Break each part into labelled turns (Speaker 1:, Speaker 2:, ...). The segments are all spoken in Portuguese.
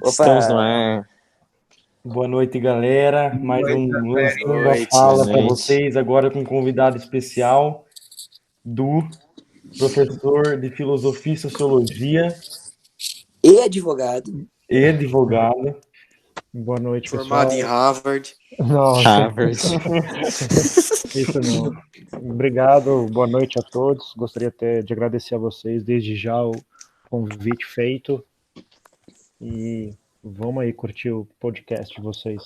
Speaker 1: Estamos no
Speaker 2: Opa,
Speaker 1: ar.
Speaker 3: Boa noite, galera. Mais
Speaker 2: noite,
Speaker 3: um
Speaker 2: galera.
Speaker 3: Lançando a
Speaker 1: Boa
Speaker 3: Fala para
Speaker 1: noite.
Speaker 3: vocês, agora com um convidado especial do professor de Filosofia e Sociologia
Speaker 2: e advogado.
Speaker 3: e advogado.
Speaker 4: Boa noite,
Speaker 5: Formado em
Speaker 4: pessoal.
Speaker 5: Harvard.
Speaker 4: Nossa,
Speaker 1: Harvard.
Speaker 4: isso não. Obrigado, boa noite a todos. Gostaria até de agradecer a vocês desde já o convite feito. E vamos aí curtir o podcast de vocês.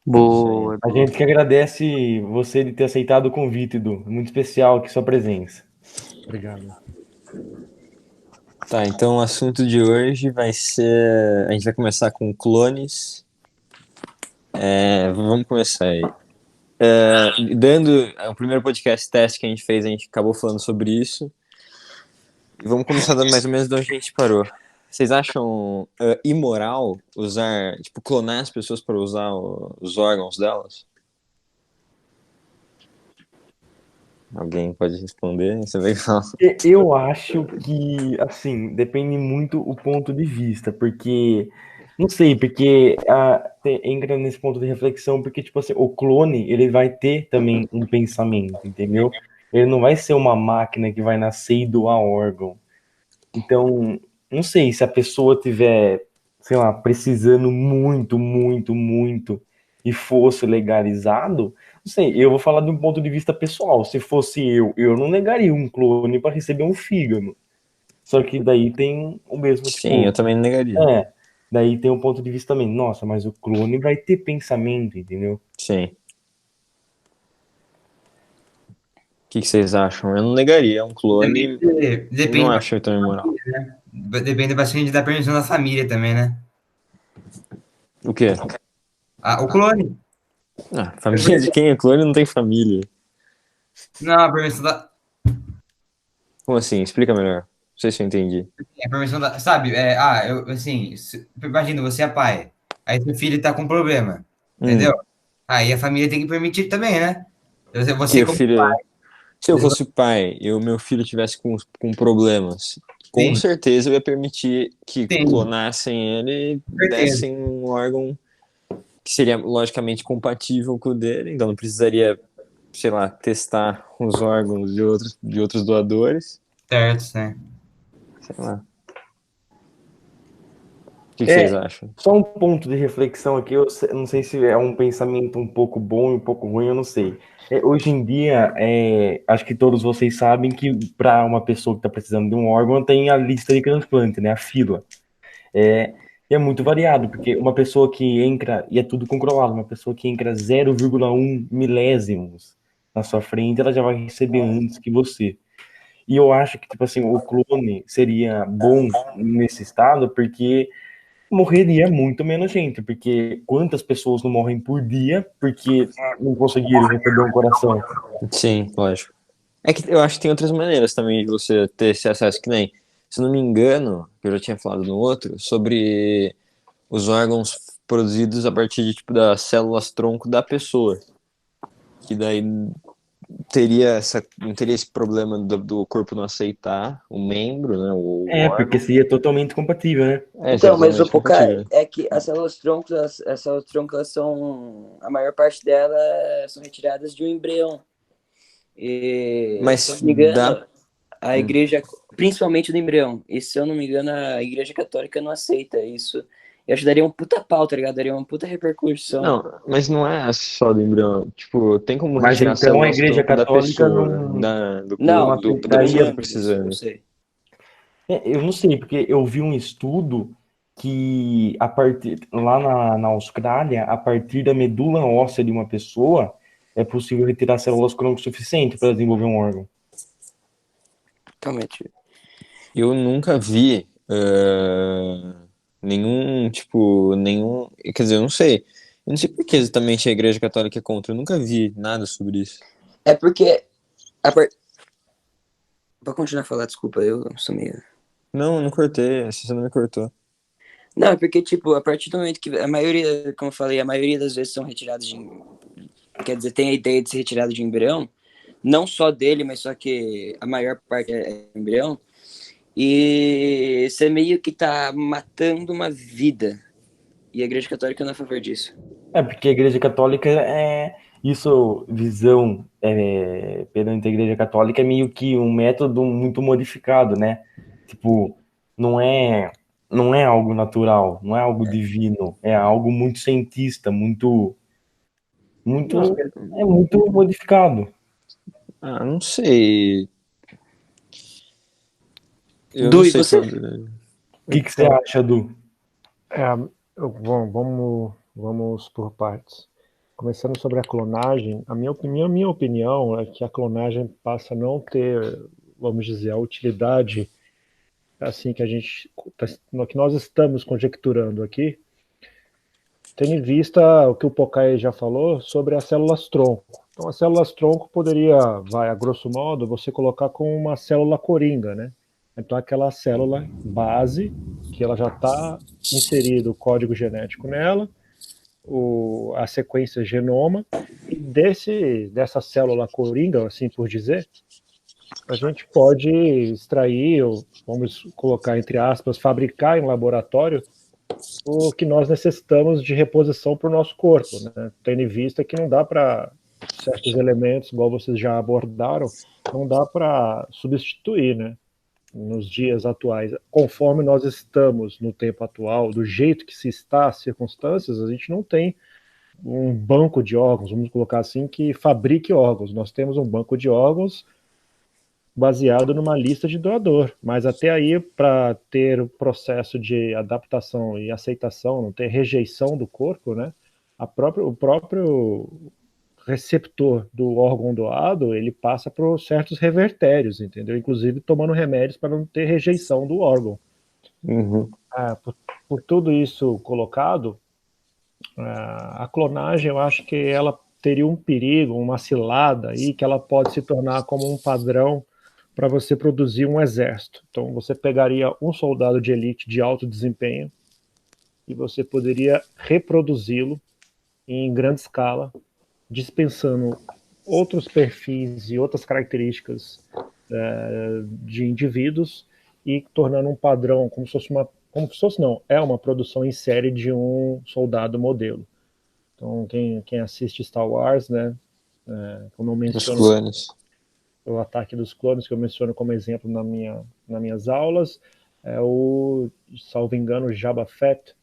Speaker 2: Boa.
Speaker 3: A gente que agradece você de ter aceitado o convite, Edu. É muito especial aqui sua presença.
Speaker 4: Obrigado.
Speaker 1: Tá, então o assunto de hoje vai ser. A gente vai começar com clones. Vamos começar aí. Dando o primeiro podcast teste que a gente fez, a gente acabou falando sobre isso. E vamos começar dando mais ou menos de onde a gente parou. Vocês acham imoral usar, tipo, clonar as pessoas para usar os órgãos delas? Alguém pode responder? Isso é legal.
Speaker 3: Eu acho que, assim, depende muito o ponto de vista, porque, não sei, porque entra nesse ponto de reflexão, porque, tipo assim, o clone, ele vai ter também um pensamento, entendeu? Ele não vai ser uma máquina que vai nascer e doar órgão. Então, não sei, se a pessoa tiver, sei lá, precisando muito, muito, muito, e fosse legalizado, não sei, eu vou falar de um ponto de vista pessoal. Se fosse eu não negaria um clone para receber um fígado. Só que daí tem o mesmo,
Speaker 1: Sim, eu
Speaker 3: tipo,
Speaker 1: também negaria.
Speaker 3: daí tem um ponto de vista também. Nossa, mas o clone vai ter pensamento, entendeu?
Speaker 1: Sim. O que vocês acham? Eu não negaria um clone.
Speaker 2: Depende,
Speaker 1: Não acho tão imoral.
Speaker 2: depende bastante da permissão da família também, né?
Speaker 1: O quê?
Speaker 2: Ah, o clone.
Speaker 1: Ah, família de quem é clone não tem família.
Speaker 2: Não, a permissão da.
Speaker 1: Como assim? Explica melhor. Não sei se eu entendi.
Speaker 2: A permissão da. Sabe, eu, assim, imagina, você é pai. Aí seu filho tá com problema. Entendeu? Aí a família tem que permitir também, né? Você
Speaker 1: Que o
Speaker 2: como
Speaker 1: filho. Se eu
Speaker 2: pai.
Speaker 1: fosse pai e o meu filho tivesse com problemas, com
Speaker 2: Sim,
Speaker 1: certeza eu ia permitir que
Speaker 2: sim,
Speaker 1: clonassem ele e
Speaker 2: com certeza.
Speaker 1: dessem um órgão que seria logicamente compatível com o dele, então não precisaria, sei lá, testar os órgãos de outros doadores.
Speaker 2: Certo, né?
Speaker 1: Sei lá. O que vocês acham?
Speaker 3: Só um ponto de reflexão aqui, eu não sei se é um pensamento um pouco bom e um pouco ruim, eu não sei. Hoje em dia, acho que todos vocês sabem que para uma pessoa que está precisando de um órgão, tem a lista de transplante, né, a fila. E é muito variado, porque uma pessoa que entra, e é tudo controlado, uma pessoa que entra 0,1 milésimos na sua frente, ela já vai receber antes que você. E eu acho que, tipo assim, o clone seria bom nesse estado, porque morreria muito menos gente, porque quantas pessoas não morrem por dia porque não conseguiram receber um coração?
Speaker 1: Sim, lógico. É que eu acho que tem outras maneiras também de você ter esse acesso, que nem, se não me engano, que eu já tinha falado no outro, sobre os órgãos produzidos a partir de, tipo, das células tronco da pessoa. Que daí não teria esse problema do corpo não aceitar o membro, né, o
Speaker 3: Porque
Speaker 1: órgão.
Speaker 3: seria totalmente compatível, né?
Speaker 1: Seria
Speaker 2: Então, mas o
Speaker 1: totalmente
Speaker 2: Pocá,
Speaker 1: compatível.
Speaker 2: é que as células troncos são, a maior parte delas são retiradas de um embrião. E, se eu
Speaker 1: Mas
Speaker 2: não me engano,
Speaker 1: dá.
Speaker 2: a igreja, principalmente do embrião, e se eu não me engano, a igreja católica não aceita isso. Eu acho que daria um puta pau, tá ligado? Daria uma puta repercussão.
Speaker 1: Não, mas não é só do embrião. Tipo, tem como
Speaker 3: Mas
Speaker 1: retirar
Speaker 3: então a
Speaker 1: células
Speaker 3: igreja
Speaker 1: tronco da
Speaker 3: católica
Speaker 1: pessoa,
Speaker 3: não, não
Speaker 2: Não,
Speaker 1: da
Speaker 2: eu
Speaker 1: pessoa
Speaker 3: aceitaria.
Speaker 1: que tá
Speaker 2: sei disso, eu
Speaker 1: precisando.
Speaker 2: sei.
Speaker 3: Eu não sei, porque eu vi um estudo que lá na Austrália, a partir da medula óssea de uma pessoa, é possível retirar células crônicas suficientes para desenvolver um órgão.
Speaker 2: Realmente.
Speaker 1: Eu nunca vi nenhum, tipo, nenhum. Quer dizer, eu não sei. Eu não sei por que exatamente a Igreja Católica é contra. Eu nunca vi nada sobre isso.
Speaker 2: É porque. A par... Pra continuar a falar, desculpa, eu sou meio.
Speaker 1: Não, eu não cortei. Você não me cortou.
Speaker 2: Não, é porque, tipo, a partir do momento que a maioria, como eu falei, a maioria das vezes são retirados de. Quer dizer, tem a ideia de ser retirado de embrião, não só dele, mas só que a maior parte é embrião.
Speaker 5: E você meio que tá matando uma vida. E a Igreja Católica não é a favor disso.
Speaker 3: Porque a Igreja Católica isso, visão perante a Igreja Católica é meio que um método muito modificado, né? Tipo, não é, não é algo natural, não é algo divino, é algo muito cientista,
Speaker 1: Não,
Speaker 3: muito modificado.
Speaker 1: não sei. Eu não
Speaker 5: Du, e
Speaker 1: sei se
Speaker 5: você?
Speaker 3: O que você acha, Du?
Speaker 4: Vamos por partes. Começando sobre a clonagem, minha opinião é que a clonagem passa a não ter, vamos dizer, a utilidade assim que nós estamos conjecturando aqui, tendo em vista o que o Pocai já falou sobre as células-tronco. Então, as células-tronco poderia, a grosso modo, você colocar com uma célula coringa, né? Então, aquela célula base, que ela já está inserido o código genético nela, a sequência genoma, e dessa célula coringa, assim por dizer, a gente pode extrair, ou vamos colocar entre aspas, fabricar em laboratório o que nós necessitamos de reposição para o nosso corpo, né? Tendo em vista que não dá para certos elementos, igual vocês já abordaram, não dá para substituir, né? Nos dias atuais, conforme nós estamos no tempo atual, do jeito que se está as circunstâncias, a gente não tem um banco de órgãos, vamos colocar assim, que fabrique órgãos. Nós temos um banco de órgãos baseado numa lista de doador, mas até aí, para ter o processo de adaptação e aceitação, não ter rejeição do corpo, né? O próprio receptor do órgão doado, ele passa por certos revertérios, entendeu? Inclusive tomando remédios para não ter rejeição do órgão.
Speaker 1: Uhum.
Speaker 4: Por tudo isso colocado, a clonagem, eu acho que ela teria um perigo, uma cilada aí, que ela pode se tornar como um padrão para você produzir um exército. Então, você pegaria um soldado de elite de alto desempenho e você poderia reproduzi-lo em grande escala, dispensando outros perfis e outras características de indivíduos e tornando um padrão como se fosse uma produção em série de um soldado modelo. Então, quem assiste Star Wars, né, como eu menciono,
Speaker 1: Os clones.
Speaker 4: o Ataque dos Clones, que eu menciono como exemplo nas minhas aulas, é salvo engano, Jabba Fett,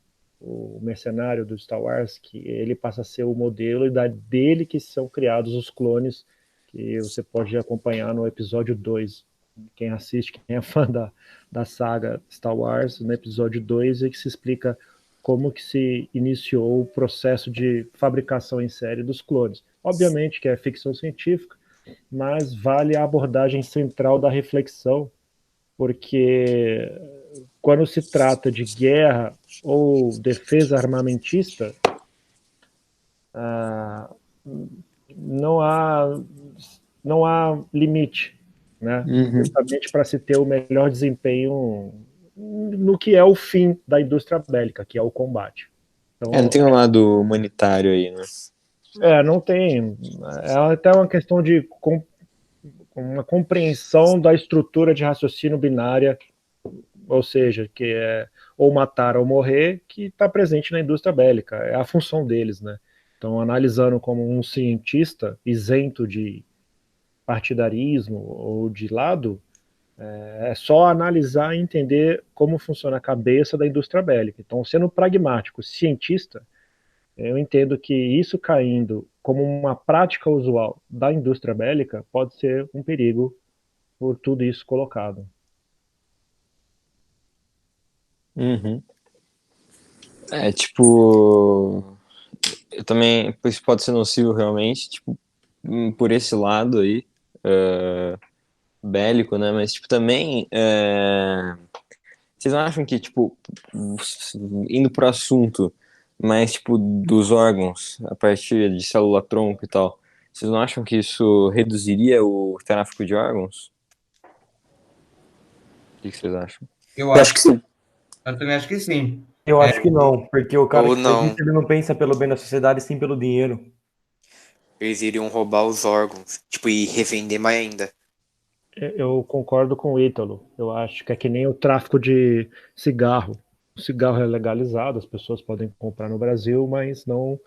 Speaker 4: o mercenário do Star Wars, que ele passa a ser o modelo e dele que são criados os clones, que você pode acompanhar no episódio 2. Quem assiste, quem é fã da saga Star Wars, no episódio 2 é que se explica como que se iniciou o processo de fabricação em série dos clones. Obviamente que é ficção científica, mas vale a abordagem central da reflexão, porque quando se trata de guerra ou defesa armamentista, não há limite, né?
Speaker 1: Uhum.
Speaker 4: Justamente para se ter o melhor desempenho no que é o fim da indústria bélica, que é o combate. Então,
Speaker 1: Não tem um lado humanitário aí, né?
Speaker 4: não tem. É até uma questão de uma compreensão da estrutura de raciocínio binária, ou seja, que é ou matar ou morrer, que está presente na indústria bélica. É a função deles, né? Então, analisando como um cientista isento de partidarismo ou de lado, é só analisar e entender como funciona a cabeça da indústria bélica. Então, sendo pragmático, cientista, eu entendo que isso caindo como uma prática usual da indústria bélica pode ser um perigo por tudo isso colocado.
Speaker 1: Uhum. Tipo, eu também, isso pode ser nocivo realmente, tipo, por esse lado aí, bélico, né, mas, tipo, também, vocês não acham que, tipo, indo pro assunto, mais, tipo, dos órgãos, a partir de célula-tronco e tal, vocês não acham que isso reduziria o tráfico de órgãos? O que vocês acham?
Speaker 2: Eu
Speaker 5: Eu acho
Speaker 2: acho,
Speaker 5: que sim.
Speaker 2: eu também acho que sim.
Speaker 3: Eu acho que não, porque o cara
Speaker 6: Ou
Speaker 3: que faz
Speaker 6: não.
Speaker 3: isso, ele não pensa pelo bem da sociedade, sim pelo dinheiro.
Speaker 6: Eles iriam roubar os órgãos, tipo, e revender mais ainda.
Speaker 4: Eu concordo com o Ítalo. Eu acho que é que nem o tráfico de cigarro. O cigarro é legalizado, as pessoas podem comprar no Brasil, mas não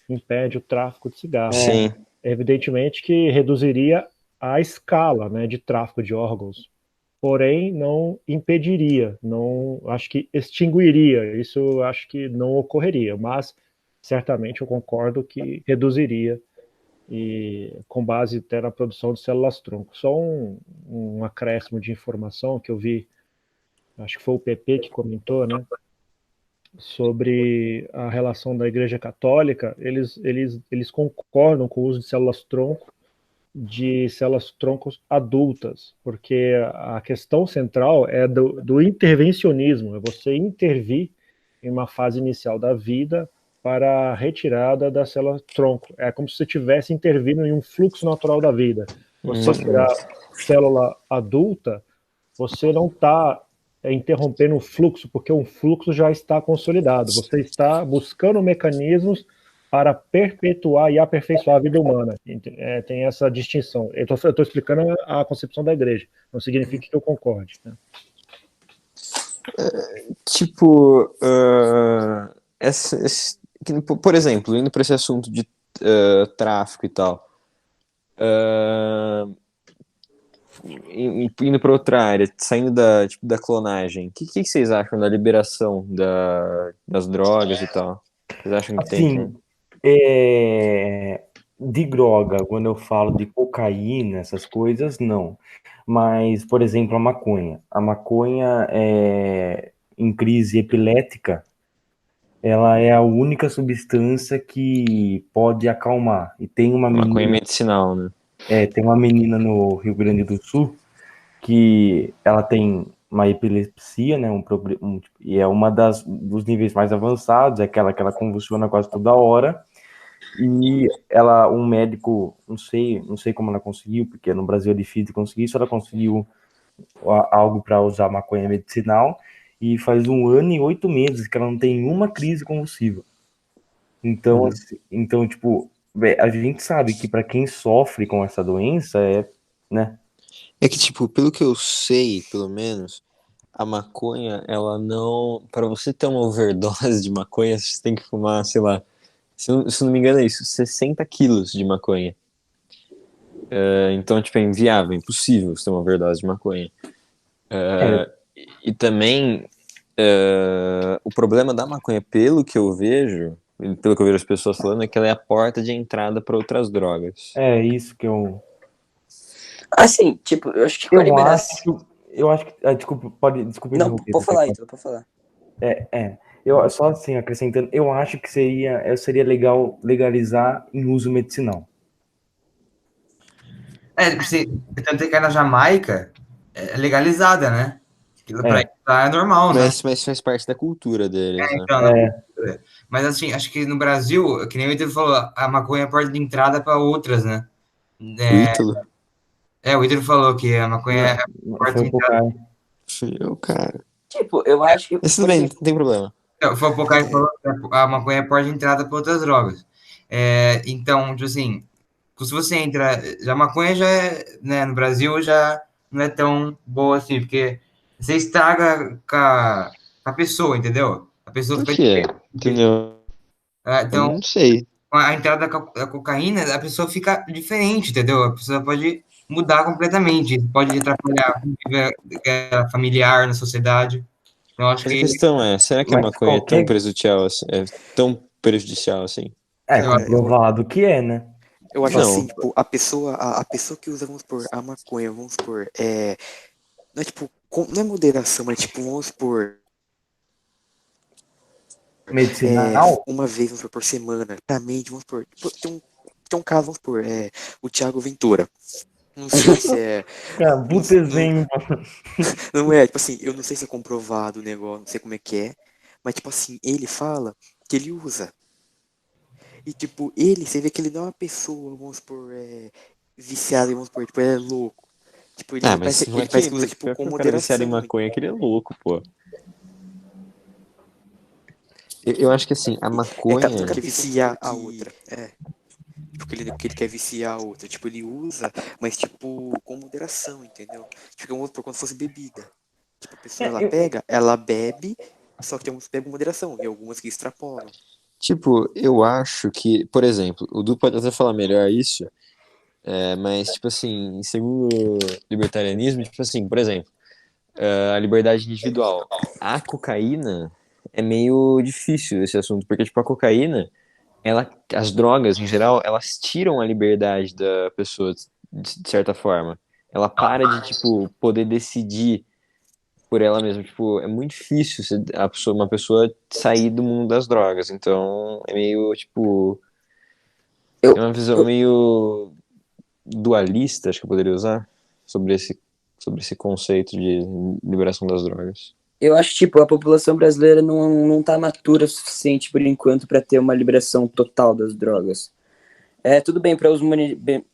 Speaker 4: impede o tráfico de cigarro.
Speaker 1: Sim.
Speaker 4: Evidentemente que reduziria a escala, né, de tráfico de órgãos, porém não impediria, não acho que extinguiria. Isso eu acho que não ocorreria, mas certamente eu concordo que reduziria e com base até na produção de células-tronco. Só um acréscimo de informação que eu vi, acho que foi o PP que comentou, né, sobre a relação da Igreja Católica. Eles concordam com o uso de células troncos adultas, porque a questão central é do intervencionismo, é você intervir em uma fase inicial da vida para a retirada da célula tronco. É como se você estivesse intervindo em um fluxo natural da vida. Você tirar célula adulta, você não está interrompendo o fluxo, porque o fluxo já está consolidado. Você está buscando mecanismos para perpetuar e aperfeiçoar a vida humana. Tem essa distinção. Eu estou explicando a concepção da igreja. Não significa que eu concorde. Né?
Speaker 1: Tipo, por exemplo, indo para esse assunto de tráfico e tal, indo para outra área, saindo da clonagem, o que vocês acham da liberação das drogas e tal? Vocês acham que tem que...
Speaker 3: Assim, de droga, quando eu falo de cocaína, essas coisas, não. Mas, por exemplo, a maconha. A maconha, em crise epilética, ela é a única substância que pode acalmar. E tem uma
Speaker 1: Maconha
Speaker 3: menina,
Speaker 1: medicinal, né?
Speaker 3: tem uma menina no Rio Grande do Sul que ela tem uma epilepsia, né, e é uma dos níveis mais avançados, é aquela que ela convulsiona quase toda hora. E um médico, não sei como ela conseguiu, porque no Brasil é difícil de conseguir isso, ela conseguiu algo para usar maconha medicinal, e faz 1 ano e 8 meses que ela não tem uma crise convulsiva. Então, então tipo, a gente sabe que para quem sofre com essa doença né?
Speaker 1: É que, tipo, pelo que eu sei, pelo menos, a maconha, ela não... Para você ter uma overdose de maconha, você tem que fumar, sei lá, se não me engano é isso, 60 quilos de maconha. Então, tipo, é inviável, impossível você ter uma overdose de maconha. E também, o problema da maconha, pelo que eu vejo as pessoas falando, é que ela é a porta de entrada para outras drogas.
Speaker 3: É isso que eu...
Speaker 5: Assim, tipo, eu acho que com a liberação...
Speaker 3: Eu acho que... desculpa, desculpa
Speaker 5: Não,
Speaker 3: interromper.
Speaker 5: pode falar, Ítalo, pode falar.
Speaker 3: Eu só assim, acrescentando, eu acho que seria legal legalizar em uso medicinal.
Speaker 2: Tanto é que na Jamaica é legalizada, né? Pra eles lá é normal, né?
Speaker 1: Mas faz parte da cultura deles, né?
Speaker 2: Então, mas assim, acho que no Brasil, que nem o Ítalo falou, a maconha é a porta de entrada para outras, né?
Speaker 1: O Ítalo?
Speaker 2: O Ítalo falou que a maconha é a porta
Speaker 3: Foi
Speaker 2: de
Speaker 3: um pouco.
Speaker 2: entrada.
Speaker 1: Eu, cara.
Speaker 5: Tipo, eu acho que...
Speaker 1: Mas tudo bem, não tem problema.
Speaker 2: Foi o Pocahontas que falou que a maconha é a porta de entrada para outras drogas. Então, tipo assim, se você entra. A maconha já é, né, no Brasil já não é tão boa assim, porque você estraga com a pessoa, entendeu? A pessoa
Speaker 1: Por
Speaker 2: fica
Speaker 1: quê?
Speaker 2: diferente.
Speaker 1: Entendeu? Eu
Speaker 2: Então,
Speaker 1: não sei.
Speaker 2: com a entrada da cocaína, a pessoa fica diferente, entendeu? A pessoa pode mudar completamente, pode atrapalhar a convívio familiar na sociedade. Então, acho
Speaker 1: Mas a
Speaker 2: que.
Speaker 1: questão é, será que a
Speaker 3: Mas
Speaker 1: maconha é tão prejudicial assim? É tão prejudicial assim?
Speaker 5: Cara,
Speaker 3: comprovado que é, né?
Speaker 5: eu acho
Speaker 1: Não.
Speaker 5: assim, tipo, a pessoa que usa, vamos supor, a maconha, vamos supor, não é tipo, não é moderação, mas tipo, vamos supor,
Speaker 3: Medicinal?
Speaker 5: uma vez, vamos supor, por semana, também, vamos supor, tipo, tem um caso, vamos supor, o Thiago Ventura. Não sei se é.
Speaker 3: Cara, puta exemplo.
Speaker 5: Não é, tipo assim, eu não sei se é comprovado o negócio, não sei como é que é, mas tipo assim, ele fala que ele usa. E tipo, você vê que ele não é uma pessoa, vamos supor, viciada, vamos supor, tipo, ele é louco. Tipo, ele
Speaker 1: Mas
Speaker 5: parece,
Speaker 1: não é
Speaker 5: ele parece
Speaker 1: que
Speaker 5: que usa, tipo,
Speaker 1: pior
Speaker 5: com
Speaker 1: que o cara viciado em
Speaker 5: moderação.
Speaker 1: maconha, que ele é louco, pô. Eu acho que assim, a
Speaker 5: É
Speaker 1: maconha.
Speaker 5: capaz de viciar a outra. que ele quer viciar a outra. Tipo, ele usa, mas tipo, com moderação, entendeu? Tipo, como se fosse bebida. Tipo, a pessoa, ela pega, ela bebe, só que tem alguns que pegam com moderação, e algumas que extrapolam.
Speaker 1: Tipo, eu acho que, por exemplo, o Du pode até falar melhor isso, mas, tipo assim, segundo o libertarianismo, tipo assim, por exemplo, a liberdade individual. A cocaína é meio difícil esse assunto, porque, tipo, a cocaína, as drogas, em geral, elas tiram a liberdade da pessoa, de certa forma. Ela para de, tipo, poder decidir por ela mesma. Tipo, é muito difícil uma pessoa sair do mundo das drogas. Então, é meio, tipo,
Speaker 6: Eu,
Speaker 1: tem uma visão
Speaker 6: eu,
Speaker 1: meio dualista, acho que eu poderia usar, sobre esse conceito de liberação das drogas.
Speaker 6: eu acho, tipo, a população brasileira não tá matura o suficiente por enquanto para ter uma liberação total das drogas. Tudo bem para uso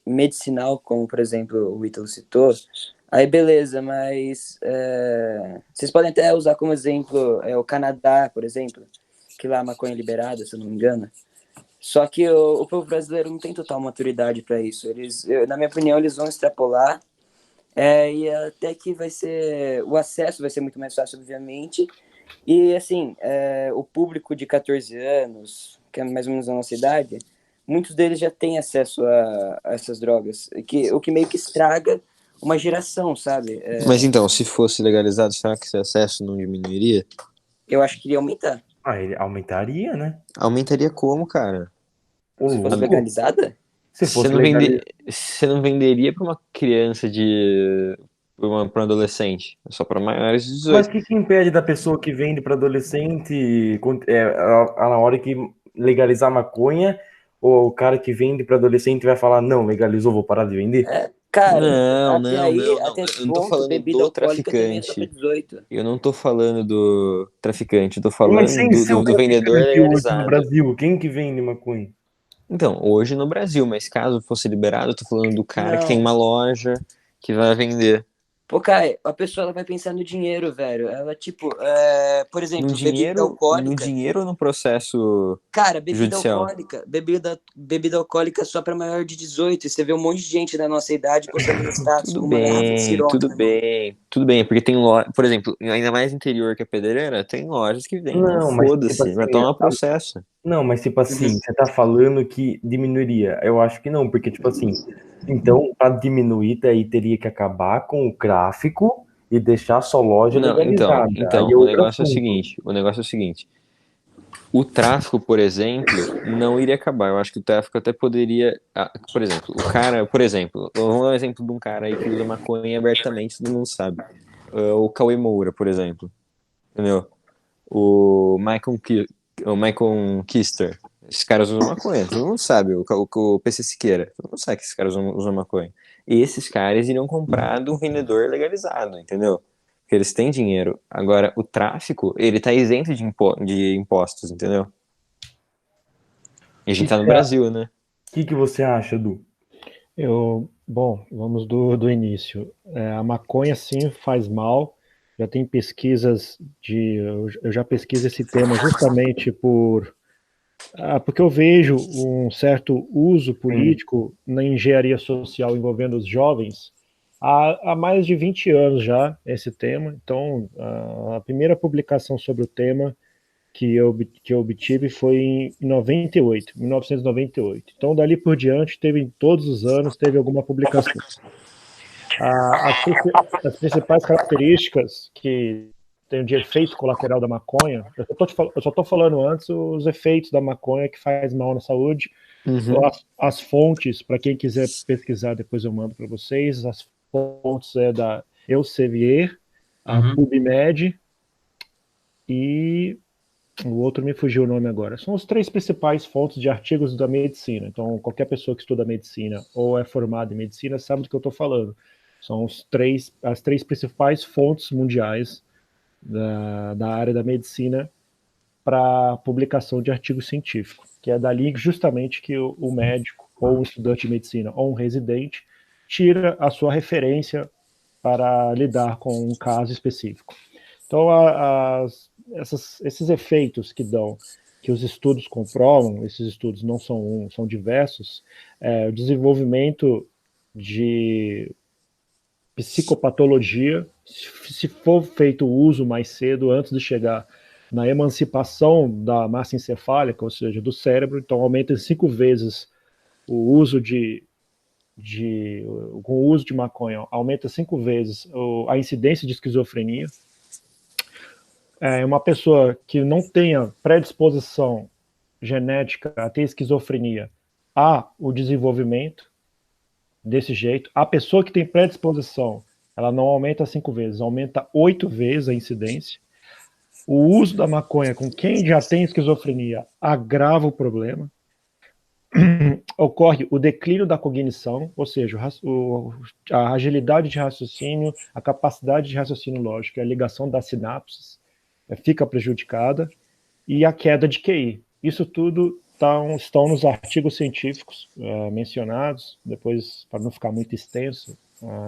Speaker 6: medicinal, como, por exemplo, o Ítalo citou, aí beleza, mas vocês podem até usar como exemplo o Canadá, por exemplo, que lá a maconha é liberada, se eu não me engano. Só que o povo brasileiro não tem total maturidade para isso. Na minha opinião, eles vão extrapolar e até que o acesso vai ser muito mais fácil, obviamente. E, assim, o público de 14 anos, que é mais ou menos a nossa idade, muitos deles já têm acesso a essas drogas, o que meio que estraga uma geração, sabe?
Speaker 1: Mas então, se fosse legalizado, será que esse acesso não diminuiria?
Speaker 6: Eu acho que iria aumentar.
Speaker 3: Ele aumentaria, né?
Speaker 1: Aumentaria como, cara?
Speaker 3: Ô,
Speaker 6: Se fosse
Speaker 3: louco.
Speaker 6: legalizada?
Speaker 3: Se
Speaker 1: Você
Speaker 3: fosse
Speaker 1: não
Speaker 3: legalizado.
Speaker 1: você não venderia para uma criança para um adolescente, é só para maiores de
Speaker 3: Mas
Speaker 1: 18.
Speaker 3: o que, que impede da pessoa que vende para adolescente, na hora que legalizar a maconha, o cara que vende para adolescente vai falar, não, legalizou, vou parar de vender?
Speaker 6: Cara,
Speaker 1: Não,
Speaker 6: até
Speaker 1: não,
Speaker 6: aí,
Speaker 1: não, não.
Speaker 6: até esse
Speaker 1: Eu não tô
Speaker 6: ponto,
Speaker 1: falando
Speaker 6: bebida
Speaker 1: do
Speaker 6: alcoólica também é só para
Speaker 1: traficante.
Speaker 6: 18.
Speaker 1: Eu não tô falando do traficante, eu tô
Speaker 3: Mas
Speaker 1: falando
Speaker 3: sem ser o
Speaker 1: do vendedor
Speaker 3: traficante hoje no
Speaker 1: legalizado.
Speaker 3: Brasil, quem que vende maconha?
Speaker 1: Então, hoje no Brasil, mas caso fosse liberado, eu tô falando do cara que tem
Speaker 6: Não.
Speaker 1: uma loja que vai vender.
Speaker 6: Pô, Kai, a pessoa ela vai pensar no dinheiro, velho. Ela, tipo, por exemplo, bebida
Speaker 1: No
Speaker 6: alcoólica.
Speaker 1: dinheiro ou no processo
Speaker 6: Cara, bebida
Speaker 1: judicial?
Speaker 6: alcoólica, bebida alcoólica só pra maior de 18. E você vê um monte de gente da nossa idade postando no status com uma garrafa de ciroque na mão.
Speaker 1: Tudo bem, porque tem loja, por exemplo, ainda mais interior que a Pedreira, tem lojas que vendem,
Speaker 3: Não, mas tipo
Speaker 1: foda-se, vai
Speaker 3: assim,
Speaker 1: tomar processo.
Speaker 3: não, mas tipo assim,
Speaker 6: Uhum.
Speaker 3: você tá falando que diminuiria. Eu acho que não, porque tipo assim, então para diminuir daí teria que acabar com o tráfico e deixar só loja
Speaker 1: Não,
Speaker 3: legalizada. Aí é
Speaker 1: o
Speaker 3: outro
Speaker 1: negócio é o
Speaker 3: assunto.
Speaker 1: seguinte, o tráfico, por exemplo, não iria acabar. Eu acho que o tráfico até poderia, por exemplo, vamos dar um exemplo de um cara aí que usa maconha abertamente, todo mundo sabe. O Cauê Moura, por exemplo, entendeu? O o Michael Kister. Esses caras usam maconha, todo mundo sabe. O PC Siqueira, todo mundo sabe que esses caras usam maconha. E esses caras iriam comprar de um vendedor legalizado, entendeu? Porque eles têm dinheiro. Agora, o tráfico, ele tá isento de impostos, entendeu? E a gente tá no Brasil, né?
Speaker 3: Que você acha, Du?
Speaker 4: Bom, vamos do início. A maconha sim faz mal. Já tem pesquisas eu já pesquiso esse tema justamente porque eu vejo um certo uso político na engenharia social envolvendo os jovens há mais de 20 anos já, esse tema. Então, a primeira publicação sobre o tema que eu obtive foi em 98, 1998. Então, dali por diante, todos os anos, teve alguma publicação. As principais características que tem de efeito colateral da maconha, eu só estou falando antes os efeitos da maconha que faz mal na saúde.
Speaker 1: Uhum.
Speaker 4: As fontes, para quem quiser pesquisar, depois eu mando para vocês. As fontes da Elsevier, a PubMed e o outro me fugiu o nome agora. São as três principais fontes de artigos da medicina. Então, qualquer pessoa que estuda medicina ou é formada em medicina sabe do que eu estou falando. São as três principais fontes mundiais da área da medicina para publicação de artigo científico, que é dali justamente que o médico ou um estudante de medicina ou um residente tira a sua referência para lidar com um caso específico. Então, esses efeitos que dão que os estudos comprovam, esses estudos não são são diversos, o desenvolvimento de psicopatologia, se for feito o uso mais cedo, antes de chegar na emancipação da massa encefálica, ou seja, do cérebro, então aumenta em 5 vezes o uso com o uso de maconha, aumenta 5 vezes a incidência de esquizofrenia. Uma pessoa que não tenha predisposição genética a ter esquizofrenia, há o desenvolvimento desse jeito. A pessoa que tem predisposição, ela não aumenta 5 vezes, aumenta 8 vezes a incidência. O uso da maconha com quem já tem esquizofrenia agrava o problema. Ocorre o declínio da cognição, ou seja, a agilidade de raciocínio, a capacidade de raciocínio lógico, a ligação das sinapses fica prejudicada, e a queda de QI. Isso tudo estão nos artigos científicos mencionados. Depois, para não ficar muito extenso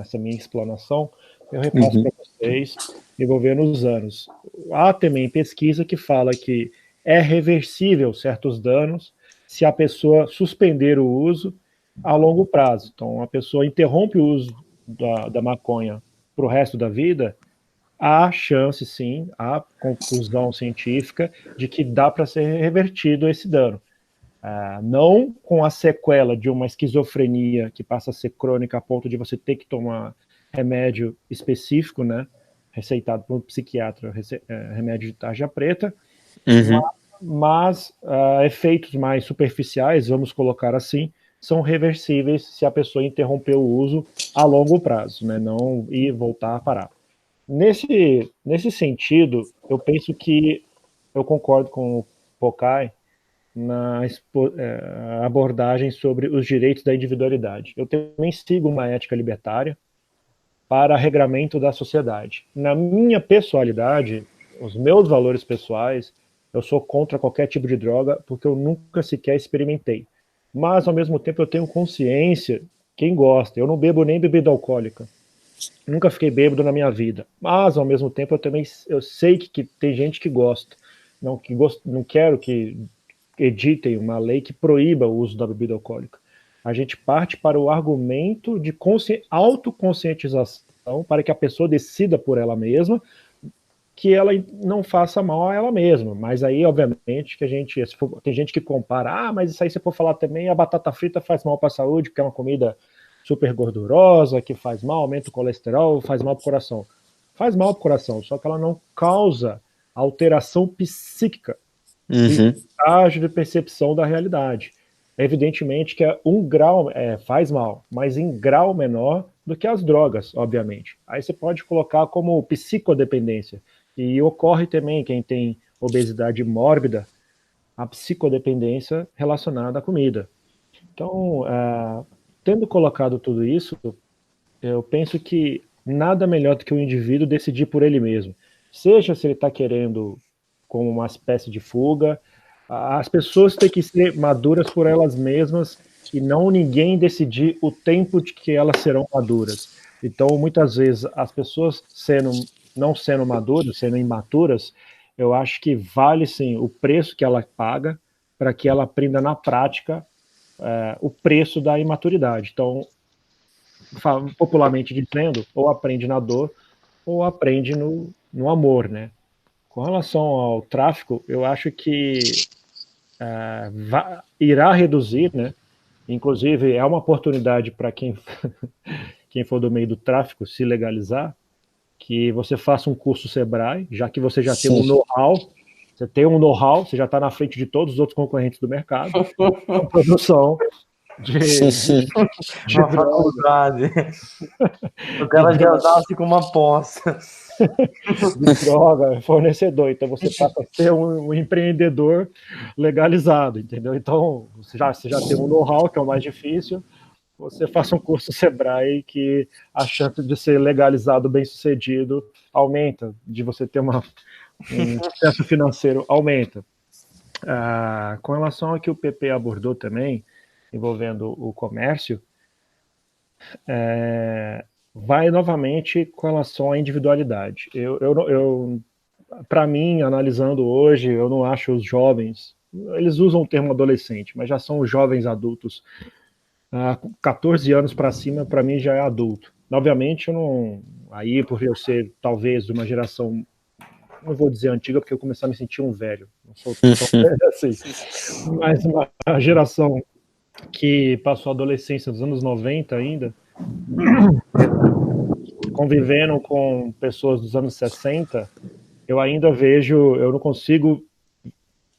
Speaker 4: essa minha explanação, eu repasso para vocês, envolvendo os anos. Há também pesquisa que fala que é reversível certos danos se a pessoa suspender o uso a longo prazo. Então, a pessoa interrompe o uso da maconha para o resto da vida, há chance, sim, há conclusão científica de que dá para ser revertido esse dano. Não com a sequela de uma esquizofrenia que passa a ser crônica a ponto de você ter que tomar remédio específico, né, receitado por um psiquiatra, remédio de tarja preta, mas efeitos mais superficiais, vamos colocar assim, são reversíveis se a pessoa interromper o uso a longo prazo, né, não ir voltar a parar. Nesse sentido, eu penso que eu concordo com o Pocai na abordagem sobre os direitos da individualidade. Eu também sigo uma ética libertária para regramento da sociedade. Na minha pessoalidade, os meus valores pessoais, eu sou contra qualquer tipo de droga, porque eu nunca sequer experimentei. Mas, ao mesmo tempo, eu tenho consciência, quem gosta, eu não bebo nem bebida alcoólica. Nunca fiquei bêbado na minha vida, mas ao mesmo tempo eu sei que tem gente que gosta, não quero que editem uma lei que proíba o uso da bebida alcoólica. A gente parte para o argumento de autoconscientização para que a pessoa decida por ela mesma que ela não faça mal a ela mesma, mas aí obviamente que tem gente que compara, mas isso aí você pode falar também, a batata frita faz mal para a saúde, porque é uma comida super gordurosa, que faz mal, aumenta o colesterol, faz mal para o coração. Faz mal para o coração, só que ela não causa alteração psíquica, estágio de percepção da realidade. Evidentemente que um grau faz mal, mas em grau menor do que as drogas, obviamente. Aí você pode colocar como psicodependência. E ocorre também quem tem obesidade mórbida, a psicodependência relacionada à comida. Então, tendo colocado tudo isso, eu penso que nada melhor do que o indivíduo decidir por ele mesmo. Seja se ele está querendo como uma espécie de fuga, as pessoas têm que ser maduras por elas mesmas e não ninguém decidir o tempo de que elas serão maduras. Então, muitas vezes, as pessoas não sendo maduras, sendo imaturas, eu acho que vale sim o preço que ela paga para que ela aprenda na prática o preço da imaturidade. Então, popularmente dizendo, ou aprende na dor, ou aprende no amor, né? Com relação ao tráfico, eu acho que irá reduzir, né? Inclusive, é uma oportunidade para quem for do meio do tráfico se legalizar, que você faça um curso Sebrae, já que você já tem um know-how, você já está na frente de todos os outros concorrentes do mercado, a produção de
Speaker 3: uma faculdade. O cara já nasce com uma posse.
Speaker 4: De droga, fornecedor. Então você passa a ser um empreendedor legalizado, entendeu? Então você já tem um know-how, que é o mais difícil. Você faça um curso Sebrae que a chance de ser legalizado bem-sucedido aumenta, de você ter um sucesso financeiro aumenta. Com relação ao que o PP abordou também, envolvendo o comércio, vai novamente com relação à individualidade. Para mim, analisando hoje, eu não acho os jovens eles usam o termo adolescente, mas já são jovens adultos. 14 anos para cima, para mim, já é adulto. Obviamente, eu não. Aí, por eu ser, talvez, de uma geração. Não vou dizer antiga, porque eu comecei a me sentir um velho. Não sou tão velho assim. Mas uma geração que passou a adolescência dos anos 90 ainda, convivendo com pessoas dos anos 60, eu ainda vejo. Eu não consigo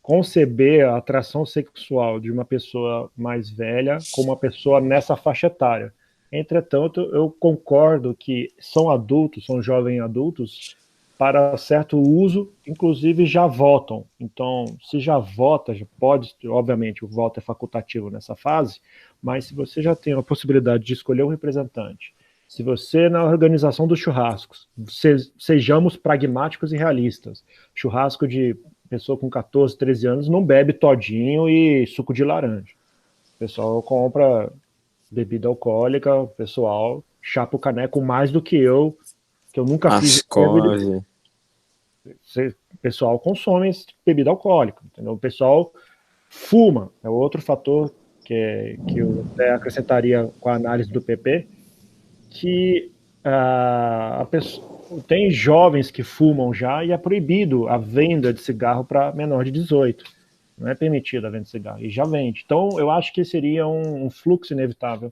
Speaker 4: conceber a atração sexual de uma pessoa mais velha com uma pessoa nessa faixa etária. Entretanto, eu concordo que são adultos, são jovens adultos, para certo uso, inclusive já votam. Então, se já vota, já pode, obviamente, o voto é facultativo nessa fase, mas se você já tem a possibilidade de escolher um representante, se você, na organização dos churrascos, sejamos pragmáticos e realistas, churrasco de pessoa com 14, 13 anos não bebe todinho e suco de laranja. O pessoal compra bebida alcoólica, o pessoal chapa o caneco mais do que eu nunca fiz. O pessoal consome bebida alcoólica, entendeu? O pessoal fuma, é outro fator que eu até acrescentaria com a análise do PP, que a pessoa, tem jovens que fumam já e é proibido a venda de cigarro para menor de 18. Não é permitida a venda de cigarro, e já vende. Então, eu acho que seria um fluxo inevitável.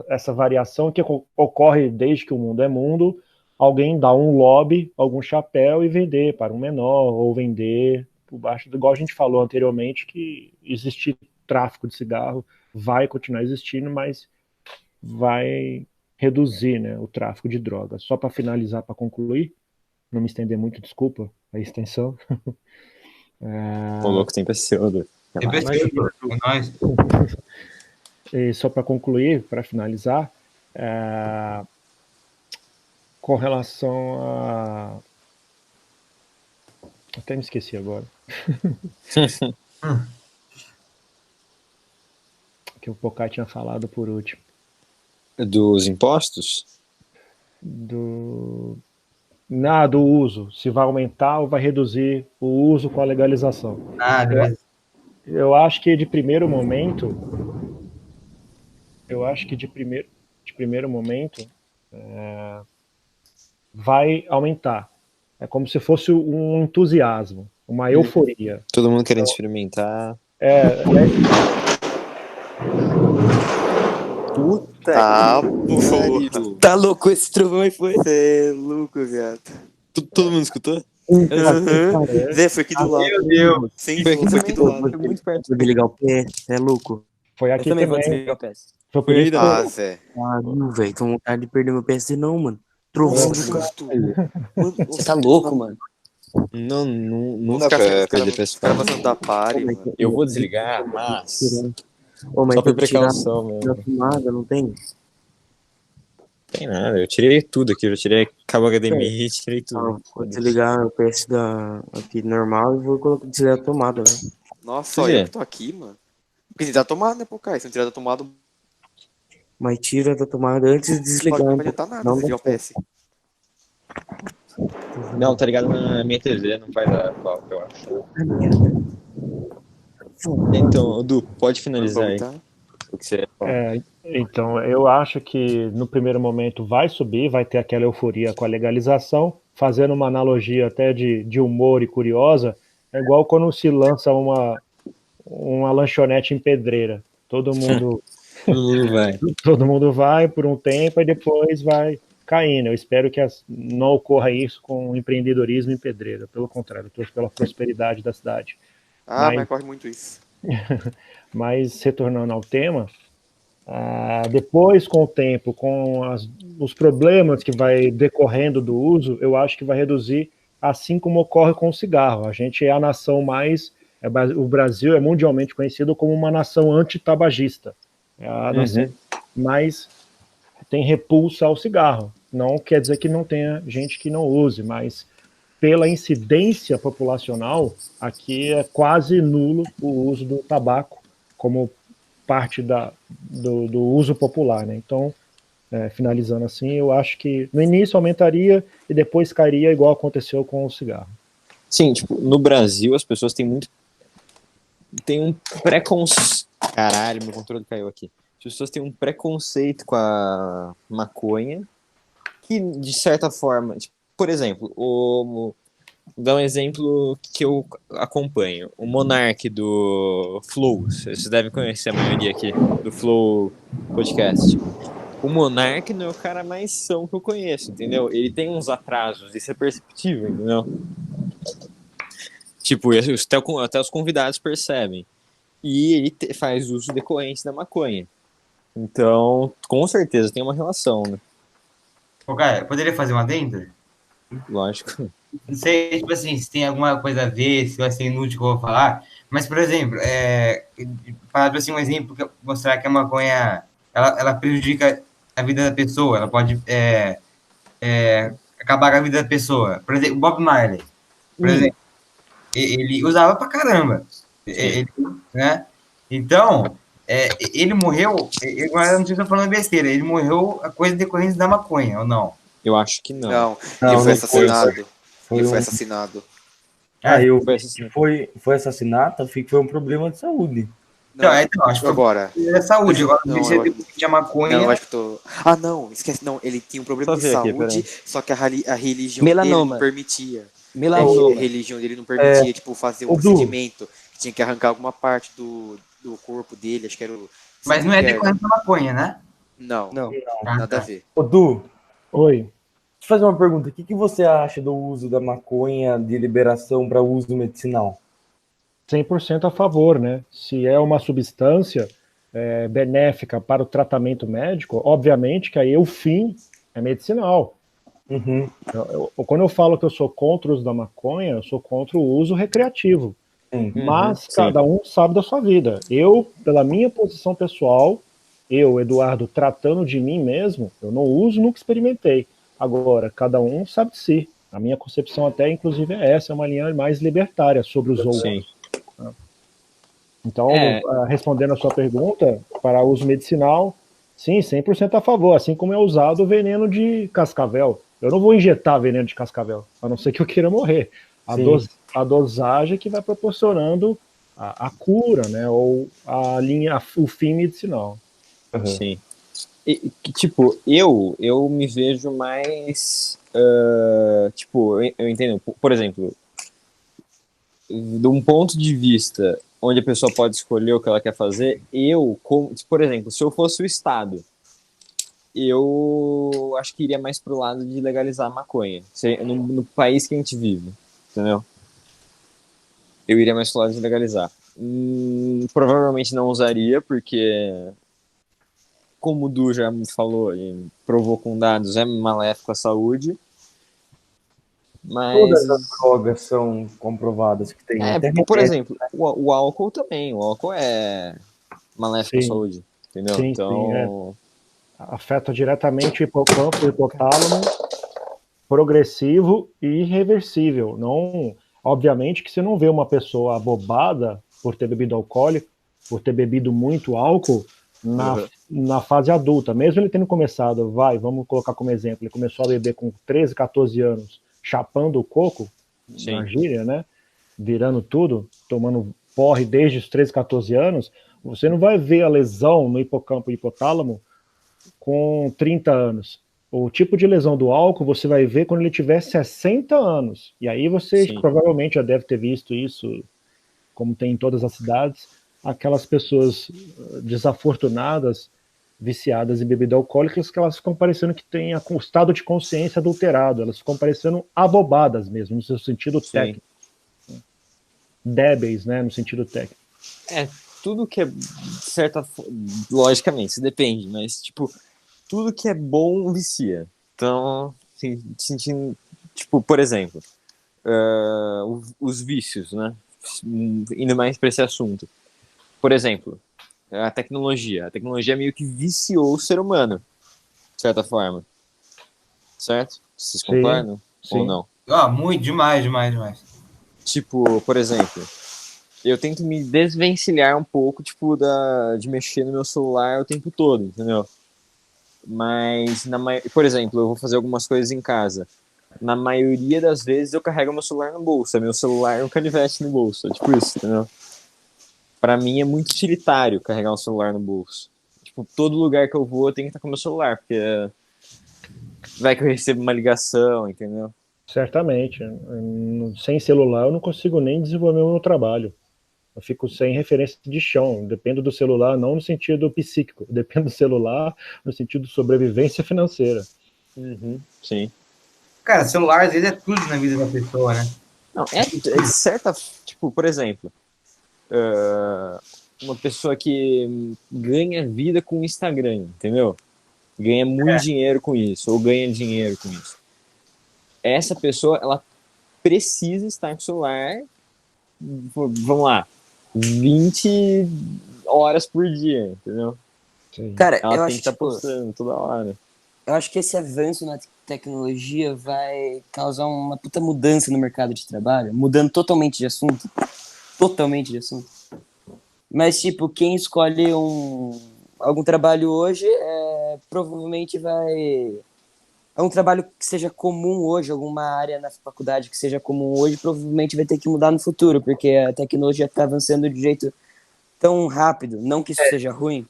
Speaker 4: Essa variação que ocorre desde que o mundo é mundo, alguém dá um lobby, algum chapéu e vender para um menor, ou vender por baixo, igual a gente falou anteriormente, que existir tráfico de cigarro vai continuar existindo, mas vai reduzir, né, o tráfico de drogas. Só para finalizar, para concluir, não me estender muito, desculpa a extensão.
Speaker 1: O louco tem pseudo.
Speaker 2: Nós.
Speaker 4: E só para concluir, para finalizar, com relação a... Até me esqueci agora. Que o Pocai tinha falado por último.
Speaker 1: Dos impostos?
Speaker 4: Do uso. Se vai aumentar ou vai reduzir o uso com a legalização. Eu acho que de primeiro momento... vai aumentar. É como se fosse um entusiasmo, uma euforia.
Speaker 1: Todo mundo querendo experimentar.
Speaker 5: Puta
Speaker 6: Tá louco esse trovão aí, foi?
Speaker 5: Você é louco, viado.
Speaker 1: Todo mundo escutou?
Speaker 5: Zé, foi aqui do lado.
Speaker 2: Meu Deus.
Speaker 5: Sim, foi aqui do lado.
Speaker 6: Foi muito perto.
Speaker 7: Vou desligar o PS, é louco.
Speaker 4: Foi
Speaker 6: Eu
Speaker 4: aqui
Speaker 6: também vou
Speaker 4: também.
Speaker 6: desligar o PS.
Speaker 4: Foi por isso que
Speaker 5: Ah, Zé.
Speaker 7: Ah, não, velho, tô com vontade de perder meu PS não, mano. Trovão do caralho.
Speaker 6: Você tá louco, mano.
Speaker 1: Não dá pra perder pessoal.
Speaker 5: Passando da party, mano.
Speaker 1: Eu vou desligar, mas...
Speaker 7: Ô, mas
Speaker 1: Só por
Speaker 7: tem que tirar
Speaker 1: precaução
Speaker 7: da
Speaker 1: mesmo.
Speaker 7: tomada, não tem?
Speaker 1: Tem nada, eu tirei tudo aqui. Eu tirei cabo HDMI, tirei
Speaker 7: Ah,
Speaker 1: tudo.
Speaker 7: vou desligar o PS aqui normal e vou colocar desligar a tomada, velho.
Speaker 5: Nossa,
Speaker 1: Por
Speaker 5: só
Speaker 1: quê?
Speaker 5: eu que tô aqui, mano. Porque tem que dar tomada, né, pô, cara? Se não tirar da tomada, não
Speaker 7: Mas tira da tomada antes de desligar.
Speaker 5: pode
Speaker 7: então.
Speaker 5: adiantar nada
Speaker 7: Não
Speaker 5: se
Speaker 7: dá
Speaker 5: ligar o PS.
Speaker 1: Não, tá ligado na minha TV, não vai dar pau, eu acho. Então, Edu, pode finalizar aí.
Speaker 5: Tá?
Speaker 1: O que você fala.
Speaker 4: Então, eu acho que no primeiro momento vai subir, vai ter aquela euforia com a legalização, fazendo uma analogia até de humor e curiosa, é igual quando se lança uma lanchonete em Pedreira. Todo mundo vai por um tempo e depois vai caindo. Eu espero que não ocorra isso com o empreendedorismo em Pedreira. Pelo contrário, eu torço pela prosperidade da cidade.
Speaker 5: Mas corre muito isso.
Speaker 4: Mas, retornando ao tema, depois, com o tempo, com os problemas que vai decorrendo do uso, eu acho que vai reduzir, assim como ocorre com o cigarro. A gente é a nação o Brasil é mundialmente conhecido como uma nação antitabagista. É a nação mais tem repulsa ao cigarro. Não quer dizer que não tenha gente que não use, mas pela incidência populacional, aqui é quase nulo o uso do tabaco como parte do uso popular, né? Então, finalizando assim, eu acho que no início aumentaria e depois cairia igual aconteceu com o cigarro.
Speaker 1: Sim, tipo, no Brasil as pessoas têm muito. Tem um preconceito. Caralho, meu controle caiu aqui. As pessoas têm um preconceito com a maconha que, de certa forma. Tipo, por exemplo, vou dar um exemplo que eu acompanho. O Monark do Flow. Vocês devem conhecer a maioria aqui do Flow Podcast. O Monark não é o cara mais são que eu conheço, entendeu? Ele tem uns atrasos, isso é perceptível, entendeu? Tipo, até os convidados percebem. E ele faz uso decorrente da maconha. Então, com certeza tem uma relação, né?
Speaker 2: Ô, cara, poderia fazer uma adendo?
Speaker 1: Lógico.
Speaker 2: Não sei, tipo assim, se tem alguma coisa a ver, se vai ser inútil que eu vou falar, mas, por exemplo, falar, tipo assim, um exemplo, mostrar que a maconha, ela prejudica a vida da pessoa, ela pode acabar com a vida da pessoa. Por exemplo, o Bob Marley, por exemplo, ele usava pra caramba, né? Então, ele morreu, agora não sei se eu tô falando besteira, ele morreu a coisa decorrente da maconha, ou não?
Speaker 1: Eu acho que não.
Speaker 5: Não,
Speaker 3: Não,
Speaker 5: ele
Speaker 3: não
Speaker 5: foi
Speaker 3: foi.
Speaker 5: assassinado.
Speaker 3: Foi
Speaker 5: Ele foi
Speaker 3: um-
Speaker 5: assassinado.
Speaker 3: eu
Speaker 1: foi
Speaker 3: vi que
Speaker 1: assassinato.
Speaker 3: foi assassinato, eu vi que foi um problema de saúde.
Speaker 5: Não,
Speaker 2: Então, acho que foi
Speaker 5: agora.
Speaker 2: da saúde, agora
Speaker 5: Não,
Speaker 2: não sei se tinha maconha.
Speaker 5: Não, eu acho que tô. Ah, não, esquece. Não, ele tinha um problema
Speaker 1: Só
Speaker 5: de
Speaker 1: ver aqui,
Speaker 5: saúde,
Speaker 1: peraí.
Speaker 5: só que a religião
Speaker 6: Melanoma.
Speaker 5: dele não permitia. A
Speaker 6: Melanoma.
Speaker 5: religião dele não permitia, tipo, fazer um
Speaker 3: Ô, Du.
Speaker 5: procedimento. Tinha que arrancar alguma parte do corpo dele, acho que era o.
Speaker 2: Mas não é decorrente da maconha, né?
Speaker 5: Não,
Speaker 6: Não.
Speaker 5: nada a ver.
Speaker 3: Ô, Du,
Speaker 4: Oi.
Speaker 3: deixa eu fazer uma pergunta. O que você acha do uso da maconha de liberação para uso medicinal?
Speaker 4: 100% a favor, né? Se é uma substância benéfica para o tratamento médico, obviamente que aí o fim é medicinal.
Speaker 3: Uhum.
Speaker 4: Quando eu falo que eu sou contra o uso da maconha, eu sou contra o uso recreativo.
Speaker 3: Sim.
Speaker 4: Mas
Speaker 1: sim.
Speaker 4: cada um sabe da sua vida. Eu, pela minha posição pessoal, Eduardo, tratando de mim mesmo, eu não uso, nunca experimentei. Agora, cada um sabe de si. A minha concepção até, inclusive, é essa, é uma linha mais libertária sobre os outros.
Speaker 1: Sim.
Speaker 4: Então,
Speaker 1: É.
Speaker 4: respondendo a sua pergunta, para uso medicinal, sim, 100% a favor, assim como é usado o veneno de cascavel. Eu não vou injetar veneno de cascavel, a não ser que eu queira morrer. A dosagem que vai proporcionando a cura, né, ou o fim medicinal.
Speaker 3: Uhum.
Speaker 1: Sim. Tipo, eu me vejo mais. Tipo, eu entendo. Por exemplo, de um ponto de vista onde a pessoa pode escolher o que ela quer fazer, por exemplo, se eu fosse o Estado, eu acho que iria mais pro lado de legalizar a maconha. No país que a gente vive, entendeu? Eu iria mais pro lado de legalizar. Provavelmente não usaria, porque, como o Du já me falou e provou com dados, é maléfico à saúde. Mas,
Speaker 3: Todas as drogas são comprovadas que tem. Até
Speaker 1: por
Speaker 3: remédio.
Speaker 1: exemplo, o álcool também. O álcool é maléfico à
Speaker 4: Sim.
Speaker 1: saúde, entendeu?
Speaker 4: Sim,
Speaker 1: Então,
Speaker 4: afeta diretamente o hipocampo, o hipotálamo, progressivo e irreversível. Não, obviamente que você não vê uma pessoa abobada por ter bebido alcoólico, por ter bebido muito álcool na fase adulta, mesmo ele tendo começado, vamos colocar como exemplo, ele começou a beber com 13, 14 anos, chapando o coco,
Speaker 1: Sim.
Speaker 4: na gíria, né? Virando tudo, tomando porre desde os 13, 14 anos, você não vai ver a lesão no hipocampo e hipotálamo com 30 anos. O tipo de lesão do álcool você vai ver quando ele tiver 60 anos. E aí você
Speaker 1: Sim.
Speaker 4: provavelmente já deve ter visto isso, como tem em todas as cidades, aquelas pessoas desafortunadas, viciadas em bebida alcoólica, que elas ficam parecendo que têm o estado de consciência adulterado, elas ficam parecendo abobadas mesmo, no seu sentido técnico. Débeis, né, no sentido técnico.
Speaker 1: Tudo que é logicamente, isso depende, mas, tipo, tudo que é bom vicia. Então, assim, sentindo, tipo, por exemplo, os vícios, né? Indo mais para esse assunto. Por exemplo, a tecnologia. A tecnologia meio que viciou o ser humano, de certa forma. Certo? Vocês concordam?
Speaker 4: Sim.
Speaker 1: Ou não?
Speaker 2: Muito, demais.
Speaker 1: Tipo, por exemplo, eu tento me desvencilhar um pouco, tipo, de mexer no meu celular o tempo todo, entendeu? Mas, por exemplo, eu vou fazer algumas coisas em casa. na maioria das vezes eu carrego meu celular no bolso. É meu celular e um canivete no bolso. É tipo isso, entendeu? Pra mim é muito utilitário carregar um celular no bolso. Tipo, todo lugar que eu vou eu tenho que estar com meu celular, porque vai que eu recebo uma ligação, entendeu?
Speaker 4: Certamente. Sem celular eu não consigo nem desenvolver o meu trabalho. Eu fico sem referência de chão. Dependo do celular, não no sentido psíquico. Dependo do celular no sentido de sobrevivência financeira.
Speaker 1: Sim.
Speaker 2: Cara, celular às vezes é tudo na vida da pessoa, né?
Speaker 1: Não, é de certa. Tipo, por exemplo, uma pessoa que ganha vida com o Instagram, entendeu? Ganha muito dinheiro com isso, ou ganha dinheiro com isso. Essa pessoa, ela precisa estar com o celular, vamos lá, 20 horas por dia, entendeu?
Speaker 4: Sim.
Speaker 6: Cara,
Speaker 1: Ela
Speaker 6: eu
Speaker 1: tem
Speaker 6: acho
Speaker 1: que estar
Speaker 6: tipo,
Speaker 1: postando toda hora.
Speaker 6: eu acho que esse avanço na tecnologia vai causar uma puta mudança no mercado de trabalho, mudando totalmente de assunto. Totalmente de assunto. Mas, tipo, quem escolhe algum trabalho hoje provavelmente vai. É um trabalho que seja comum hoje, alguma área na faculdade que seja comum hoje, provavelmente vai ter que mudar no futuro, porque a tecnologia está avançando de jeito tão rápido. Não que isso seja ruim,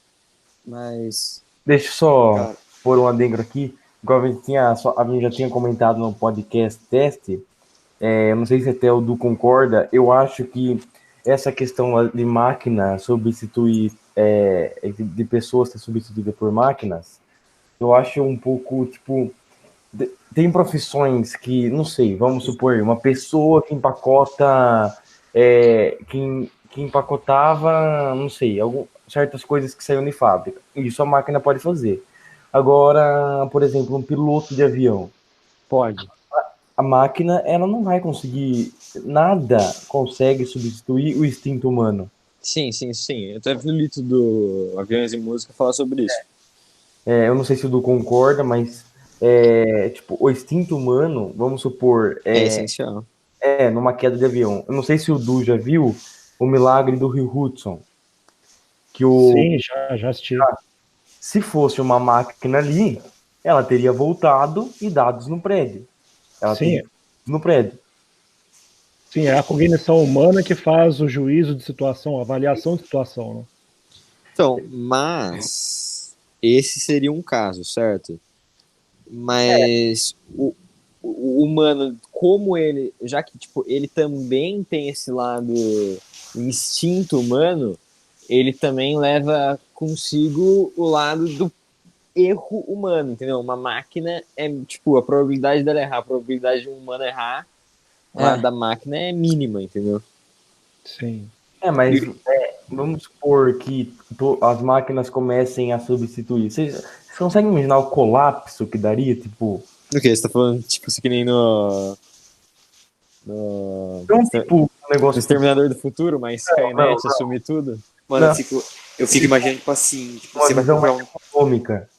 Speaker 6: mas.
Speaker 3: Deixa eu só
Speaker 5: Cara,
Speaker 3: pôr um adendo aqui. Igual a gente já tinha comentado no podcast teste, eu não sei se até o Du concorda, eu acho que essa questão de máquina substituir, de pessoas ser substituídas por máquinas, eu acho um pouco, tipo, tem profissões que, não sei, vamos supor, uma pessoa que empacota, que empacotava, não sei, certas coisas que saíram de fábrica. Isso a máquina pode fazer. Agora, por exemplo, um piloto de avião.
Speaker 4: Pode.
Speaker 3: A máquina, ela não vai conseguir, nada consegue substituir o instinto humano.
Speaker 1: Sim, sim, sim. Eu até vi o Lito do Aviões e Música falar sobre isso.
Speaker 3: Eu não sei se o Du concorda, mas tipo, o instinto humano, vamos supor,
Speaker 1: É essencial.
Speaker 3: numa queda de avião. Eu não sei se o Du já viu o milagre do Rio Hudson.
Speaker 4: Sim, já assisti.
Speaker 3: Se fosse uma máquina ali, ela teria voltado e dados no prédio. Ela
Speaker 4: Sim.
Speaker 3: teria no prédio.
Speaker 4: Sim, é a cognição humana que faz o juízo de situação, a avaliação de situação, né?
Speaker 1: Então, mas esse seria um caso, certo? Mas o humano, como ele, já que tipo, ele também tem esse lado instinto humano, ele também leva consigo o lado do erro humano, entendeu? Uma máquina é tipo, a probabilidade dela errar, a probabilidade de um humano errar, a da máquina é mínima, entendeu?
Speaker 4: Sim.
Speaker 3: Mas vamos supor que as máquinas comecem a substituir. Vocês conseguem imaginar o colapso que daria? Tipo,
Speaker 1: O que? Você tá falando, tipo, isso que nem no
Speaker 3: então, tipo, um
Speaker 1: no
Speaker 3: negócio.
Speaker 1: Exterminador do Futuro, mas Skynet assumir tudo?
Speaker 5: mano,
Speaker 3: Não.
Speaker 5: eu fico imaginando, tipo assim, tipo,
Speaker 3: Uma
Speaker 5: você vai
Speaker 3: visão
Speaker 5: procurar
Speaker 3: mais econômica.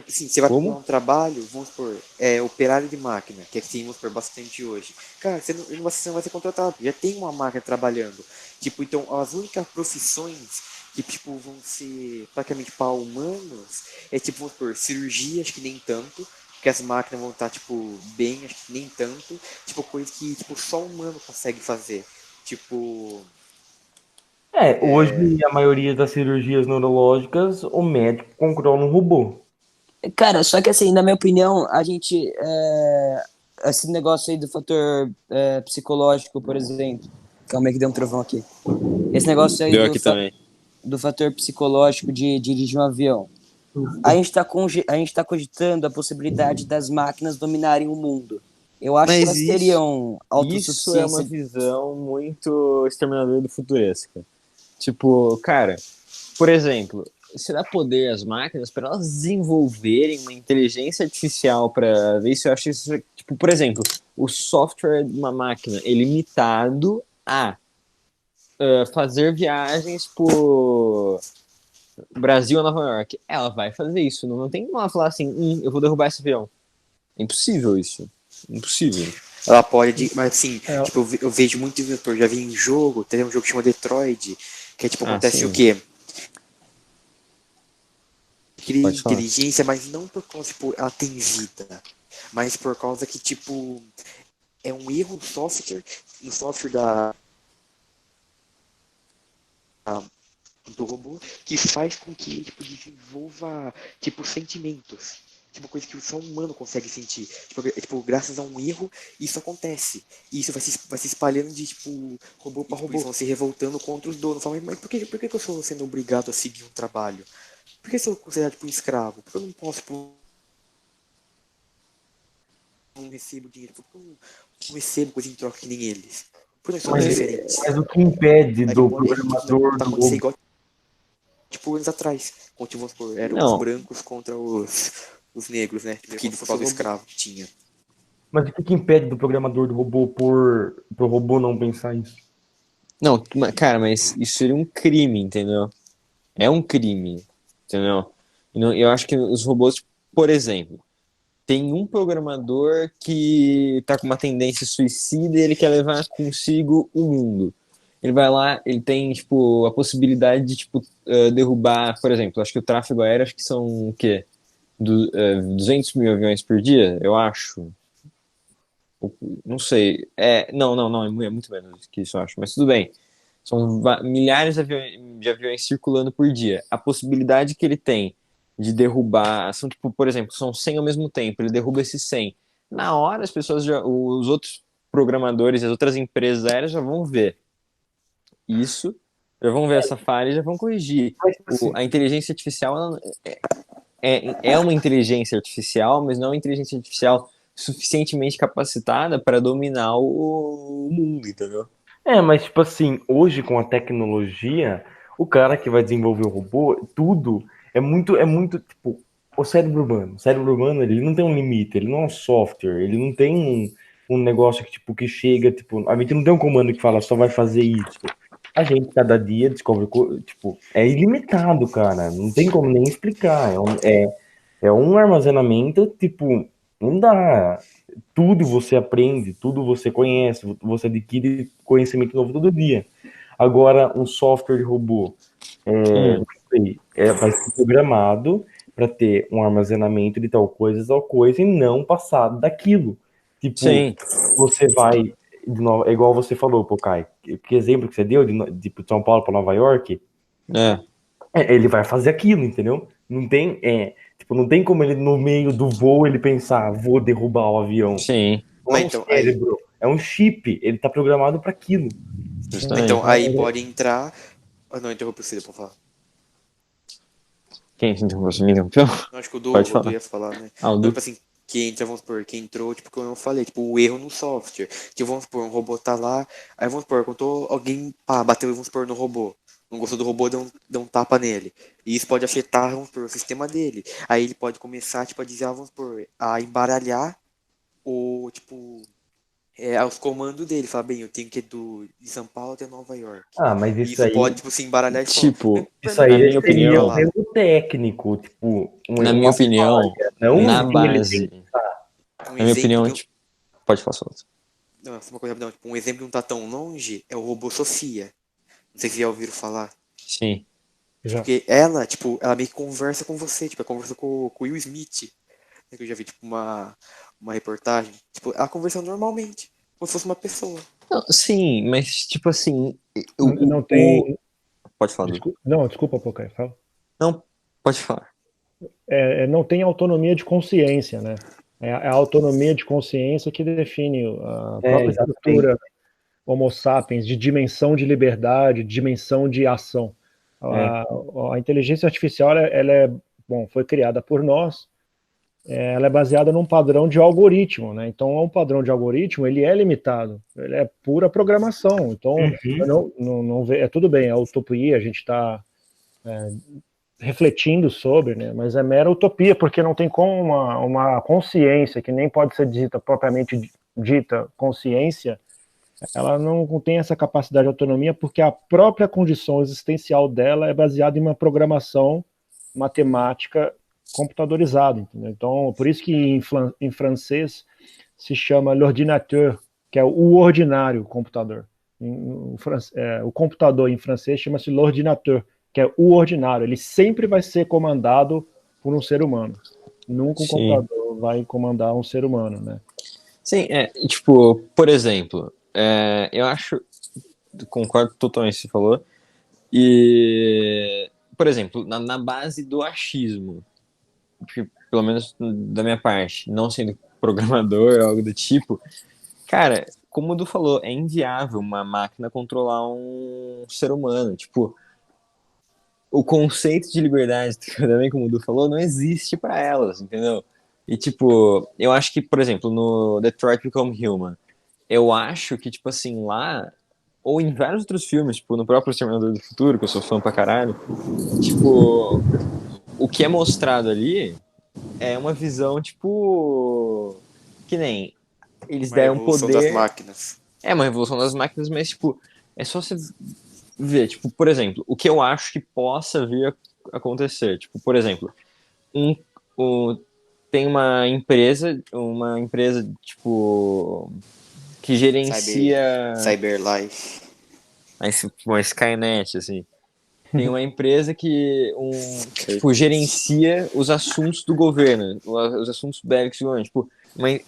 Speaker 5: assim, você vai
Speaker 1: Como?
Speaker 5: procurar um trabalho, vamos supor, operário de máquina, que é assim, vamos supor, bastante hoje. Cara, você não vai ser contratado, já tem uma máquina trabalhando. Tipo, então, as únicas profissões que, tipo, vão ser praticamente para humanos é, tipo, vamos supor, cirurgia, acho que nem tanto, porque as máquinas vão estar, tipo, bem, acho que nem tanto. Tipo, coisa que, tipo, só humano consegue fazer. Tipo,
Speaker 3: Hoje a maioria das cirurgias neurológicas, o médico controla um robô.
Speaker 6: Cara, só que assim, na minha opinião, a gente. Esse negócio aí do fator psicológico, por exemplo. Calma aí que deu um trovão aqui. Esse negócio aí
Speaker 1: Deu aqui também.
Speaker 6: do fator psicológico de dirigir um avião. A gente tá cogitando a possibilidade das máquinas dominarem o mundo. Eu acho que
Speaker 1: Mas
Speaker 6: elas teriam
Speaker 1: isso é uma
Speaker 6: autossuficiência.
Speaker 1: visão muito Exterminador do Futuresca. Tipo, cara, por exemplo, você dá poder às máquinas para elas desenvolverem uma inteligência artificial para ver se eu acho isso. Tipo, por exemplo, o software de uma máquina é limitado a fazer viagens por Brasil a Nova York. Ela vai fazer isso. Não tem como ela falar assim, eu vou derrubar esse avião. É impossível isso. Impossível.
Speaker 5: ela pode, mas assim,
Speaker 4: É.
Speaker 5: tipo, eu vejo muito inventor, já vi em jogo, tem um jogo que chama Detroit, que é tipo, acontece
Speaker 1: sim.
Speaker 5: o quê? Cria
Speaker 1: Pode falar.
Speaker 5: inteligência, mas não por causa, tipo, ela tem vida. mas por causa que, tipo, é um erro no software do robô, que faz com que ele, tipo, desenvolva, tipo, sentimentos. Tipo, coisa que só um humano consegue sentir. Tipo, graças a um erro, isso acontece. E isso vai se espalhando de, tipo, robô para robô. Eles vão se revoltando contra os donos. Falam, mas por que eu sou sendo obrigado a seguir um trabalho? Por que eu sou considerado, tipo, um escravo? Por que eu não posso, tipo, não recebo dinheiro? Por que eu não recebo coisa em troca que nem eles? Por que nós somos diferentes?
Speaker 3: Mas o que impede
Speaker 5: Aí,
Speaker 3: do
Speaker 5: tipo,
Speaker 3: programador
Speaker 5: tá
Speaker 3: do
Speaker 5: acontecendo
Speaker 3: robô?
Speaker 5: igual, tipo, anos atrás. Onde, vamos supor, eram os
Speaker 1: Não,
Speaker 5: brancos contra os negros, né? Que por causa do escravo tinha.
Speaker 3: Mas o que impede do programador do robô pro robô não pensar isso?
Speaker 1: não, cara, mas isso seria um crime, entendeu? É um crime, entendeu? Eu acho que os robôs, por exemplo, tem um programador que tá com uma tendência suicida e ele quer levar consigo o mundo. Ele vai lá, ele tem, tipo, a possibilidade de, tipo, derrubar, por exemplo, acho que o tráfego aéreo, acho que são, o quê? 200 mil aviões por dia, eu acho. Não sei. Não, é muito menos que isso, eu acho. Mas tudo bem. São milhares de aviões circulando por dia. A possibilidade que ele tem de derrubar, são tipo, por exemplo, são 100 ao mesmo tempo, ele derruba esses 100. Na hora, as pessoas os outros programadores e as outras empresas aéreas já vão ver isso, já vão ver essa falha e já vão corrigir.
Speaker 3: Mas, assim,
Speaker 1: A inteligência artificial ela é uma inteligência artificial, mas não é uma inteligência artificial suficientemente capacitada para dominar o mundo, entendeu?
Speaker 3: mas tipo assim, hoje com a tecnologia, o cara que vai desenvolver o robô, tudo é muito, tipo, o cérebro humano, ele não tem um limite, ele não é um software, ele não tem um negócio que, tipo, que chega, tipo, a gente não tem um comando que fala só vai fazer isso. A gente, cada dia, descobre, tipo, é ilimitado, cara, não tem como nem explicar, é um armazenamento, tipo, não dá. Tudo você aprende, tudo você conhece, você adquire conhecimento novo todo dia. Agora, um software de robô
Speaker 1: Hum,
Speaker 3: não sei, vai ser programado para ter um armazenamento de tal coisa, e não passar daquilo. Tipo,
Speaker 1: sim,
Speaker 3: você vai, de novo, é igual você falou, pô, Kai, que exemplo que você deu de São Paulo para Nova York,
Speaker 1: é,
Speaker 3: ele vai fazer aquilo, entendeu? Não tem como ele, no meio do voo, ele pensar, vou derrubar o avião.
Speaker 1: sim,
Speaker 3: Não é
Speaker 5: Mas
Speaker 3: um
Speaker 5: então, aí,
Speaker 3: cérebro, é um chip. Ele tá programado para aquilo.
Speaker 1: justamente.
Speaker 5: pode entrar. Ah, não, interrompi você, pode falar.
Speaker 1: Quem se interrompeu? Você me interrompeu?
Speaker 5: Não, acho que
Speaker 1: Pode
Speaker 5: O Du
Speaker 1: falar.
Speaker 5: ia falar, né?
Speaker 1: Ah, o
Speaker 5: Não,
Speaker 1: Du?
Speaker 5: tipo assim, que entra, vamos supor, que entrou, tipo, como eu falei, tipo, o erro no software. Que vamos supor, um robô tá lá, aí vamos supor, contou alguém, pá, bateu, vamos supor, no robô. Não gostou do robô, deu um tapa nele. E isso pode afetar, vamos supor, o sistema dele. Aí ele pode começar, tipo, a dizer, vamos supor, a embaralhar tipo, aos comandos dele. Fala, bem, eu tenho que ir de São Paulo até Nova York.
Speaker 3: Ah, mas
Speaker 5: E
Speaker 3: isso
Speaker 5: isso pode,
Speaker 3: aí,
Speaker 5: tipo, se embaralhar e falar,
Speaker 1: Tipo,
Speaker 3: isso
Speaker 1: na
Speaker 3: aí
Speaker 1: minha
Speaker 3: seria um
Speaker 1: opinião,
Speaker 3: erro técnico, tipo,
Speaker 1: na minha
Speaker 3: uma
Speaker 1: opinião,
Speaker 3: falha. Não
Speaker 5: um
Speaker 1: na
Speaker 5: exemplo,
Speaker 3: inteligência.
Speaker 1: base,
Speaker 5: um
Speaker 1: na minha
Speaker 5: exemplo
Speaker 1: opinião,
Speaker 5: de um,
Speaker 1: tipo, pode falar só.
Speaker 5: não, só uma coisa rapidão, tipo, um exemplo que não tá tão longe é o robô Sofia. Não sei se já ouviram falar.
Speaker 1: Sim.
Speaker 4: Já.
Speaker 5: Porque ela, tipo, ela meio que conversa com você, tipo, ela conversa com o Will Smith. Né, que eu já vi, tipo, uma reportagem. Tipo, ela conversando normalmente, como se fosse uma pessoa.
Speaker 1: Não, sim, mas tipo assim,
Speaker 4: Não tem.
Speaker 1: pode falar, Du.
Speaker 4: Desculpa, não, desculpa, Pocai, fala.
Speaker 1: Não, pode falar.
Speaker 4: Não tem autonomia de consciência, né? É a autonomia de consciência que define a própria
Speaker 3: Exatamente.
Speaker 4: estrutura Homo sapiens, de dimensão de liberdade, dimensão de ação.
Speaker 3: É.
Speaker 4: A inteligência artificial, bom, foi criada por nós, ela é baseada num padrão de algoritmo, né? Então, um padrão de algoritmo, ele é limitado, ele é pura programação. Então,
Speaker 3: Uhum.
Speaker 4: eu não tudo bem, é utopia, a gente está refletindo sobre, né? Mas é mera utopia, porque não tem como uma consciência, que nem pode ser dita propriamente dita consciência, ela não tem essa capacidade de autonomia, porque a própria condição existencial dela é baseada em uma programação matemática computadorizada, entendeu? Então, por isso que em francês se chama l'ordinateur, que é o ordinário computador. O computador em francês chama-se l'ordinateur, que é o ordinário. Ele sempre vai ser comandado por um ser humano. Nunca um
Speaker 1: Sim.
Speaker 4: computador vai comandar um ser humano, né?
Speaker 1: Sim, tipo, por exemplo, eu acho, concordo totalmente com o que você falou, e, por exemplo, na base do achismo, que, pelo menos da minha parte, não sendo programador ou algo do tipo, cara, como o Du falou, é inviável uma máquina controlar um ser humano, tipo, o conceito de liberdade, também como o Du falou, não existe para elas, entendeu? E, tipo, eu acho que, por exemplo, no Detroit Become Human, eu acho que, tipo assim, lá, ou em vários outros filmes, tipo, no próprio Exterminador do Futuro, que eu sou fã pra caralho, tipo, o que é mostrado ali é uma visão, tipo, que nem eles
Speaker 5: Uma
Speaker 1: deram
Speaker 5: revolução das
Speaker 1: poder.
Speaker 5: máquinas.
Speaker 1: É uma revolução das máquinas, mas, tipo, é só você ver, tipo, por exemplo, o que eu acho que possa vir a acontecer. Tipo, por exemplo, um, um, tem uma empresa, tipo, que gerencia
Speaker 5: Cyberlife.
Speaker 1: uma Skynet, assim. Tem uma empresa que tipo, gerencia os assuntos do governo, os assuntos bélicos do governo. Tipo,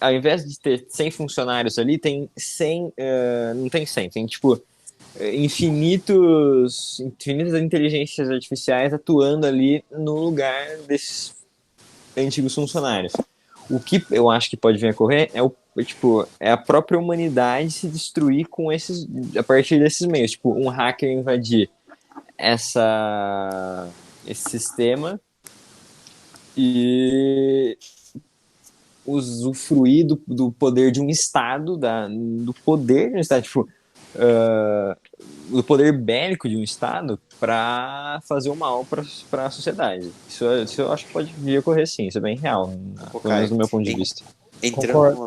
Speaker 1: ao invés de ter 100 funcionários ali, tem 100, não tem 100, tem tipo infinitas inteligências artificiais atuando ali no lugar desses antigos funcionários. O que eu acho que pode vir a ocorrer é a própria humanidade se destruir a partir desses meios. Tipo, um hacker invadir esse sistema e usufruir do poder de um Estado, do poder de um Estado, tipo, do poder bélico de um Estado para fazer o mal para a sociedade. Isso eu acho que pode vir a ocorrer sim, isso é bem real,
Speaker 5: Pô,
Speaker 1: pelo menos
Speaker 5: Caio,
Speaker 1: do meu ponto de
Speaker 5: en-
Speaker 1: vista.
Speaker 5: entrando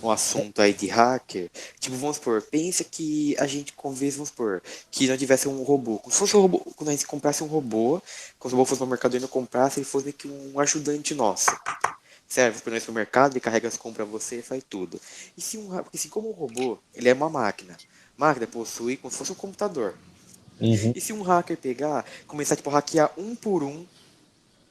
Speaker 5: no assunto aí de hacker, tipo, vamos supor, pensa que a gente convence, vamos supor, que não tivesse um robô. Como se fosse um robô, quando a gente comprasse um robô, quando o robô fosse no mercado e não comprasse, ele fosse meio que um ajudante nosso. Serve para nós no mercado, ele carrega as compras pra você e faz tudo. E se porque assim, como um robô, ele é uma máquina. Máquina possui como se fosse um computador.
Speaker 1: Uhum.
Speaker 5: E se um hacker pegar, começar tipo, a hackear um por um,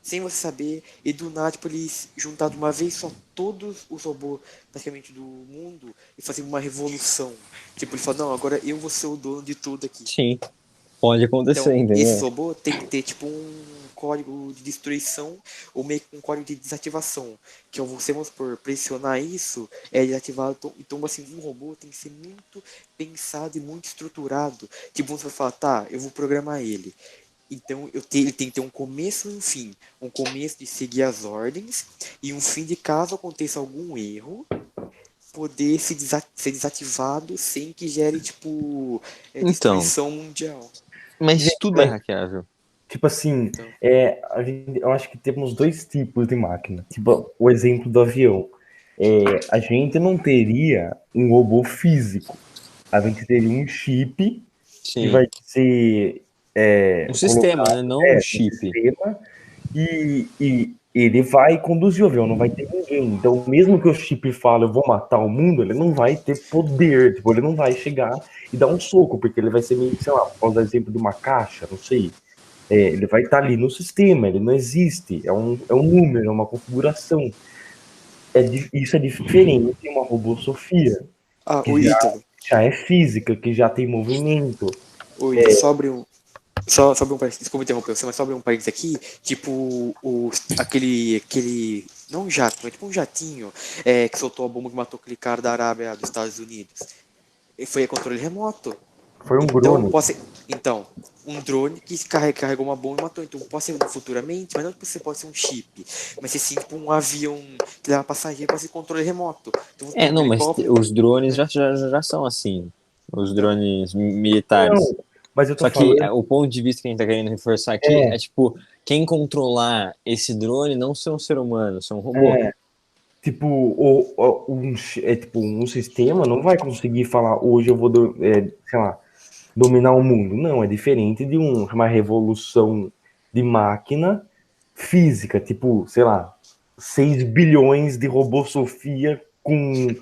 Speaker 5: sem você saber, e do nada, tipo, eles juntar de uma vez só todos os robôs praticamente do mundo e fazer uma revolução. Tipo, ele fala, não, agora eu vou ser o dono de tudo aqui.
Speaker 1: Sim, pode acontecer,
Speaker 5: Então, esse
Speaker 1: entendeu?
Speaker 5: robô tem que ter tipo um código de destruição ou meio que um código de desativação. Que ao você, vamos por pressionar isso, é desativado. Então, assim, um robô tem que ser muito pensado e muito estruturado. Tipo, você vai falar, tá, eu vou programar ele. Então ele tem que ter um começo e um fim. Um começo de seguir as ordens e um fim de caso aconteça algum erro, poder ser desativado sem que gere, tipo,
Speaker 1: Então,
Speaker 5: destruição mundial.
Speaker 1: mas
Speaker 3: Gente,
Speaker 1: tudo é
Speaker 3: mas,
Speaker 1: hackeável.
Speaker 3: tipo assim,
Speaker 5: Então,
Speaker 3: eu acho que temos dois tipos de máquina. Tipo, o exemplo do avião. A gente não teria um robô físico. A gente teria um chip que
Speaker 1: Sim.
Speaker 3: vai ser
Speaker 1: Um sistema,
Speaker 3: colocado
Speaker 1: né? Não um
Speaker 3: no
Speaker 1: chip.
Speaker 3: sistema e ele vai conduzir o avião, não vai ter ninguém. Então, mesmo que o chip fale, eu vou matar o mundo, ele não vai ter poder. Tipo, ele não vai chegar e dar um soco, porque ele vai ser meio, sei lá, por exemplo de uma caixa, não sei. Ele vai estar ali no sistema, ele não existe. É um número, é uma configuração. Isso é diferente de uma robosofia, que
Speaker 5: o Ítalo,
Speaker 3: já é física, que já tem movimento.
Speaker 5: o Ítalo, sobre um parênteses, desculpa interromper você, mas sobre um parênteses aqui, tipo, aquele, não um jato, mas tipo um jatinho, que soltou a bomba que matou aquele cara da Arábia, dos Estados Unidos. E foi a controle remoto.
Speaker 3: Foi um
Speaker 5: Então,
Speaker 3: drone.
Speaker 5: então, um drone que carregou uma bomba e matou. Então, pode ser futuramente, mas não que você pode ser um chip, mas sim tipo um avião que leva passageiro para ser controle remoto. Então,
Speaker 1: Não,
Speaker 5: ele
Speaker 1: mas
Speaker 5: coloca
Speaker 1: os drones já são assim. Os
Speaker 5: então,
Speaker 1: drones
Speaker 3: Não,
Speaker 1: militares.
Speaker 3: mas eu tô
Speaker 1: Só que
Speaker 3: falando.
Speaker 1: o ponto de vista que a gente tá querendo reforçar aqui
Speaker 3: É,
Speaker 1: é, tipo, quem controlar esse drone não ser um ser humano, ser um robô.
Speaker 3: é. Tipo, tipo, um sistema não vai conseguir falar hoje eu vou, sei lá, dominar o mundo. Não, é diferente de uma revolução de máquina física, tipo, sei lá, 6 bilhões de robô Sofia com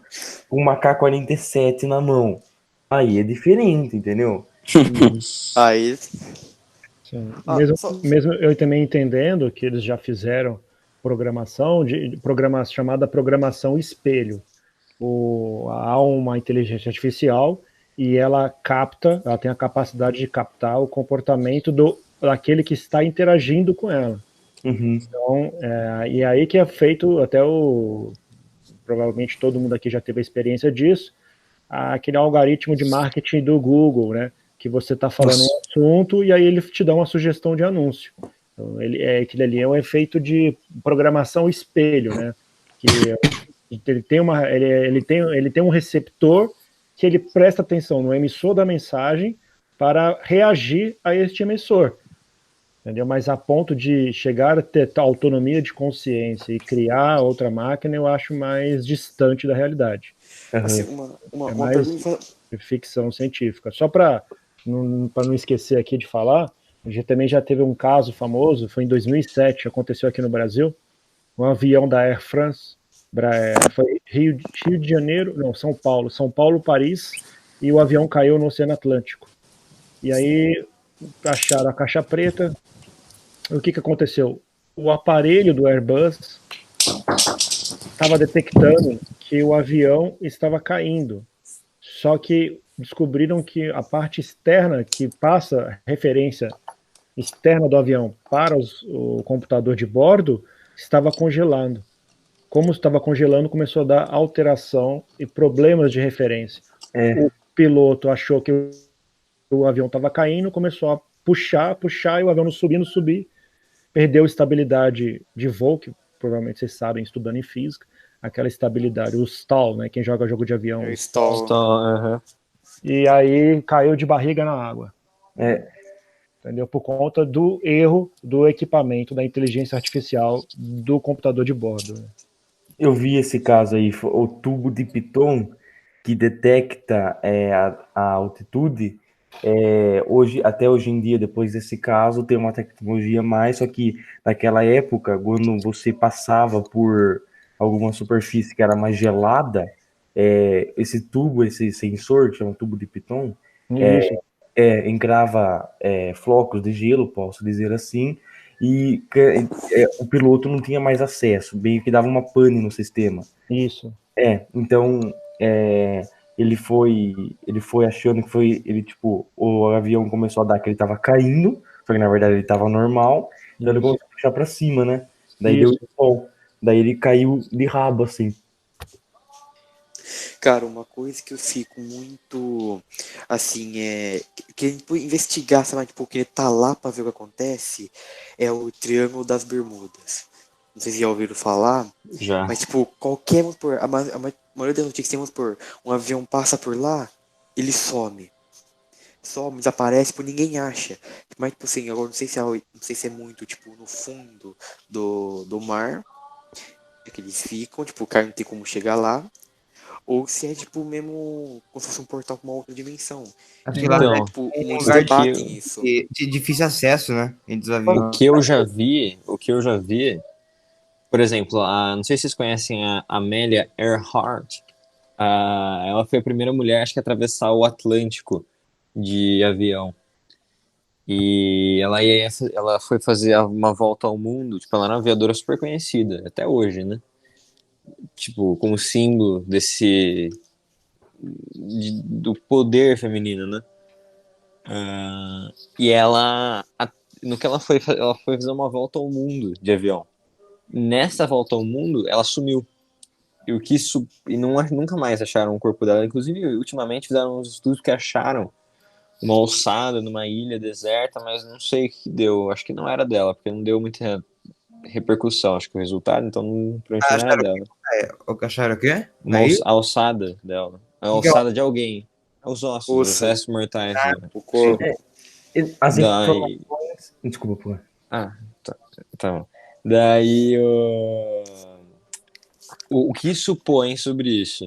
Speaker 3: uma K-47 na mão. Aí é diferente, entendeu?
Speaker 5: aí,
Speaker 4: Sim.
Speaker 5: ah,
Speaker 4: Mesmo,
Speaker 5: só,
Speaker 4: mesmo eu também entendendo que eles já fizeram programação chamada programação espelho. Há uma inteligência artificial e ela tem a capacidade de captar o comportamento daquele que está interagindo com ela.
Speaker 3: Uhum.
Speaker 4: Então, e aí que é feito provavelmente todo mundo aqui já teve a experiência disso, aquele algoritmo de marketing do Google, né? Que você está falando um assunto e aí ele te dá uma sugestão de anúncio. Então, aquele ali é um efeito de programação espelho, né? Que ele tem um receptor que ele presta atenção no emissor da mensagem para reagir a este emissor. Entendeu? Mas a ponto de chegar a ter autonomia de consciência e criar outra máquina, eu acho mais distante da realidade.
Speaker 5: Assim, uma
Speaker 4: mais
Speaker 5: pergunta.
Speaker 4: ficção científica. Só para não esquecer aqui de falar, a gente também já teve um caso famoso, foi em 2007, aconteceu aqui no Brasil, um avião da Air France, foi Rio de Janeiro, não, São Paulo, Paris, e o avião caiu no Oceano Atlântico. E aí acharam a caixa preta. O que aconteceu? O aparelho do Airbus estava detectando que o avião estava caindo. Só que descobriram que a parte externa, que passa referência externa do avião para o computador de bordo, estava congelando. Como estava congelando, começou a dar alteração e problemas de referência. O piloto achou que o avião estava caindo, começou a puxar, e o avião não subir, perdeu estabilidade de voo, que provavelmente vocês sabem, estudando em física, aquela estabilidade, o stall, né? Quem joga jogo de avião. E aí caiu de barriga na água. Entendeu? Por conta do erro do equipamento, da inteligência artificial do computador de bordo. Né?
Speaker 3: Eu vi esse caso aí, o tubo de Python que detecta a altitude. Até hoje em dia, depois desse caso, tem uma tecnologia mais, só que naquela época, quando você passava por alguma superfície que era mais gelada, esse tubo, esse sensor, que chama tubo de Python, encrava flocos de gelo, posso dizer assim, e o piloto não tinha mais acesso, bem que dava uma pane no sistema.
Speaker 4: Isso.
Speaker 3: Então, ele foi achando que o avião começou a dar que ele tava caindo, só que na verdade ele tava normal, então ele começou a puxar pra cima, né? Daí deu sol, daí ele caiu de rabo, assim.
Speaker 5: Cara, uma coisa que eu fico muito, assim, querendo investigar, sabe, tipo, querer tá lá pra ver o que acontece, é o Triângulo das Bermudas. Não sei se já ouviram falar,
Speaker 1: Já.
Speaker 5: mas, tipo, a maioria das notícias temos por um avião passa por lá, ele some, desaparece, tipo, ninguém acha. Mas, tipo assim, agora não sei se é muito, tipo, no fundo do mar, que eles ficam, tipo, o cara não tem como chegar lá, ou se é, tipo, mesmo como se fosse um portal com uma outra dimensão.
Speaker 2: Sei lá,
Speaker 1: Então,
Speaker 5: Tipo,
Speaker 2: um
Speaker 5: muitos
Speaker 2: lugar
Speaker 5: debatem isso.
Speaker 2: de difícil acesso, né? Entre os aviões.
Speaker 1: o que eu já vi, por exemplo, não sei se vocês conhecem a Amélia Earhart. Ela foi a primeira mulher, acho que, a atravessar o Atlântico de avião. E ela foi fazer uma volta ao mundo. Tipo, ela era uma aviadora super conhecida, até hoje, né? Tipo, como símbolo do poder feminino, né? E no que ela foi fazer uma volta ao mundo de avião. Nessa volta ao mundo, ela sumiu. E nunca mais acharam o corpo dela. Inclusive, ultimamente fizeram uns estudos que acharam uma ossada numa ilha deserta, mas não sei o que deu. Acho que não era dela, porque não deu muita repercussão, acho que o resultado, então provavelmente não era dela.
Speaker 2: Acharam o quê? Aí?
Speaker 1: A ossada dela. A ossada de alguém. Os ossos, os restos mortais dela.
Speaker 5: O corpo.
Speaker 3: As
Speaker 1: Daí...
Speaker 3: informações... Desculpa, pô.
Speaker 1: Tá bom. Daí o que supõem sobre isso?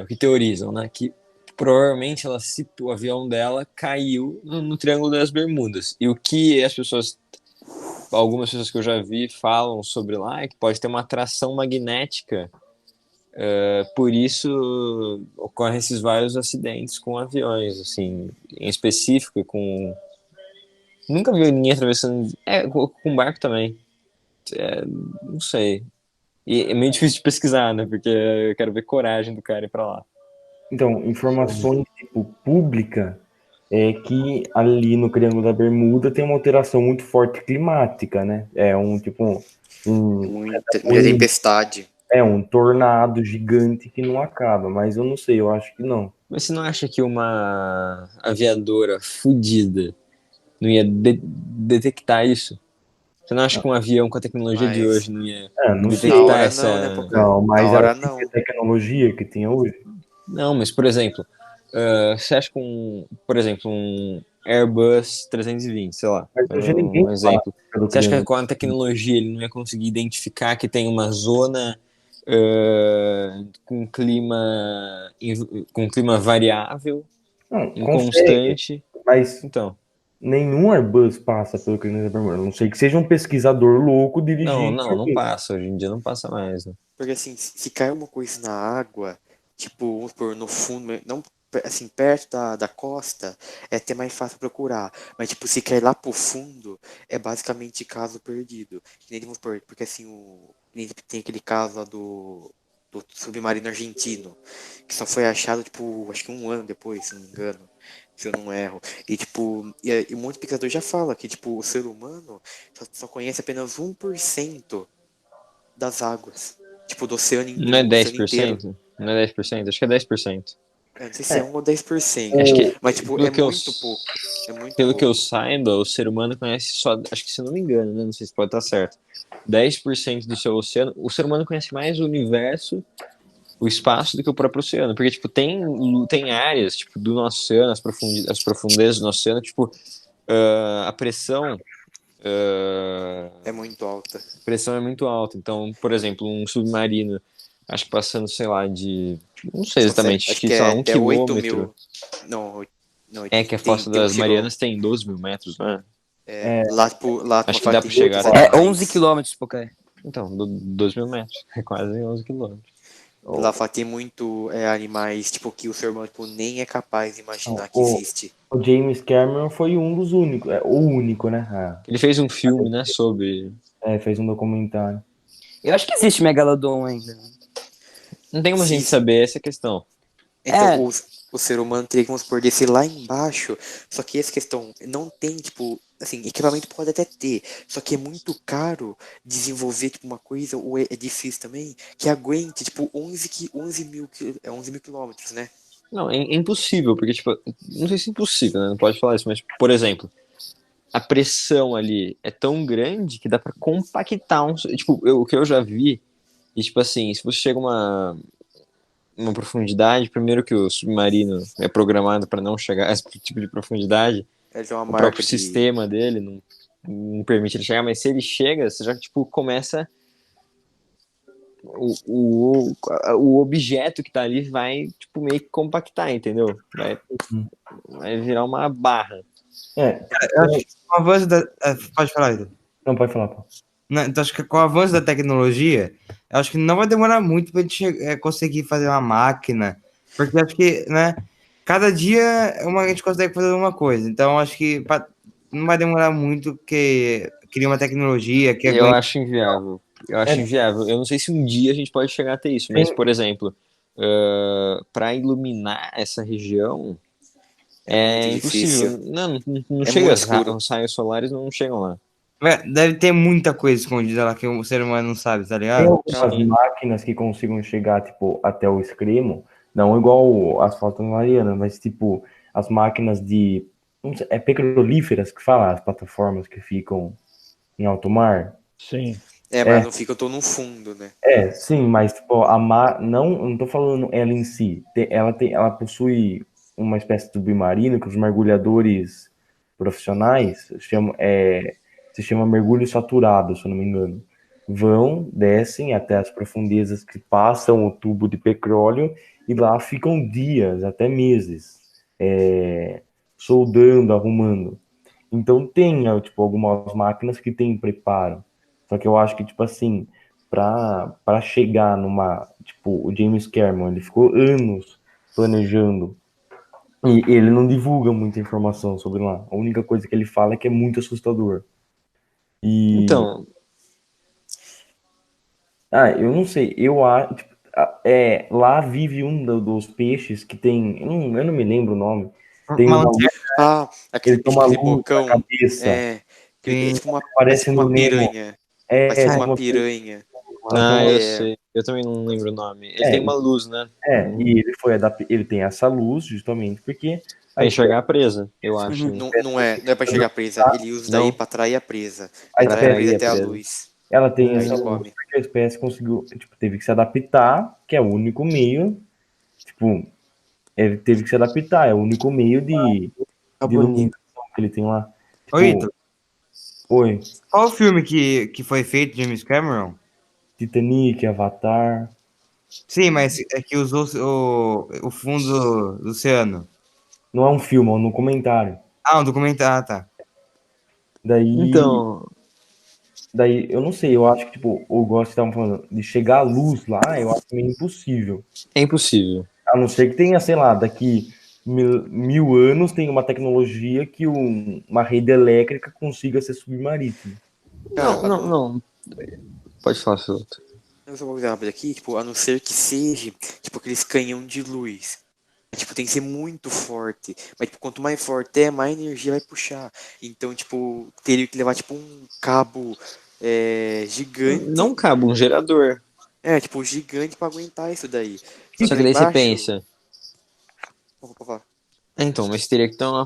Speaker 1: O que teorizam, né? Que provavelmente o avião dela caiu no Triângulo das Bermudas. E o que algumas pessoas que eu já vi falam sobre lá é que pode ter uma atração magnética. Por isso ocorrem esses vários acidentes com aviões, assim, em específico Nunca vi ninguém atravessando... com barco também. não sei. E é meio difícil de pesquisar, né? Porque eu quero ver coragem do cara ir pra lá.
Speaker 3: Então, informações tipo pública é que ali no Triângulo da Bermuda tem uma alteração muito forte climática, né? É um tipo
Speaker 5: Muita tempestade.
Speaker 3: um tornado gigante que não acaba, mas eu não sei, eu acho que não.
Speaker 1: Mas você não acha que uma aviadora fudida não ia detectar isso? Você não acha que um avião com a tecnologia de
Speaker 5: Mas
Speaker 1: hoje não ia
Speaker 3: Não sei.
Speaker 5: na
Speaker 1: detectar
Speaker 5: hora
Speaker 1: essa...
Speaker 5: não, né, Pocã?
Speaker 3: Não, mas
Speaker 5: Na hora
Speaker 3: ela
Speaker 5: não.
Speaker 3: tem a tecnologia que tem hoje.
Speaker 1: Não, mas, por exemplo, você acha que por exemplo, um Airbus 320, sei lá,
Speaker 3: Mas hoje ninguém
Speaker 1: um exemplo.
Speaker 3: pelo
Speaker 1: Você acha que
Speaker 3: Triângulo.
Speaker 1: com a tecnologia ele não ia conseguir identificar que tem uma zona com clima variável,
Speaker 3: Não, consegue,
Speaker 1: inconstante?
Speaker 3: mas
Speaker 1: Então,
Speaker 3: nenhum Airbus passa pelo Triângulo da Bermuda. A não sei que seja um pesquisador louco dirigindo.
Speaker 1: não passa. Hoje em dia não passa mais, né?
Speaker 5: Porque assim, se cai uma coisa na água, tipo, vamos supor, no fundo, não assim, perto da costa, é até mais fácil procurar. Mas, tipo, se cair lá pro fundo, é basicamente caso perdido. Que nem, vamos supor, porque assim, que nem tem aquele caso lá do submarino argentino, que só foi achado, tipo, acho que um ano depois, se não me engano, se eu não erro. E, tipo, e muitos pesquisadores já falam que, tipo, o ser humano só conhece apenas 1% das águas. Tipo, do oceano,
Speaker 1: Não é
Speaker 5: do oceano inteiro.
Speaker 1: 10%? Não é 10%? Acho que é 10%.
Speaker 5: Eu não sei se é 1 ou 10%.
Speaker 1: Acho que,
Speaker 5: Mas, tipo,
Speaker 1: pelo
Speaker 5: é
Speaker 1: que eu,
Speaker 5: muito pouco. É muito
Speaker 1: pelo que eu
Speaker 5: pouco.
Speaker 1: saiba, o ser humano conhece só, acho que se eu não me engano, né? Não sei se pode estar certo. 10% do seu oceano. O ser humano conhece mais o universo, o espaço do que o próprio oceano. Porque, tipo, tem áreas, tipo, do nosso oceano, as profundezas do nosso oceano, tipo, a pressão.
Speaker 5: É muito alta.
Speaker 1: A pressão é muito alta. Então, por exemplo, um submarino, acho que passando, sei lá, não sei exatamente, acho
Speaker 5: Acho
Speaker 1: que,
Speaker 5: que
Speaker 1: sei
Speaker 5: é
Speaker 1: lá, 1
Speaker 5: até 8
Speaker 1: quilômetro.
Speaker 5: mil. Não, não
Speaker 1: Que a Fossa
Speaker 5: tem um
Speaker 1: das
Speaker 5: chegou.
Speaker 1: Marianas tem 12 mil metros, né?
Speaker 5: Lá, tipo, lá
Speaker 1: Acho
Speaker 5: uma
Speaker 1: que dá
Speaker 5: fala
Speaker 1: pra
Speaker 5: tem
Speaker 1: chegar
Speaker 5: muitos
Speaker 1: até.
Speaker 6: É 11
Speaker 5: animais.
Speaker 6: quilômetros, Pocã.
Speaker 1: Então, 12 mil metros. É quase 11 quilômetros.
Speaker 5: Lá fala que tem muito animais, tipo, que o ser humano tipo, nem é capaz de imaginar que
Speaker 3: O,
Speaker 5: existe.
Speaker 3: o James Cameron foi um dos únicos, o único, né?
Speaker 1: Ele fez um filme, né, sobre...
Speaker 3: Fez um documentário.
Speaker 6: Eu acho que existe Megalodon ainda.
Speaker 1: Não tem como a gente
Speaker 5: Se,
Speaker 1: saber essa questão.
Speaker 5: Então,
Speaker 6: É,
Speaker 5: o ser humano teria que, vamos supor, descer lá embaixo, só que essa questão não tem, tipo, assim, equipamento pode até ter, só que é muito caro desenvolver, tipo, uma coisa, ou é difícil também, que aguente, tipo, 11 mil quilômetros, né?
Speaker 1: Não, é impossível, porque, tipo, não sei se é impossível, né? Não pode falar isso, mas, por exemplo, a pressão ali é tão grande que dá pra compactar tipo, o que eu já vi, e, tipo assim, se você chega uma profundidade, primeiro que o submarino é programado para não chegar a esse tipo de profundidade,
Speaker 5: Ele tem uma
Speaker 1: o
Speaker 5: marca
Speaker 1: próprio
Speaker 5: de...
Speaker 1: sistema dele não permite ele chegar, mas se ele chega, você já, tipo, começa o objeto que tá ali vai, tipo, meio que compactar, entendeu? Vai virar uma barra.
Speaker 2: Eu acho que com o avanço da. Pode falar, Ida.
Speaker 3: Não pode falar, pô.
Speaker 2: Não, então, acho que com o avanço da tecnologia, eu acho que não vai demorar muito para a gente conseguir fazer uma máquina, porque acho que, né, cada dia a gente consegue fazer uma coisa. Então, acho que não vai demorar muito que criar uma tecnologia que
Speaker 1: Eu
Speaker 2: aguente.
Speaker 1: acho inviável. Eu acho
Speaker 3: É.
Speaker 1: inviável. Eu não sei se um dia a gente pode chegar a ter isso, mas,
Speaker 3: Sim.
Speaker 1: por exemplo, para iluminar essa região
Speaker 5: É muito
Speaker 1: é impossível.
Speaker 5: difícil.
Speaker 1: Não
Speaker 5: É
Speaker 1: chega,
Speaker 5: muito escuro.
Speaker 1: os raios solares não chegam lá.
Speaker 2: Deve ter muita coisa escondida lá que o ser humano não sabe, tá
Speaker 3: Tem
Speaker 2: ligado?
Speaker 3: algumas
Speaker 1: Sim.
Speaker 3: máquinas que consigam chegar, tipo, até o extremo, não igual as Fossas Marianas, mas, tipo, as máquinas de, não sei, petrolíferas que fala, as plataformas que ficam em alto mar.
Speaker 4: Sim.
Speaker 5: Mas não fica, eu tô no fundo, né?
Speaker 3: Sim, mas, tipo, não tô falando ela em si, ela possui uma espécie de submarino que os mergulhadores profissionais se chama mergulho saturado, se eu não me engano. Descem até as profundezas que passam o tubo de petróleo e lá ficam dias, até meses, soldando, arrumando. Então tem, tipo, algumas máquinas que têm preparo. Só que eu acho que, tipo assim, para chegar tipo, o James Cameron, ele ficou anos planejando e ele não divulga muita informação sobre lá. A única coisa que ele fala é que é muito assustador. E
Speaker 1: Então,
Speaker 3: Ah, eu não sei. Eu acho. Tipo, lá vive um dos peixes que tem. Eu não me lembro o nome. Tem
Speaker 2: Uma
Speaker 3: uma luz,
Speaker 2: lanterna,
Speaker 5: Ah, aquele
Speaker 3: ele tem
Speaker 5: peixe
Speaker 3: uma
Speaker 5: que tem
Speaker 3: luz na
Speaker 5: bocão.
Speaker 3: cabeça.
Speaker 5: É. É
Speaker 2: tem
Speaker 5: parece
Speaker 3: Aparece
Speaker 5: tipo uma
Speaker 3: no Nemo.
Speaker 5: piranha. Parece
Speaker 3: É,
Speaker 5: tipo
Speaker 1: Ah,
Speaker 5: uma
Speaker 3: tipo,
Speaker 5: piranha.
Speaker 3: ela tem uma.
Speaker 1: eu
Speaker 5: É.
Speaker 1: sei. Eu também não lembro o nome. Ele tem
Speaker 3: É,
Speaker 1: uma luz, né?
Speaker 3: e ele tem essa luz justamente porque a
Speaker 1: Pra
Speaker 3: espécie,
Speaker 1: enxergar a presa, eu acho,
Speaker 6: Uhum.
Speaker 1: né?
Speaker 5: Não é pra chegar presa. Ele usa daí
Speaker 1: Não,
Speaker 5: pra atrair a presa.
Speaker 3: a
Speaker 5: Ele atrai a
Speaker 1: pra
Speaker 5: presa
Speaker 3: espécie
Speaker 1: atrair a
Speaker 5: até a
Speaker 1: presa.
Speaker 5: luz.
Speaker 3: ela tem
Speaker 5: Aí
Speaker 3: essa
Speaker 5: ele
Speaker 3: luz
Speaker 5: come.
Speaker 3: porque a espécie conseguiu, tipo, teve que se adaptar, que é o único meio, tipo, ele teve que se adaptar, é o único meio
Speaker 7: Tá
Speaker 3: de
Speaker 7: bonito.
Speaker 3: iluminação que ele tem lá.
Speaker 2: Ô,
Speaker 3: Tipo,
Speaker 2: Ítalo,
Speaker 3: oi,
Speaker 2: qual o filme que foi feito, James Cameron?
Speaker 3: Titanic, Avatar,
Speaker 2: Sim, mas é que usou o fundo do oceano.
Speaker 3: não é um filme, é um documentário.
Speaker 2: Ah, um documentário, tá.
Speaker 3: Daí,
Speaker 1: Então,
Speaker 3: daí, eu não sei, eu acho que, tipo, o Ghost estavam falando, de chegar à luz lá, eu acho meio impossível.
Speaker 1: é impossível.
Speaker 3: A não ser que tenha, sei lá, daqui mil anos tem uma tecnologia que uma rede elétrica consiga ser submarina.
Speaker 1: Não,
Speaker 5: Cara,
Speaker 1: não, não. Pode falar, Filoto.
Speaker 5: eu só vou avisar rápido aqui, tipo, a não ser que seja, tipo, aqueles canhão de luz. Tipo, tem que ser muito forte. Mas, tipo, quanto mais forte é, mais energia vai puxar. Então, tipo, teria que levar, tipo, um cabo
Speaker 1: Não
Speaker 5: gigante.
Speaker 1: cabe um gerador.
Speaker 5: Tipo, gigante pra aguentar isso daí. Só
Speaker 1: Só
Speaker 5: que
Speaker 1: que
Speaker 5: lá
Speaker 1: daí você
Speaker 5: embaixo.
Speaker 1: pensa,
Speaker 5: Vou falar.
Speaker 1: então, mas teria que ter uma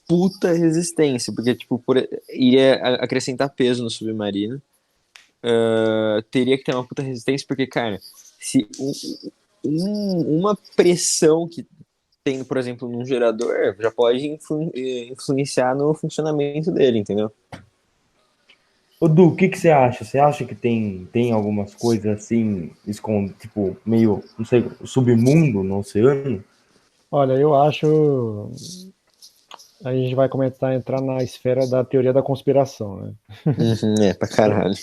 Speaker 1: puta resistência, porque, tipo, iria acrescentar peso no submarino. Teria que ter uma puta resistência, porque, cara, se uma pressão que tem, por exemplo, num gerador, já pode influenciar no funcionamento dele, entendeu?
Speaker 3: Ô, Du, o que que você acha? Você acha que tem algumas coisas assim, tipo, meio, não sei, submundo no oceano?
Speaker 4: Olha, eu acho. A gente vai começar a entrar na esfera da teoria da conspiração, né?
Speaker 1: Uhum, pra caralho.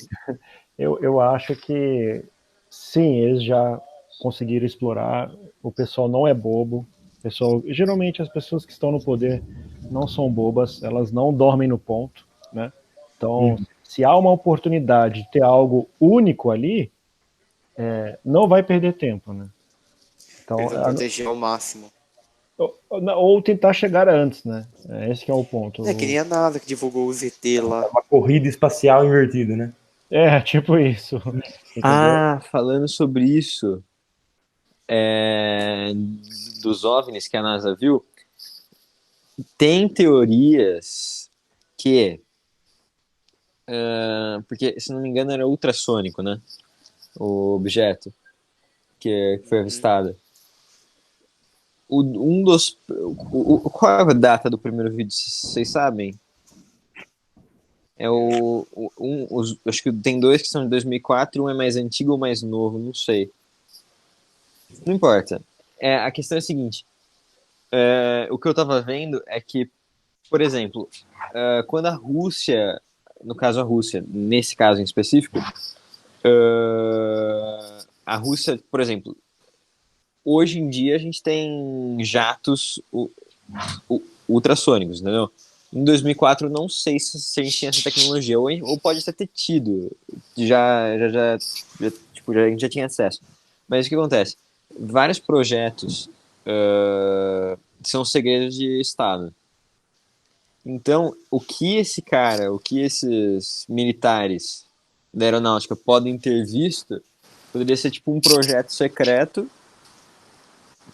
Speaker 4: Eu acho que sim, eles já conseguiram explorar. O pessoal não é bobo. O pessoal, geralmente as pessoas que estão no poder não são bobas, elas não dormem no ponto, né? Então,
Speaker 3: Uhum.
Speaker 4: se há uma oportunidade de ter algo único ali, não vai perder tempo, né? Então,
Speaker 5: Eles vão proteger ao máximo.
Speaker 4: ou tentar chegar antes, né? Esse que é o
Speaker 5: É que
Speaker 4: ponto.
Speaker 5: nem a NASA que divulgou o ZT lá.
Speaker 3: Uma corrida espacial invertida, né?
Speaker 4: Tipo isso, entendeu?
Speaker 1: Ah, falando sobre isso, é, dos OVNIs que a NASA viu, tem teorias que, porque se não me engano era ultrassônico, né? O objeto que foi
Speaker 5: Uhum.
Speaker 1: avistado. Qual é a data do primeiro vídeo? Vocês sabem? É acho que tem dois que são de 2004, um é mais antigo ou mais novo, não sei. Não importa. A questão é a seguinte: o que eu tava vendo é que, por exemplo, quando a Rússia, no caso a Rússia, nesse caso em específico, a Rússia, por exemplo, hoje em dia a gente tem jatos ultrassônicos, entendeu? Em 2004 não sei se a gente tinha essa tecnologia, ou pode até ter tido, tipo, a gente já tinha acesso. Mas o que acontece? Vários projetos são segredos de Estado. Então, o que esses militares da aeronáutica podem ter visto, poderia ser tipo um projeto secreto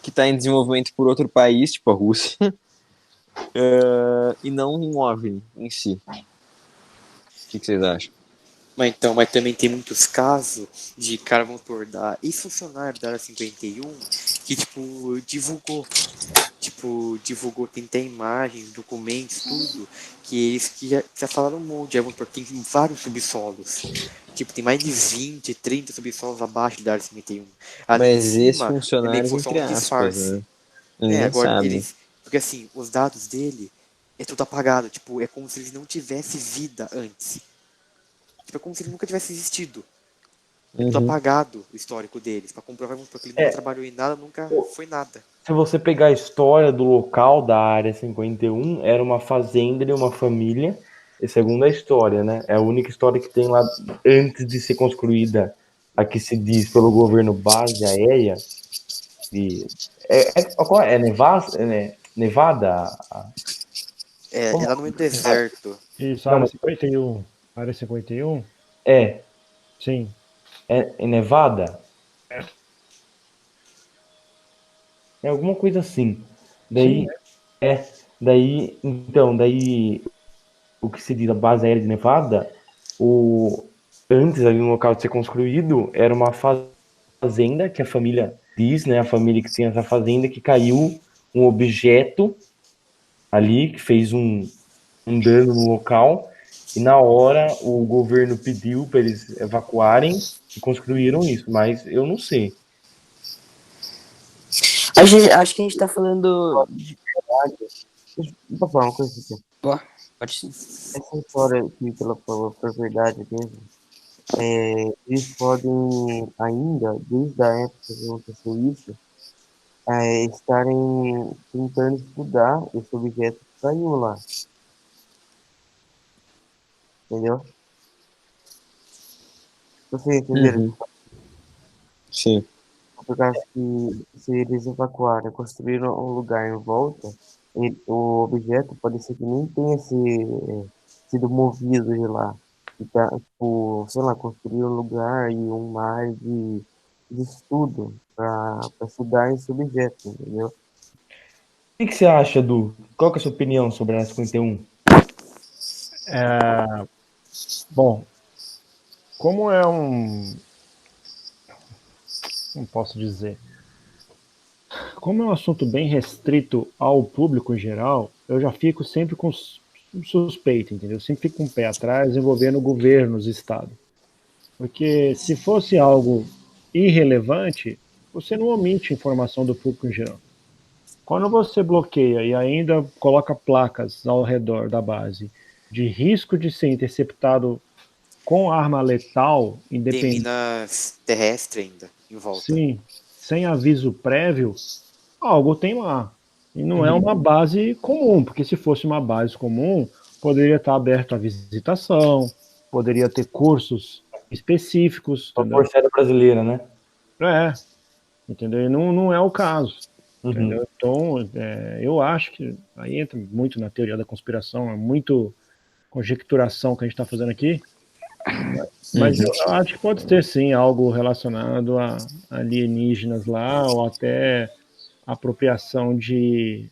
Speaker 1: que está em desenvolvimento por outro país, tipo a Rússia, e não um OVNI em si. O que vocês acham?
Speaker 5: Mas também tem muitos casos de cara, vamos supor, da ex-funcionário da Área 51 que, divulgou, tem até imagens, documentos, tudo, que eles que já falaram um monte, vamos supor, tem vários subsolos. Tipo, tem mais de 20, 30 subsolos abaixo da Área 51. Ali em
Speaker 1: Mas esses
Speaker 5: cima, é meio que
Speaker 1: funcionários,
Speaker 5: foi só
Speaker 1: entre
Speaker 5: um
Speaker 1: aspas,
Speaker 5: disfarce.
Speaker 1: né? Ninguém
Speaker 5: Agora
Speaker 1: sabe.
Speaker 5: eles. Porque assim, os dados dele é tudo apagado. Tipo, é como se eles não tivessem vida antes. Tipo, é como se ele nunca tivesse existido. É tudo
Speaker 1: Uhum.
Speaker 5: apagado o histórico deles. Pra comprovar porque ele nunca trabalhou em nada, nunca foi nada.
Speaker 3: Se você pegar a história do local da Área 51, era uma fazenda de uma família, e segundo a história, né? É a única história que tem lá antes de ser construída a que se diz pelo governo base aérea qual é? Nevada?
Speaker 5: É lá no meio do deserto.
Speaker 4: Isso,
Speaker 3: Não,
Speaker 4: área
Speaker 3: mas
Speaker 4: 51. Área 51?
Speaker 3: é
Speaker 4: Sim.
Speaker 3: é Nevada? É alguma coisa assim.
Speaker 4: Sim,
Speaker 3: Daí o que se diz a base aérea de Nevada, antes ali no local de ser construído, era uma fazenda que a família diz, né, a família que tinha essa fazenda, que caiu um objeto ali, que fez um dano no local, e na hora o governo pediu para eles evacuarem e construíram isso, mas eu não sei.
Speaker 6: Acho que a gente tá falando.
Speaker 7: Deixa eu falar uma coisa assim.
Speaker 6: Pode sim.
Speaker 7: Essa história aqui, pela verdade mesmo, eles podem ainda, desde a época que aconteceu isso, estarem tentando estudar esse objeto que caiu lá, entendeu? Vocês entenderam?
Speaker 1: Uhum. Sim.
Speaker 7: Por causa que se eles evacuaram, construíram um lugar em volta, o objeto pode ser que nem tenha sido movido de lá. E tá, tipo, sei lá, construir um lugar e uma área de estudo para estudar esse objeto, entendeu?
Speaker 3: O que você acha, Du? Qual que é a sua opinião sobre a 51?
Speaker 4: Bom, como é um. Como posso dizer? Como é um assunto bem restrito ao público em geral, eu já fico sempre com suspeito, entendeu? Eu sempre fico com o pé atrás envolvendo governos e Estado. Porque se fosse algo irrelevante, você não omite informação do público em geral. Quando você bloqueia e ainda coloca placas ao redor da base de risco de ser interceptado com arma letal,
Speaker 5: Tem
Speaker 4: independente,
Speaker 5: minas terrestres ainda em volta.
Speaker 4: sim, sem aviso prévio, algo tem lá. E não é uma base comum, porque se fosse uma base comum, poderia estar aberto à visitação, poderia ter cursos específicos,
Speaker 3: A
Speaker 4: entendeu?
Speaker 3: Força Aérea Brasileira, né?
Speaker 4: É, entendeu? E não é o caso, entendeu?
Speaker 3: Uhum.
Speaker 4: Então, eu acho que aí entra muito na teoria da conspiração, é muito conjecturação que a gente está fazendo aqui, mas eu acho que pode ter sim algo relacionado a alienígenas lá, ou até apropriação de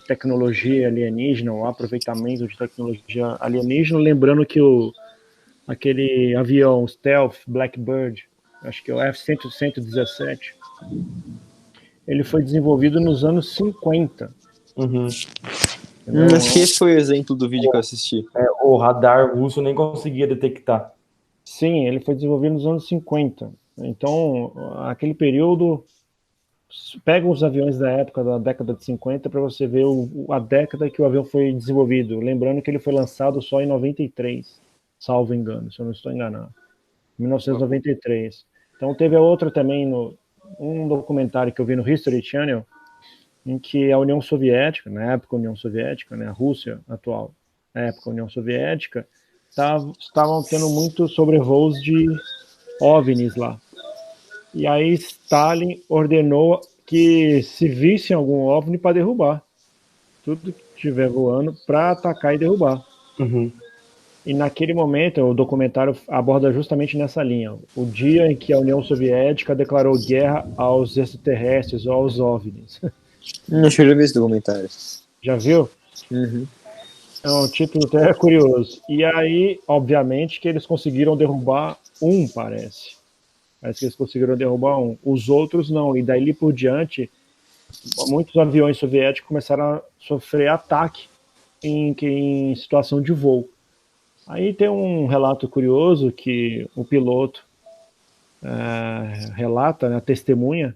Speaker 4: tecnologia alienígena, ou aproveitamento de tecnologia alienígena, lembrando que aquele avião stealth Blackbird, acho que é o F-117, ele foi desenvolvido nos anos 50.
Speaker 3: Uhum.
Speaker 4: Entendeu?
Speaker 1: Acho que esse foi o exemplo do vídeo que eu assisti.
Speaker 3: O radar russo nem conseguia detectar.
Speaker 4: Sim, ele foi desenvolvido nos anos 50. Então, aquele período, pega os aviões da época da década de 50 para você ver a década que o avião foi desenvolvido. Lembrando que ele foi lançado só em 93, salvo engano, se eu não estou enganado. 1993. Então teve a outra também, um documentário que eu vi no History Channel, em que a União Soviética, na época União Soviética, né, a Rússia atual, na época União Soviética, estavam tendo muitos sobrevoos de OVNIs lá. E aí Stalin ordenou que se visse algum OVNI para derrubar. Tudo que estiver voando para atacar e derrubar.
Speaker 3: Uhum.
Speaker 4: E naquele momento, o documentário aborda justamente nessa linha. O dia em que a União Soviética declarou guerra aos extraterrestres ou aos OVNIs.
Speaker 1: Acho que eu já vi esse documentário.
Speaker 4: Já viu?
Speaker 1: Uhum.
Speaker 4: É um título até curioso. E aí, obviamente, que eles conseguiram derrubar um, parece. Parece que eles conseguiram derrubar um. Os outros não. E daí por diante, muitos aviões soviéticos começaram a sofrer ataque em situação de voo. Aí tem um relato curioso que o piloto relata, né, testemunha,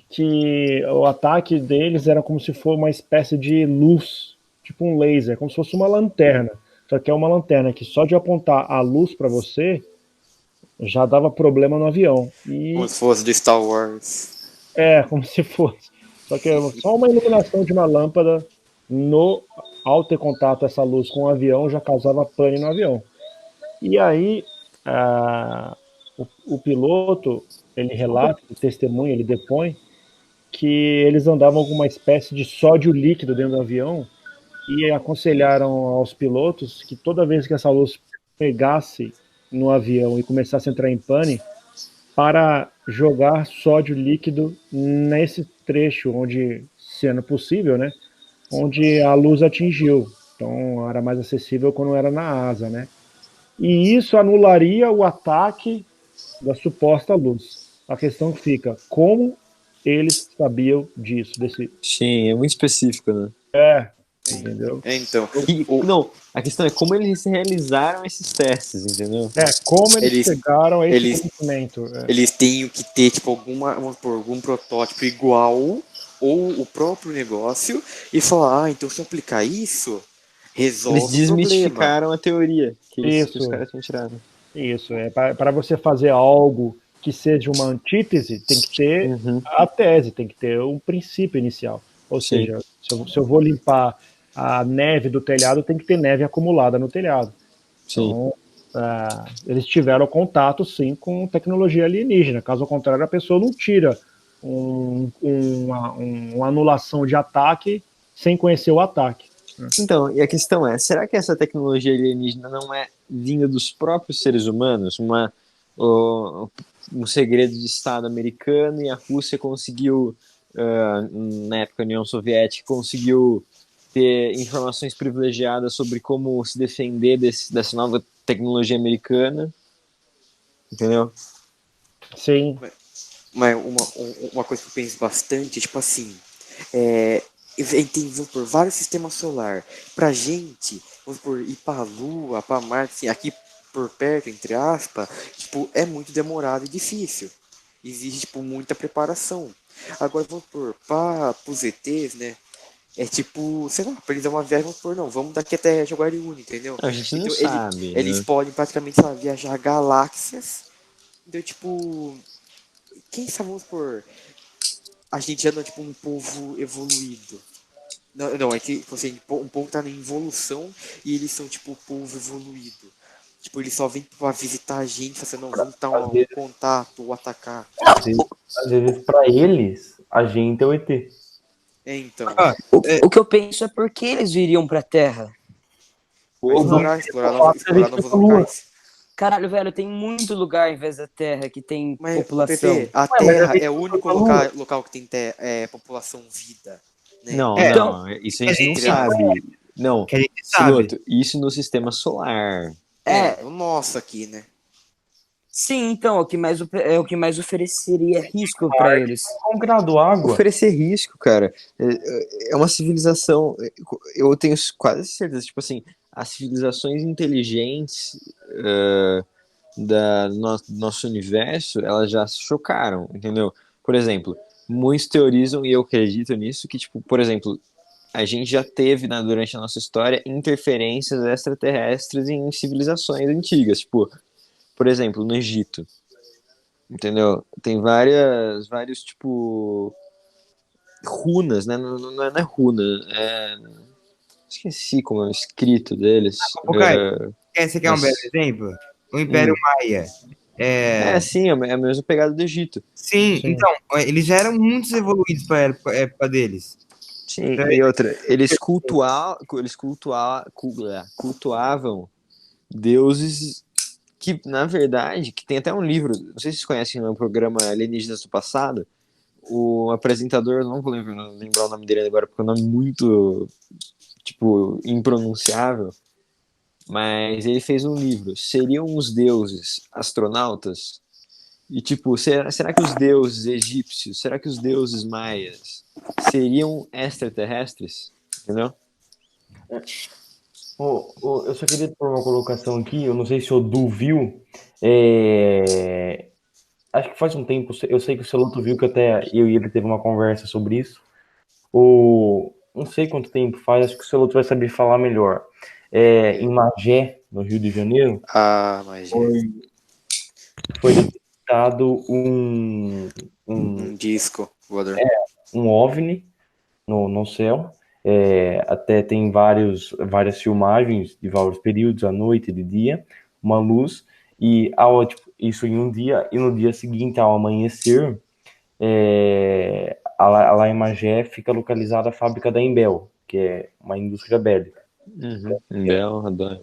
Speaker 4: que o ataque deles era como se fosse uma espécie de luz, tipo um laser, como se fosse uma lanterna. Só que é uma lanterna que só de apontar a luz para você já dava problema no avião.
Speaker 5: Como se fosse do Star Wars.
Speaker 4: Como se fosse. Só que é só uma iluminação de uma lâmpada ao ter contato essa luz com o avião já causava pane no avião. E aí o o piloto, ele relata, ele testemunha, ele depõe que eles andavam com uma espécie de sódio líquido dentro do avião e aconselharam aos pilotos que toda vez que essa luz pegasse no avião e começasse a entrar em pane, para jogar sódio líquido nesse trecho onde, sendo possível, né, onde a luz atingiu. Então era mais acessível quando era na asa, né? E isso anularia o ataque da suposta luz. A questão fica, como eles sabiam disso?
Speaker 1: Sim, é muito específico, né?
Speaker 4: Entendeu?
Speaker 5: Então,
Speaker 1: Não, a questão é como eles realizaram esses testes, entendeu?
Speaker 4: Como eles
Speaker 5: Eles-
Speaker 4: chegaram a esse
Speaker 5: eles-
Speaker 4: conhecimento.
Speaker 5: eles têm que ter, tipo, vamos supor, algum protótipo igual ou o próprio negócio e falar, então se eu aplicar isso, resolve
Speaker 1: Eles
Speaker 5: o problema.
Speaker 1: desmistificaram a teoria que
Speaker 4: Isso.
Speaker 1: os caras tinham tirado.
Speaker 4: Isso, para você fazer algo que seja uma antítese, tem que ter
Speaker 1: Uhum.
Speaker 4: a tese, tem que ter um princípio inicial. Ou
Speaker 1: Sim.
Speaker 4: seja, se eu vou limpar a neve do telhado, tem que ter neve acumulada no telhado.
Speaker 1: Sim.
Speaker 4: Então, eles tiveram contato, sim, com tecnologia alienígena. Caso contrário, a pessoa não tira uma anulação de ataque sem conhecer o ataque.
Speaker 1: Então, e a questão é, será que essa tecnologia alienígena não é vinda dos próprios seres humanos? Um segredo de Estado americano e a Rússia conseguiu, na época a União Soviética, conseguiu ter informações privilegiadas sobre como se defender dessa nova tecnologia americana, entendeu?
Speaker 4: Sim.
Speaker 5: Mas uma coisa que eu penso bastante, tipo assim, tem, vamos por vários sistemas solar. Pra gente, vamos por ir pra Lua, pra Marte, assim, aqui por perto, entre aspas, tipo, é muito demorado e difícil. Exige, tipo, muita preparação. Agora, vamos por pros ETs, né? É tipo, sei lá, pra eles dar uma viagem, vamos por, não, vamos daqui até Jaguariúna, entendeu?
Speaker 1: A gente não
Speaker 5: Então,
Speaker 1: sabe,
Speaker 5: eles
Speaker 1: né?
Speaker 5: podem praticamente, sei lá, viajar galáxias. Então, tipo, quem sabe, vamos por, a gente já não é tipo um povo evoluído. Não, é que tipo assim, um povo tá em evolução e eles são tipo o povo evoluído. Tipo, eles só vêm pra visitar a gente, fazendo, não, vamos dar um contato ou atacar.
Speaker 3: Às vezes, para eles, a gente é o ET.
Speaker 5: Então,
Speaker 6: O que eu penso é por que eles viriam pra Terra?
Speaker 5: pra explorar novos locais.
Speaker 6: Caralho, velho, tem muito lugar em vez da Terra que tem
Speaker 5: Mas,
Speaker 6: população.
Speaker 5: Pepe, a Terra é o único local que tem população vida. Né?
Speaker 1: Não,
Speaker 6: Então,
Speaker 1: não, isso a gente não sabe. Não,
Speaker 2: Que a gente sabe.
Speaker 1: Siloto, isso no sistema solar.
Speaker 5: O nosso aqui, né?
Speaker 6: Sim, então, é o que mais ofereceria risco pra eles.
Speaker 3: Um grau água.
Speaker 1: Oferecer risco, cara. É uma civilização. Eu tenho quase certeza, tipo assim, as civilizações inteligentes do nosso universo, elas já se chocaram, entendeu? Por exemplo, muitos teorizam, e eu acredito nisso, que, tipo, por exemplo, a gente já teve, durante a nossa história, interferências extraterrestres em civilizações antigas, tipo, por exemplo, no Egito, entendeu? Tem vários, tipo, runas, né? Não é runa, esqueci como é o escrito deles.
Speaker 2: Esse aqui é um belo exemplo? O Império Maia.
Speaker 1: Sim, é a mesma pegada do Egito.
Speaker 2: Sim, então, eles já eram muito evoluídos para a época deles.
Speaker 1: Sim, e outra, eles cultuavam deuses que, na verdade, que tem até um livro, não sei se vocês conhecem o programa Alienígenas do Passado, o apresentador, não vou lembrar o nome dele agora, porque é um nome muito, tipo, impronunciável, mas ele fez um livro, seriam os deuses astronautas? E, tipo, será que os deuses egípcios, será que os deuses maias seriam extraterrestres? Entendeu?
Speaker 3: Eu só queria pôr uma colocação aqui, eu não sei se o Du viu, acho que faz um tempo, eu sei que o Celoto viu, que até eu e ele teve uma conversa sobre isso, não sei quanto tempo faz, acho que o Celoto vai saber falar melhor, em Magé, no Rio de Janeiro,
Speaker 5: Mas
Speaker 3: foi detectado
Speaker 5: um disco voador.
Speaker 3: um OVNI no céu. Até tem várias filmagens de vários períodos, à noite, de dia, uma luz, e isso em um dia, e no dia seguinte, ao amanhecer, lá em Magé fica localizada a fábrica da Imbel, que é uma indústria bélica.
Speaker 1: Bel, adoro.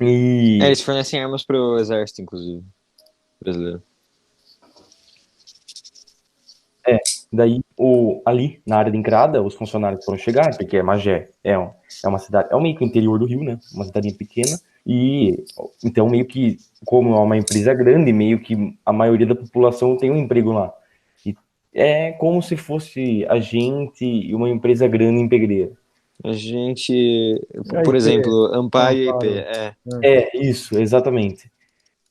Speaker 3: E
Speaker 1: Eles fornecem armas pro exército, inclusive, brasileiro.
Speaker 3: daí, ali na área de entrada, os funcionários foram chegar, porque Magé é uma cidade, é um meio que o interior do Rio, né? Uma cidadinha pequena, e então meio que, como é uma empresa grande, meio que a maioria da população tem um emprego lá. E é como se fosse a gente e uma empresa grande em Pedreira.
Speaker 1: A gente, por
Speaker 4: IP,
Speaker 1: exemplo, Amparo e
Speaker 4: Amparo.
Speaker 1: IP,
Speaker 3: Isso, exatamente.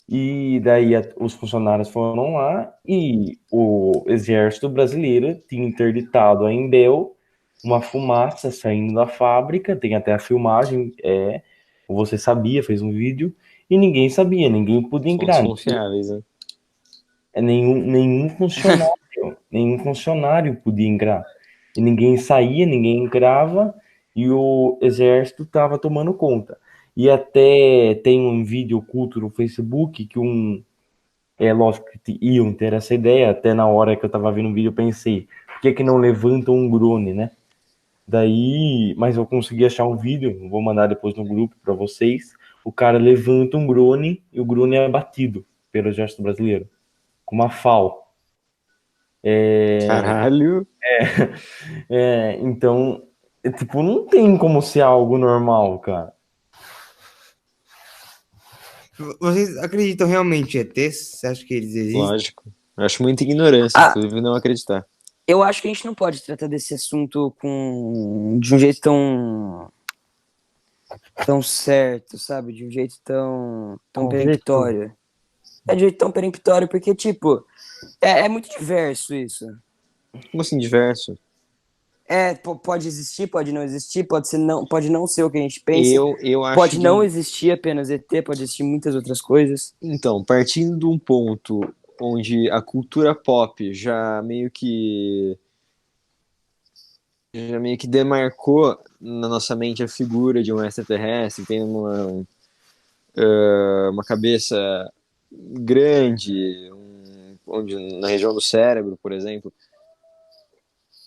Speaker 3: E daí os funcionários foram lá e o exército brasileiro tinha interditado a Embel, uma fumaça saindo da fábrica, tem até a filmagem, você sabia, fez um vídeo, e ninguém sabia, ninguém podia
Speaker 1: são
Speaker 3: entrar.
Speaker 1: desconfiáveis, né?
Speaker 3: Nenhum funcionário podia entrar. E ninguém saía, ninguém entrava, e o exército estava tomando conta. E até tem um vídeo oculto no Facebook que lógico que iam ter essa ideia, até na hora que eu tava vendo o vídeo eu pensei, por que não levantam um drone, né? Daí, mas eu consegui achar um vídeo, vou mandar depois no grupo para vocês. O cara levanta um drone e o drone é abatido pelo exército brasileiro com uma FAL.
Speaker 1: Caralho.
Speaker 3: Então, tipo, não tem como ser algo normal, cara.
Speaker 2: Vocês acreditam realmente em ETs? Você acha que eles existem?
Speaker 1: Lógico. Eu acho muita ignorância, inclusive, não acreditar.
Speaker 6: Eu acho que a gente não pode tratar desse assunto de um jeito tão certo, sabe? De um jeito tão
Speaker 4: Convicto.
Speaker 6: peremptório. De um jeito tão peremptório, porque, tipo, é muito diverso isso.
Speaker 1: Como assim, diverso?
Speaker 6: Pode existir, pode não existir, pode não ser o que a gente pensa.
Speaker 1: Eu acho
Speaker 6: Pode
Speaker 1: que...
Speaker 6: não existir apenas ET, pode existir muitas outras coisas.
Speaker 1: Então, partindo de um ponto onde a cultura pop já meio que demarcou na nossa mente a figura de um extraterrestre, tem uma cabeça grande, onde na região do cérebro, por exemplo,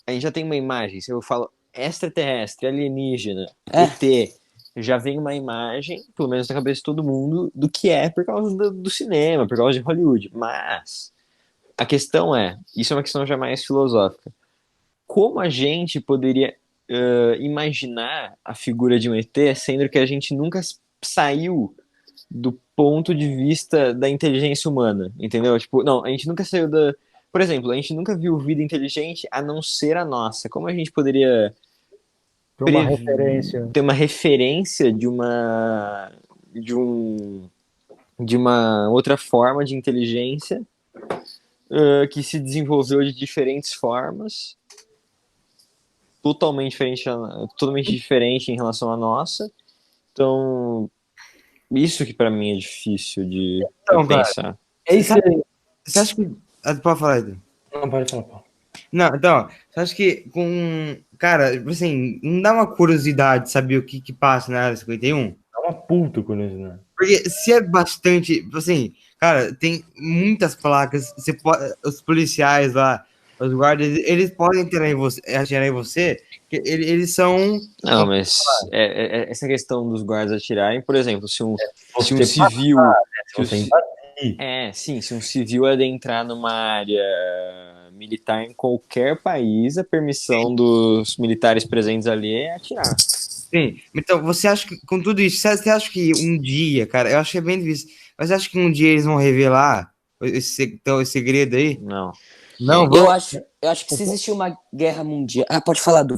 Speaker 1: a gente já tem uma imagem. Se eu falo extraterrestre, alienígena, ET, já vem uma imagem, pelo menos na cabeça de todo mundo, do que é por causa do cinema, por causa de Hollywood. Mas a questão isso é uma questão já mais filosófica. Como a gente poderia imaginar a figura de um ET, sendo que a gente nunca saiu do ponto de vista da inteligência humana, entendeu? Tipo, não, a gente nunca saiu da... Por exemplo, a gente nunca viu vida inteligente a não ser a nossa. Como a gente poderia ter uma referência de uma outra forma de inteligência que se desenvolveu de diferentes formas, totalmente diferente em relação à nossa. Então, isso que pra mim é difícil de pensar.
Speaker 3: É isso aí.
Speaker 2: Você acha que... Pode falar, Edu.
Speaker 3: Não, pode falar, pô.
Speaker 2: Não, então, você acha que cara, assim, não dá uma curiosidade saber o que passa na área 51?
Speaker 3: É uma puta curiosidade.
Speaker 2: Porque se é bastante, assim, cara, tem muitas placas, os policiais lá, os guardas, eles podem atirar em você, que eles são...
Speaker 1: Não, mas essa questão dos guardas atirarem, por exemplo, se um civil... Se um civil adentrar numa área militar em qualquer país, a permissão dos militares presentes ali é atirar.
Speaker 2: Sim, então você acha que, com tudo isso, você acha que um dia, cara, eu acho que é bem difícil, mas você acha que um dia eles vão revelar esse segredo aí?
Speaker 1: Não.
Speaker 2: Não,
Speaker 6: Eu acho que se existir uma guerra mundial... pode falar, Du.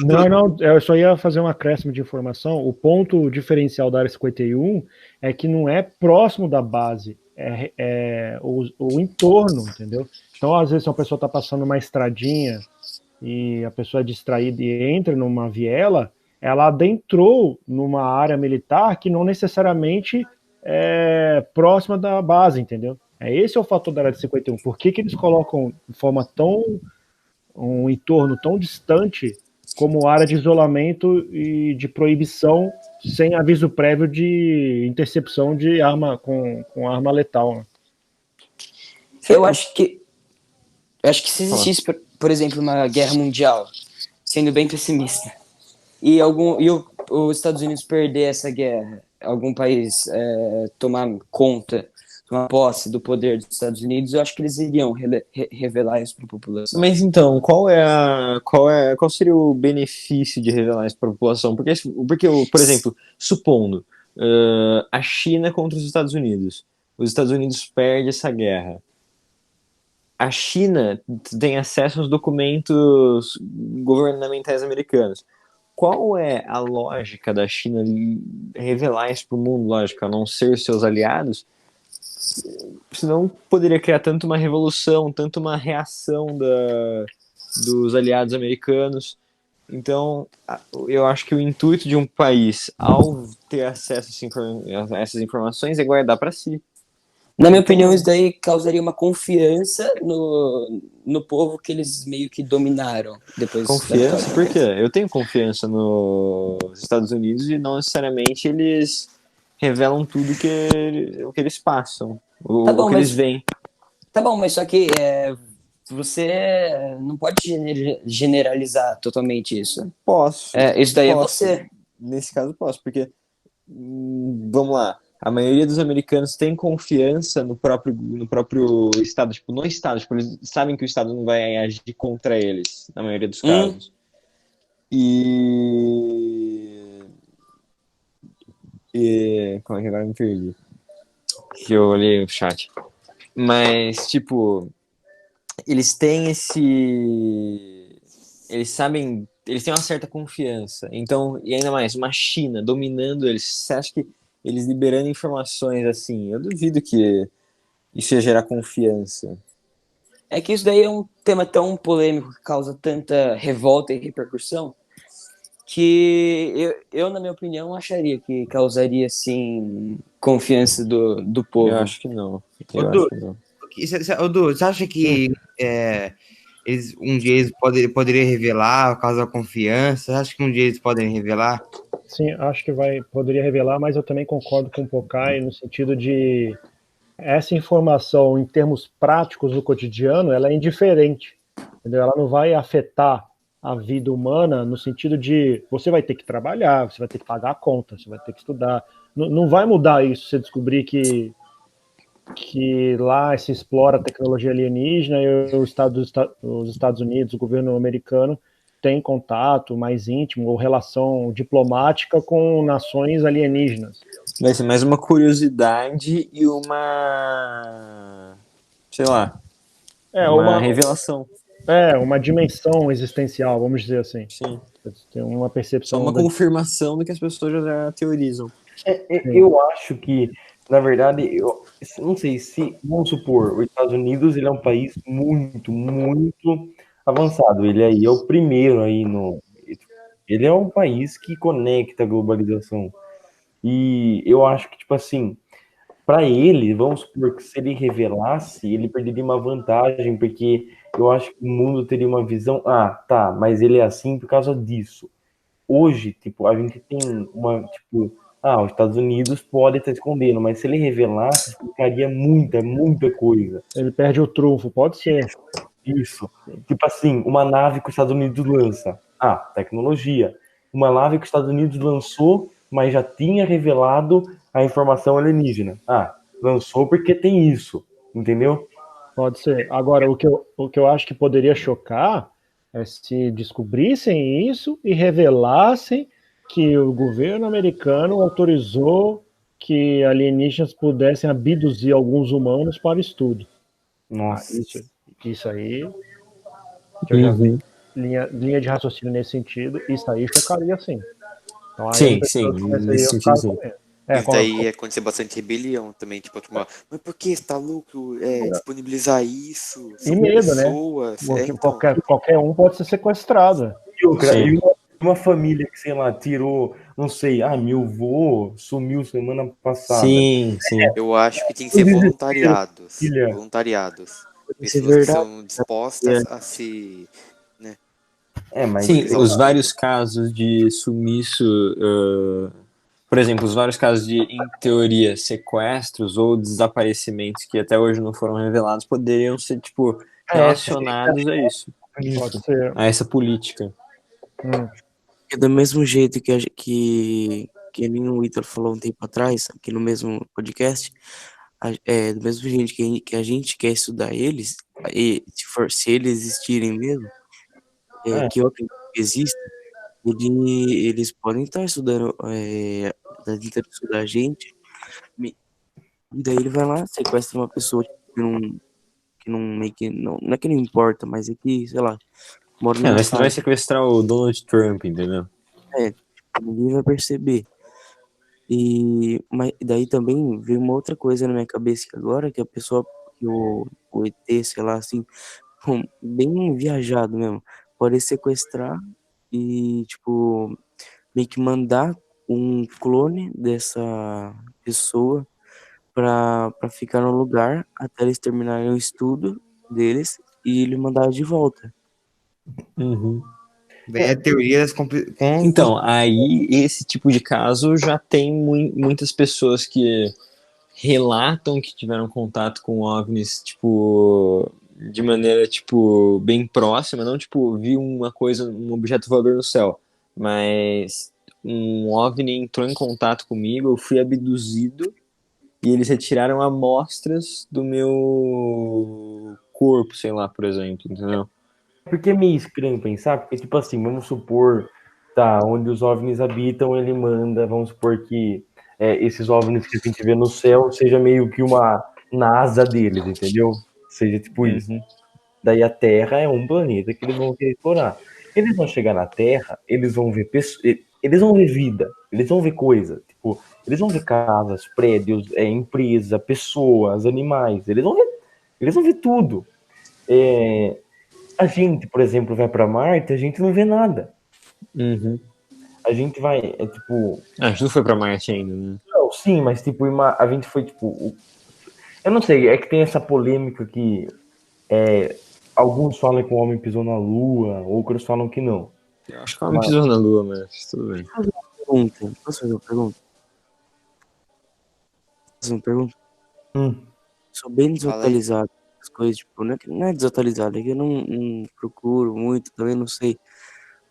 Speaker 4: Não, eu só ia fazer um acréscimo de informação. O ponto diferencial da Área 51 é que não é próximo da base, é o entorno, entendeu? Então, às vezes, se uma pessoa está passando uma estradinha e a pessoa é distraída e entra numa viela, ela adentrou numa área militar que não necessariamente é próxima da base, entendeu? Esse é o fator da Área 51. Por que eles colocam de forma um entorno tão distante como área de isolamento e de proibição sem aviso prévio de intercepção de arma com arma letal. Né?
Speaker 6: Eu acho que se existisse, por exemplo, uma guerra mundial, sendo bem pessimista, e os Estados Unidos perder essa guerra, algum país tomar conta, tomar posse do poder dos Estados Unidos, eu acho que eles iriam revelar isso para a população.
Speaker 1: Mas então, qual seria o benefício de revelar isso para a população? Porque, por exemplo, supondo a China contra os Estados Unidos perdem essa guerra. A China tem acesso aos documentos governamentais americanos. Qual é a lógica da China revelar isso para o mundo? Lógico, a não ser seus aliados, senão poderia criar tanto uma revolução, tanto uma reação dos aliados americanos. Então, eu acho que o intuito de um país, ao ter acesso a essas informações, é guardar para si.
Speaker 6: Na minha opinião, isso daí causaria uma confiança no povo que eles meio que dominaram depois.
Speaker 1: Confiança? Por quê? Eu tenho confiança nos Estados Unidos e não necessariamente eles revelam tudo o que eles passam, o que eles veem.
Speaker 6: Tá bom, mas só que você não pode generalizar totalmente isso.
Speaker 1: Posso.
Speaker 6: Isso daí posso. É você.
Speaker 1: Nesse caso, posso, porque, vamos lá, a maioria dos americanos tem confiança no próprio Estado, tipo, no Estado, tipo, eles sabem que o Estado não vai agir contra eles, na maioria dos casos. Como é que agora eu me perdi? Que eu olhei o chat. Mas, tipo, eles têm eles sabem, eles têm uma certa confiança. Então, e ainda mais, uma China dominando eles, você acha que eles liberando informações assim, eu duvido que isso ia gerar confiança.
Speaker 6: É que isso daí é um tema tão polêmico que causa tanta revolta e repercussão que eu na minha opinião, acharia que causaria, assim, confiança do povo.
Speaker 1: Eu acho que não.
Speaker 2: Você acha que um dia eles poderiam revelar por causa da confiança? Você acha que um dia eles podem revelar?
Speaker 4: Sim, acho que poderia revelar, mas eu também concordo com o Pocai no sentido de essa informação, em termos práticos do cotidiano, ela é indiferente, entendeu? Ela não vai afetar a vida humana no sentido de você vai ter que trabalhar, você vai ter que pagar a conta, você vai ter que estudar. Não vai mudar isso se você descobrir que lá se explora a tecnologia alienígena e os Estados Unidos, o governo americano, tem contato mais íntimo ou relação diplomática com nações alienígenas.
Speaker 1: Vai ser mais uma curiosidade e uma, sei lá, uma revelação.
Speaker 4: Uma dimensão existencial, vamos dizer assim.
Speaker 1: Sim.
Speaker 4: Tem uma percepção.
Speaker 1: Só uma confirmação do que as pessoas já teorizam.
Speaker 3: Eu acho que, na verdade, eu não sei se, vamos supor, os Estados Unidos ele é um país muito, muito avançado. Ele aí é o primeiro aí ele é um país que conecta a globalização. E eu acho que, tipo assim, para ele, vamos supor que se ele revelasse, ele perderia uma vantagem, porque eu acho que o mundo teria uma visão, tá, mas ele é assim por causa disso. Hoje, tipo, a gente tem os Estados Unidos pode estar escondendo, mas se ele revelasse, explicaria muita coisa.
Speaker 4: Ele perde o trunfo, pode ser.
Speaker 3: Isso. Tipo assim, uma nave que os Estados Unidos lança. Tecnologia. Uma nave que os Estados Unidos lançou, mas já tinha revelado a informação alienígena. Lançou porque tem isso, entendeu?
Speaker 4: Pode ser. Agora, o que eu acho que poderia chocar é se descobrissem isso e revelassem que o governo americano autorizou que alienígenas pudessem abduzir alguns humanos para estudo.
Speaker 3: Nossa.
Speaker 4: Isso aí, que eu já vi linha de raciocínio nesse sentido, isso aí chocaria sim. Então,
Speaker 1: sim, nesse sentido sim.
Speaker 5: Isso daí é acontecer bastante rebelião também, tipo, mas por que você tá louco? Disponibilizar isso?
Speaker 4: E medo,
Speaker 5: pessoas,
Speaker 4: né? Qualquer um pode ser sequestrado.
Speaker 3: E uma família que, sei lá, tirou, não sei, meu avô sumiu semana passada.
Speaker 1: Sim.
Speaker 5: Eu acho que tem que ser voluntariados. Pessoas que são dispostas a se...
Speaker 1: Sim, os vários casos de sumiço Por exemplo, os vários casos de, em teoria, sequestros ou desaparecimentos que até hoje não foram revelados poderiam ser, tipo, relacionados a isso,
Speaker 4: Pode ser.
Speaker 1: a essa política.
Speaker 5: É do mesmo jeito que nem o Ítalo falou um tempo atrás, aqui no mesmo podcast, do mesmo jeito que a gente quer estudar eles, e se eles existirem mesmo, que eu acredito que existem, eles podem estar estudando, tentando estudar a gente, e daí ele vai lá, sequestra uma pessoa que não meio que, não é que não importa, mas é que, sei lá, mora numa
Speaker 1: Mas você não vai
Speaker 5: casa,
Speaker 1: sequestrar o Donald Trump, entendeu?
Speaker 5: ninguém vai perceber. Mas daí também veio uma outra coisa na minha cabeça que agora, que a pessoa, que o ET, sei lá, assim, bem viajado mesmo, pode sequestrar e, tipo, meio que mandar um clone dessa pessoa pra ficar no lugar até eles terminarem o estudo deles e ele mandar de volta.
Speaker 2: Daí a teoria das
Speaker 1: Então, aí esse tipo de caso já tem muitas pessoas que relatam que tiveram contato com OVNIs, tipo, de maneira, tipo, bem próxima, não, tipo, vi uma coisa, um objeto voador no céu, mas um OVNI entrou em contato comigo, eu fui abduzido e eles retiraram amostras do meu corpo, sei lá, por exemplo, entendeu?
Speaker 3: Porque é meio estranho pensar, porque, tipo assim, vamos supor, tá, onde os OVNIs habitam, ele manda, vamos supor que esses OVNIs que a gente vê no céu seja meio que uma NASA deles, entendeu? Seja tipo isso. Daí a Terra é um planeta que eles vão querer explorar. Eles vão chegar na Terra, eles vão ver eles vão ver vida, eles vão ver coisa, tipo, eles vão ver casas, prédios, empresa, pessoas, animais, eles vão ver tudo. A gente, por exemplo, vai para Marte, a gente não vê nada. A gente vai, tipo.
Speaker 1: A gente não foi pra Marte ainda, né?
Speaker 3: Não, sim, mas tipo, a gente foi tipo. Eu não sei, é que tem essa polêmica que alguns falam que o homem pisou na Lua, outros falam que não.
Speaker 1: Eu acho que o homem pisou na Lua, mas tudo bem.
Speaker 5: Posso fazer uma pergunta? Sou bem desatualizado as coisas, tipo, não é desatualizado, é que eu não procuro muito, também não sei.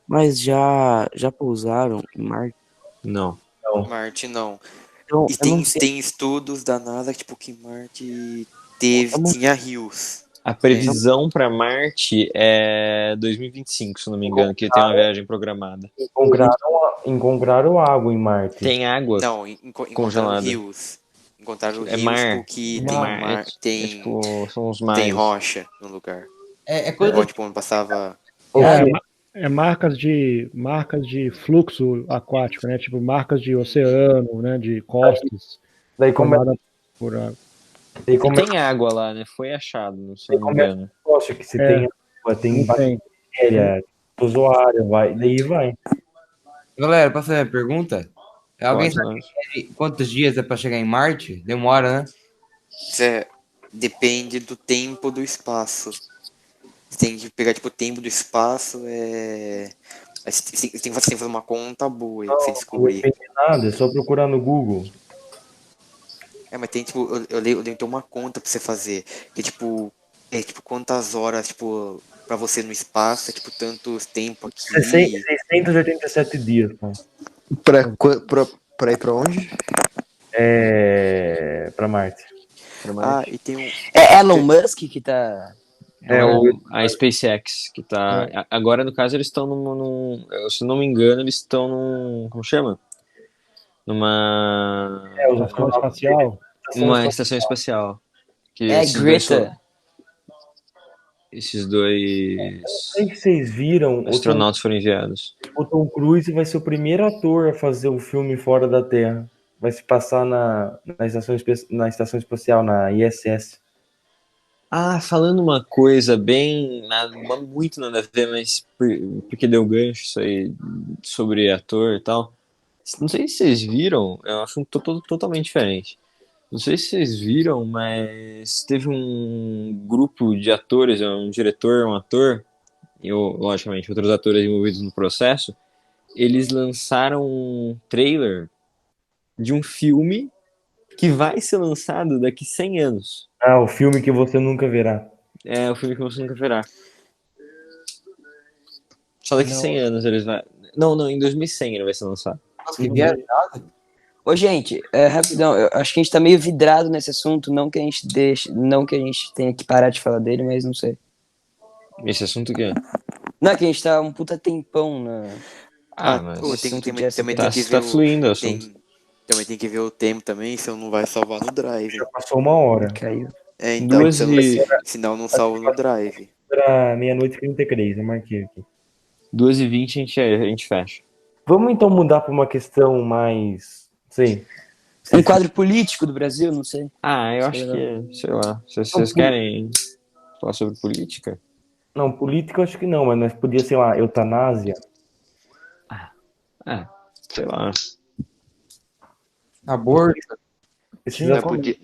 Speaker 5: Mas já pousaram em Marte?
Speaker 1: Não.
Speaker 5: Marte não.
Speaker 7: Então,
Speaker 5: E
Speaker 7: eu não
Speaker 5: tem estudos da NASA que, tipo, que Marte tinha rios.
Speaker 1: A previsão para Marte é 2025, se não me engano, que tem uma viagem programada.
Speaker 3: Encontraram água em Marte.
Speaker 1: Tem água
Speaker 5: Não, encontraram
Speaker 1: congelada.
Speaker 5: rios. Encontraram
Speaker 1: É
Speaker 5: rios
Speaker 1: mar.
Speaker 5: tipo, que
Speaker 1: Tipo, são os mares.
Speaker 5: tem rocha no lugar.
Speaker 2: É coisa
Speaker 5: Igual, tipo, onde passava...
Speaker 4: É marcas de fluxo aquático, né? Tipo marcas de oceano, né? De costas.
Speaker 3: Daí
Speaker 4: formada por água.
Speaker 1: E tem água lá, né? Foi achado, se não me engano.
Speaker 3: Poxa, que se tem água, tem bactéria, usuário, daí vai.
Speaker 2: Galera, posso fazer uma pergunta? Alguém sabe quantos dias é para chegar em Marte? Demora, né?
Speaker 5: Depende do tempo do espaço. Você tem que pegar, tipo, o tempo do espaço, Você tem que fazer uma conta boa aí pra você descobrir.
Speaker 3: Não depende de nada, é só procurar no Google.
Speaker 5: Mas tem, tipo, eu lembro de ter uma conta pra você fazer. Que, tipo, quantas horas, tipo, pra você no espaço, tipo, tantos tempo aqui.
Speaker 3: 687 dias, cara.
Speaker 1: Pra ir pra onde?
Speaker 3: Pra Marte.
Speaker 5: E tem um...
Speaker 6: É Elon Musk que tá...
Speaker 1: A SpaceX, que tá... Agora, no caso, eles estão se não me engano, eles estão como chama? Numa estação espacial. Que
Speaker 6: Greta.
Speaker 1: Esses dois
Speaker 3: sei que vocês viram,
Speaker 1: astronautas foram enviados.
Speaker 3: O Tom Cruise vai ser o primeiro ator a fazer um filme fora da Terra. Vai se passar na estação espacial, na ISS.
Speaker 1: Falando uma coisa muito nada a ver, mas porque deu gancho isso aí sobre ator e tal. Não sei se vocês viram, é um assunto totalmente diferente. Não sei se vocês viram, mas teve um grupo de atores, um diretor, um ator, e logicamente outros atores envolvidos no processo, eles lançaram um trailer de um filme que vai ser lançado daqui 100 anos.
Speaker 3: Ah, o filme que você nunca verá.
Speaker 1: É o filme que você nunca verá. Só daqui
Speaker 4: Não.
Speaker 1: 100 anos eles vai. Não, em 2100 ele vai ser lançado.
Speaker 2: Nossa, que viajado.
Speaker 6: Ô, gente, rapidão, eu acho que a gente tá meio vidrado nesse assunto, não que a gente tenha que parar de falar dele, mas não sei.
Speaker 1: Esse assunto aqui.
Speaker 6: Não, é que a gente tá um puta tempão na...
Speaker 1: Mas
Speaker 5: pô,
Speaker 6: esse assunto
Speaker 5: também
Speaker 6: de
Speaker 5: tem que ver
Speaker 1: tá fluindo o assunto.
Speaker 5: também tem que ver o tempo também, senão não vai salvar no Drive.
Speaker 3: Já passou 1 hora.
Speaker 6: Caiu.
Speaker 5: Então,
Speaker 1: Duas e-
Speaker 5: senão não salva no Drive.
Speaker 3: Era 00:33, eu marquei aqui.
Speaker 1: 2h20 a gente fecha.
Speaker 3: Vamos então mudar para uma questão mais. Sei.
Speaker 6: Um quadro político do Brasil, não sei.
Speaker 1: Eu acho que, sei lá, se vocês querem falar sobre política?
Speaker 3: Não, política eu acho que não, mas nós podia, sei lá, eutanásia.
Speaker 1: Sei lá.
Speaker 2: Aborto.
Speaker 3: Esses
Speaker 5: Nós
Speaker 3: assuntos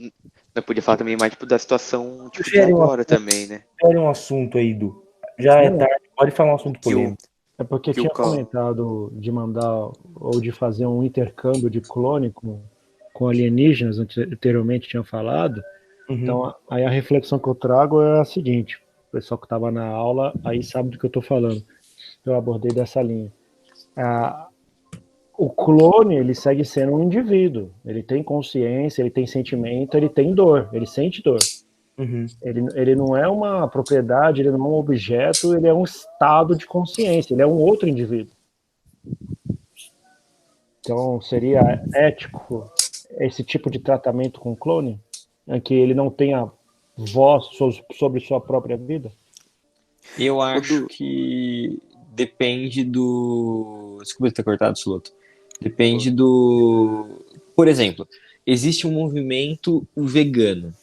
Speaker 5: podia falar também mais tipo, da situação tipo, de
Speaker 3: Sugere um
Speaker 5: agora
Speaker 3: assunto.
Speaker 5: também, né?
Speaker 3: era um assunto aí, Du. Já é tarde, pode falar um assunto
Speaker 5: Que o,
Speaker 3: polêmico.
Speaker 4: É porque
Speaker 5: Que o
Speaker 4: tinha
Speaker 5: Cal-
Speaker 4: comentado de mandar ou de fazer um intercâmbio de clone com alienígenas, anteriormente tinham falado.
Speaker 3: Uhum.
Speaker 4: Então, aí a reflexão que eu trago é a seguinte: o pessoal que estava na aula aí sabe do que eu estou falando. Eu abordei dessa linha. O clone, ele segue sendo um indivíduo. Ele tem consciência, ele tem sentimento, ele tem dor, ele sente dor.
Speaker 3: Uhum.
Speaker 4: Ele não é uma propriedade, ele não é um objeto, ele é um estado de consciência, ele é um outro indivíduo. Então, seria ético esse tipo de tratamento com clone, em que ele não tenha voz sobre sua própria vida?
Speaker 1: Eu acho que depende do. Desculpa ter cortado, Sloto. Depende do. Por exemplo, existe um movimento vegano,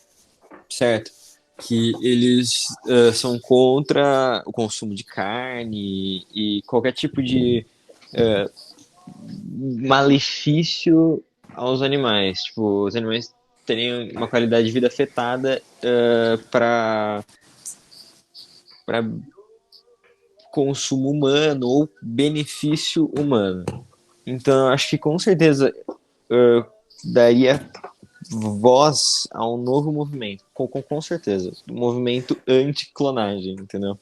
Speaker 1: certo? Que eles são contra o consumo de carne e qualquer tipo de malefício aos animais. Tipo, os animais terem uma qualidade de vida afetada para consumo humano ou benefício humano. Então, eu acho que com certeza daria voz a um novo movimento, com certeza, um movimento anti-clonagem, entendeu?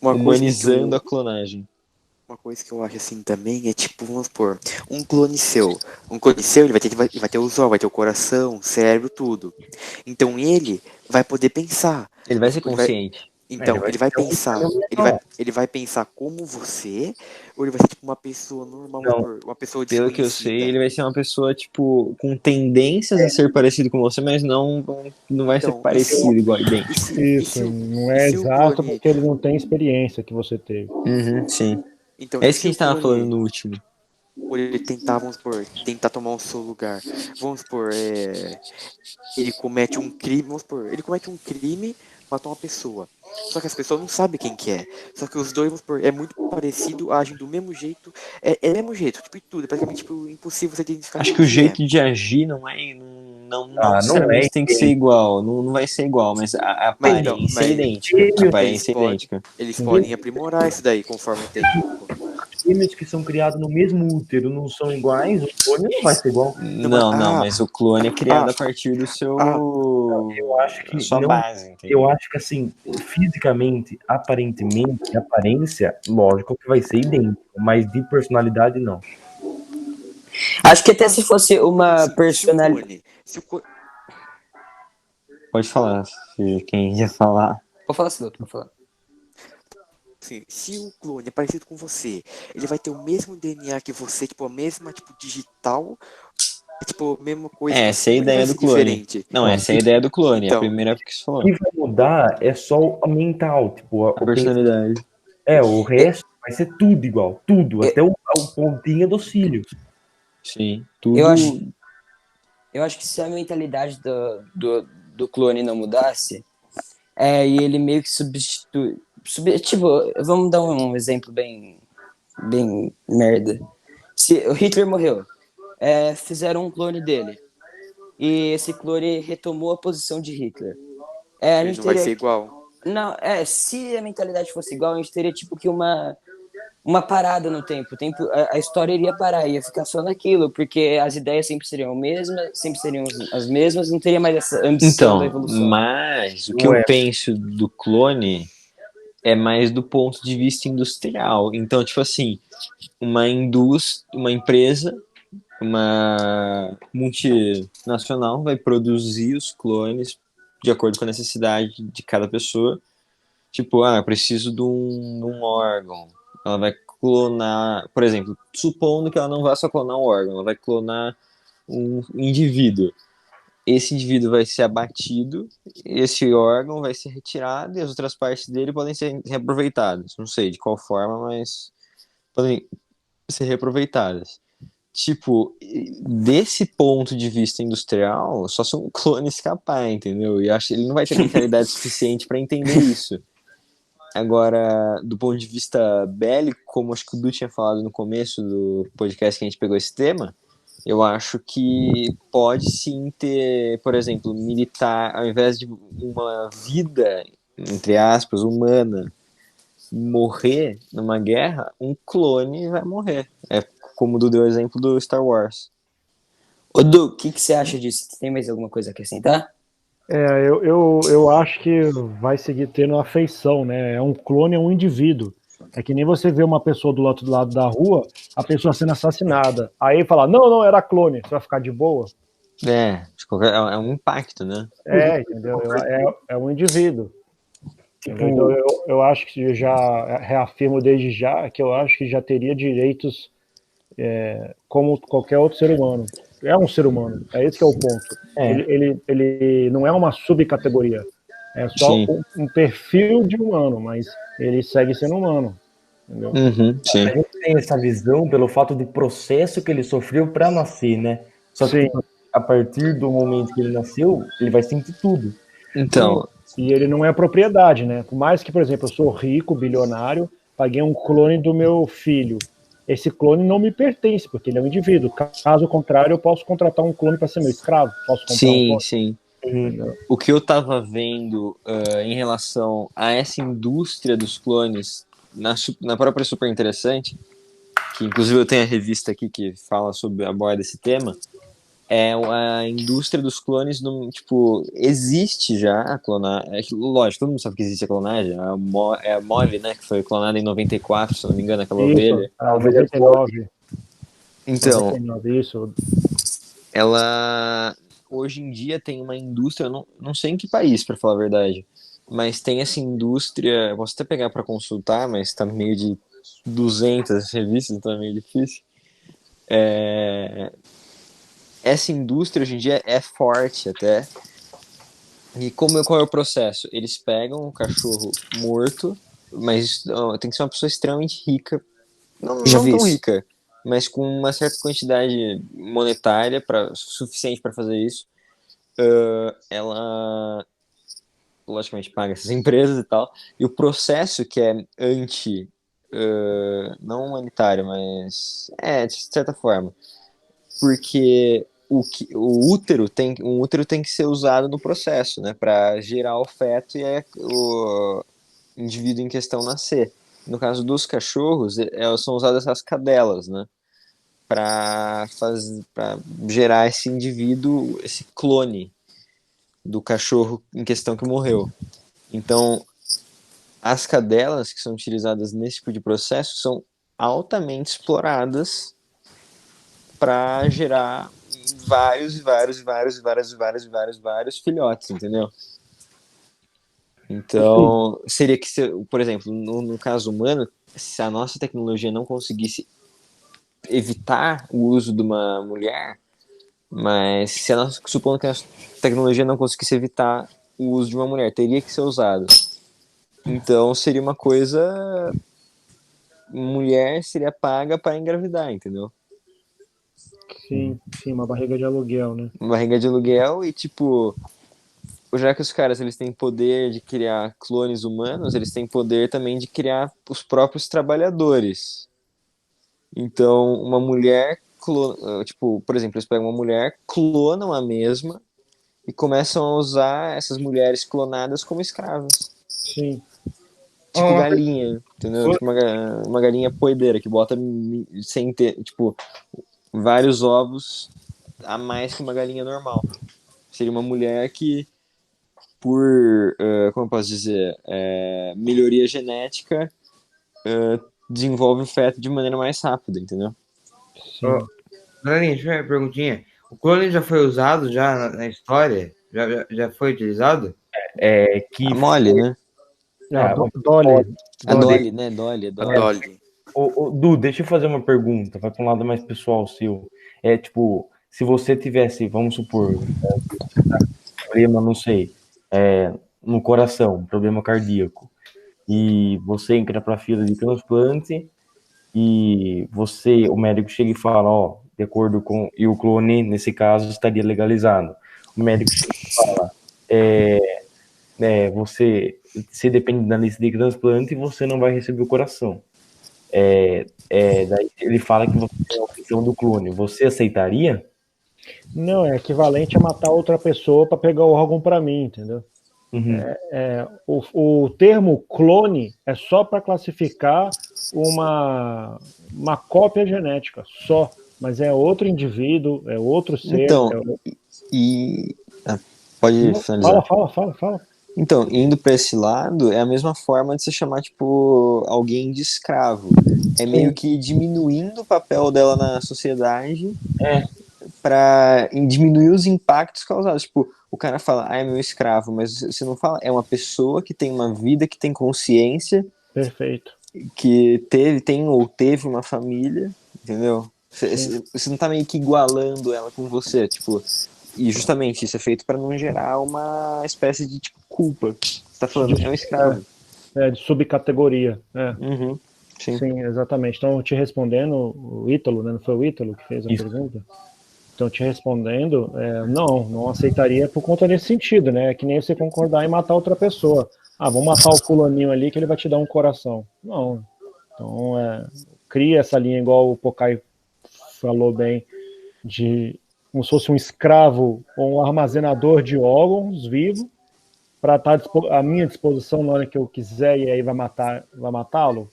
Speaker 1: Humanizando a clonagem.
Speaker 5: Uma coisa que eu acho assim também é tipo, vamos supor, um clone seu. Um clone seu, ele vai ter os olhos, vai ter o coração, cérebro, tudo. Então ele vai poder pensar.
Speaker 1: Ele vai ser consciente.
Speaker 5: Então, ele vai pensar, ele vai pensar como você, ou ele vai ser tipo uma pessoa normal, uma pessoa
Speaker 1: Pelo que eu sei, ele vai ser uma pessoa, tipo, com tendências a ser parecido com você, mas não vai ser parecido igual bem.
Speaker 4: Isso, não é exato porque ele não tem experiência que você teve.
Speaker 1: Sim.
Speaker 5: Então,
Speaker 1: É isso que a gente tava falando no último.
Speaker 5: Ou ele tentar, vamos supor, tentar tomar o seu lugar. Vamos supor, ele comete um crime, matou uma pessoa. Só que as pessoas não sabem quem que é. Só que os dois, vamos supor, é muito parecido, agem do mesmo jeito. É do mesmo jeito, tipo, e tudo. É praticamente tipo, impossível você identificar.
Speaker 1: Acho que o jeito de agir não necessariamente tem que ser igual. Não vai ser igual, mas a aparência é idêntica. A aparência é idêntica.
Speaker 5: Eles podem aprimorar isso daí conforme o tempo.
Speaker 3: Gêmeos que são criados no mesmo útero não são iguais, o clone não vai ser igual.
Speaker 1: Não, mas o clone é criado a partir do seu.
Speaker 3: Eu acho que
Speaker 1: sua base. Entendeu?
Speaker 3: Eu acho que assim, fisicamente, aparentemente, aparência, lógico que vai ser idêntico, mas de personalidade não.
Speaker 6: Acho que até se fosse uma personalidade.
Speaker 1: Pode falar, se quem ia falar.
Speaker 6: Vou falar assim, vou falar.
Speaker 5: Assim, se o clone é parecido com você, ele vai ter o mesmo DNA que você, tipo, a mesma, tipo, digital, tipo, a mesma coisa.
Speaker 1: Essa é a ideia do clone.
Speaker 5: Diferente.
Speaker 1: Não, essa é a ideia do clone,
Speaker 5: Então,
Speaker 1: a primeira que você falou.
Speaker 3: O que vai mudar é só o mental, tipo,
Speaker 1: A personalidade.
Speaker 3: O resto vai ser tudo igual, tudo, até o pontinho dos cílios.
Speaker 1: Sim, tudo.
Speaker 6: Eu acho que se a mentalidade do clone não mudasse, e ele meio que substitui. Tipo, vamos dar um exemplo bem merda. Se o Hitler morreu, fizeram um clone dele. E esse clone retomou a posição de Hitler.
Speaker 5: Ele não vai ser igual.
Speaker 6: Não, se a mentalidade fosse igual, a gente teria tipo que uma uma parada no tempo. A história iria parar, ia ficar só naquilo, porque as ideias sempre seriam sempre seriam as mesmas, não teria mais essa ambição da
Speaker 1: Então,
Speaker 6: evolução.
Speaker 1: mas o que eu penso do clone é mais do ponto de vista industrial. Então, tipo assim, uma empresa, uma multinacional vai produzir os clones de acordo com a necessidade de cada pessoa. Tipo, eu preciso de um órgão. Ela vai clonar, por exemplo, supondo que ela não vá só clonar um órgão, ela vai clonar um indivíduo. Esse indivíduo vai ser abatido, esse órgão vai ser retirado e as outras partes dele podem ser reaproveitadas. Não sei de qual forma, mas podem ser reaproveitadas. Tipo, desse ponto de vista industrial, só se um clone escapar, entendeu? E acho que ele não vai ter mentalidade suficiente para entender isso. Agora, do ponto de vista bélico, como acho que o Du tinha falado no começo do podcast que a gente pegou esse tema, eu acho que pode sim ter, por exemplo, militar, ao invés de uma vida, entre aspas, humana, morrer numa guerra, um clone vai morrer. É como o Du deu o exemplo do Star Wars.
Speaker 6: Ô, Du, o que você acha disso? Tem mais alguma coisa a acrescentar?
Speaker 4: Eu acho que vai seguir tendo afeição, né? É um clone, é um indivíduo. É que nem você vê uma pessoa do outro lado da rua, a pessoa sendo assassinada. Aí fala, não, era clone. Você vai ficar de boa?
Speaker 1: É um impacto, né?
Speaker 4: Entendeu? É um indivíduo. Então eu acho que já reafirmo desde já que eu acho que já teria direitos como qualquer outro ser humano. É um ser humano, é esse que é o ponto. Ele não é uma subcategoria, é só um perfil de humano, mas ele segue sendo humano. Entendeu?
Speaker 1: Sim.
Speaker 3: A gente tem essa visão pelo fato do processo que ele sofreu para nascer, né? Só que a partir do momento que ele nasceu, ele vai sentir tudo.
Speaker 1: Então,
Speaker 4: E ele não é propriedade, né? Por mais que, por exemplo, eu sou rico, bilionário, paguei um clone do meu filho. Esse clone não me pertence, porque ele é um indivíduo. Caso contrário, eu posso contratar um clone para ser meu escravo. Posso comprar um clone.
Speaker 1: Sim. O que eu tava vendo em relação a essa indústria dos clones na própria Super Interessante, que inclusive eu tenho a revista aqui que fala sobre aborda esse tema, é a indústria dos clones, tipo, existe já a clonagem. Lógico, todo mundo sabe que existe a clonagem. É a Molly, né, que foi clonada em 94, se não me engano, aquela ovelha.
Speaker 4: A 99.
Speaker 1: Então,
Speaker 4: 99, isso.
Speaker 1: Ela hoje em dia tem uma indústria, não sei em que país, para falar a verdade, mas tem essa indústria, posso até pegar para consultar, mas tá meio de 200 revistas, então é meio difícil. Essa indústria hoje em dia é forte até. E qual é o processo? Eles pegam o cachorro morto, mas tem que ser uma pessoa extremamente rica, não tão rica, mas com uma certa quantidade monetária suficiente para fazer isso. Ela logicamente paga essas empresas e tal, e o processo que é não humanitário, mas de certa forma, porque o útero tem que ser usado no processo, né, para gerar o feto e o indivíduo em questão nascer. No caso dos cachorros, são usadas as cadelas, né, para gerar esse indivíduo, esse clone do cachorro em questão que morreu. Então, as cadelas que são utilizadas nesse tipo de processo são altamente exploradas para gerar vários filhotes, entendeu? Então, seria que, por exemplo, no caso humano, se a nossa tecnologia não conseguisse evitar o uso de uma mulher, mas supondo que a tecnologia não conseguisse evitar o uso de uma mulher, teria que ser usado. Então seria uma coisa, mulher seria paga para engravidar, entendeu?
Speaker 4: Sim, uma barriga de aluguel, né?
Speaker 1: Uma barriga de aluguel e tipo, já que os caras eles têm poder de criar clones humanos, eles têm poder também de criar os próprios trabalhadores. Então, uma mulher, tipo, por exemplo, eles pegam uma mulher, clonam a mesma e começam a usar essas mulheres clonadas como escravas.
Speaker 4: Sim.
Speaker 1: tipo
Speaker 2: Ó,
Speaker 1: galinha, entendeu?
Speaker 2: Oi.
Speaker 1: Tipo uma galinha poedeira que bota sem ter, tipo, vários ovos a mais que uma galinha normal. Seria uma mulher que, por, como eu posso dizer, melhoria genética, desenvolve o feto de maneira mais rápida, entendeu?
Speaker 2: ó,
Speaker 4: Sim.
Speaker 2: Galerinha, deixa eu fazer uma perguntinha. O clone já foi usado já na história? Já foi utilizado?
Speaker 3: Que
Speaker 1: A Molly,
Speaker 3: foi
Speaker 1: né?
Speaker 4: Ah,
Speaker 3: uma
Speaker 4: Dolly.
Speaker 1: A
Speaker 4: Dolly.
Speaker 1: Dolly, né? Dolly, a
Speaker 5: A
Speaker 1: Dolly.
Speaker 5: Dolly.
Speaker 3: Du, deixa eu fazer uma pergunta, vai para um lado mais pessoal seu. É tipo, se você tivesse, vamos supor, problema, não sei, no coração, um problema cardíaco, e você entra para a fila de transplante e você, o médico chega e fala, ó, de acordo com, e o clone, nesse caso, estaria legalizado. O médico chega e fala, você depende da lista de transplante e você não vai receber o coração. Daí ele fala que você tem a opção do clone. Você aceitaria?
Speaker 4: Não, é equivalente a matar outra pessoa para pegar o órgão para mim, entendeu?
Speaker 3: Uhum.
Speaker 4: O termo clone é só para classificar uma cópia genética, só. Mas é outro indivíduo, é outro ser.
Speaker 1: Então, e. Pode finalizar.
Speaker 4: Fala.
Speaker 1: Então, indo para esse lado, é a mesma forma de se chamar, tipo, alguém de escravo. É meio que diminuindo o papel dela na sociedade para diminuir os impactos causados. Tipo, o cara fala, é meu escravo, mas você não fala, é uma pessoa que tem uma vida, que tem consciência,
Speaker 4: Perfeito.
Speaker 1: que tem ou teve uma família, entendeu? Você não tá meio que igualando ela com você, tipo, e justamente isso é feito para não gerar uma espécie de tipo culpa. Você tá falando, é um escravo.
Speaker 4: De subcategoria.
Speaker 1: Uhum, sim.
Speaker 4: Sim, exatamente. Então, te respondendo, o Ítalo, né? Não foi o Ítalo que fez a
Speaker 3: Isso.
Speaker 4: pergunta? Então, te respondendo, não aceitaria por conta desse sentido, né? É que nem você concordar em matar outra pessoa. Ah, vamos matar o fulaninho ali que ele vai te dar um coração. Não. Então, cria essa linha, igual o Pocai falou bem, de como se fosse um escravo ou um armazenador de órgãos vivo para estar à minha disposição na hora que eu quiser e aí vai matá-lo.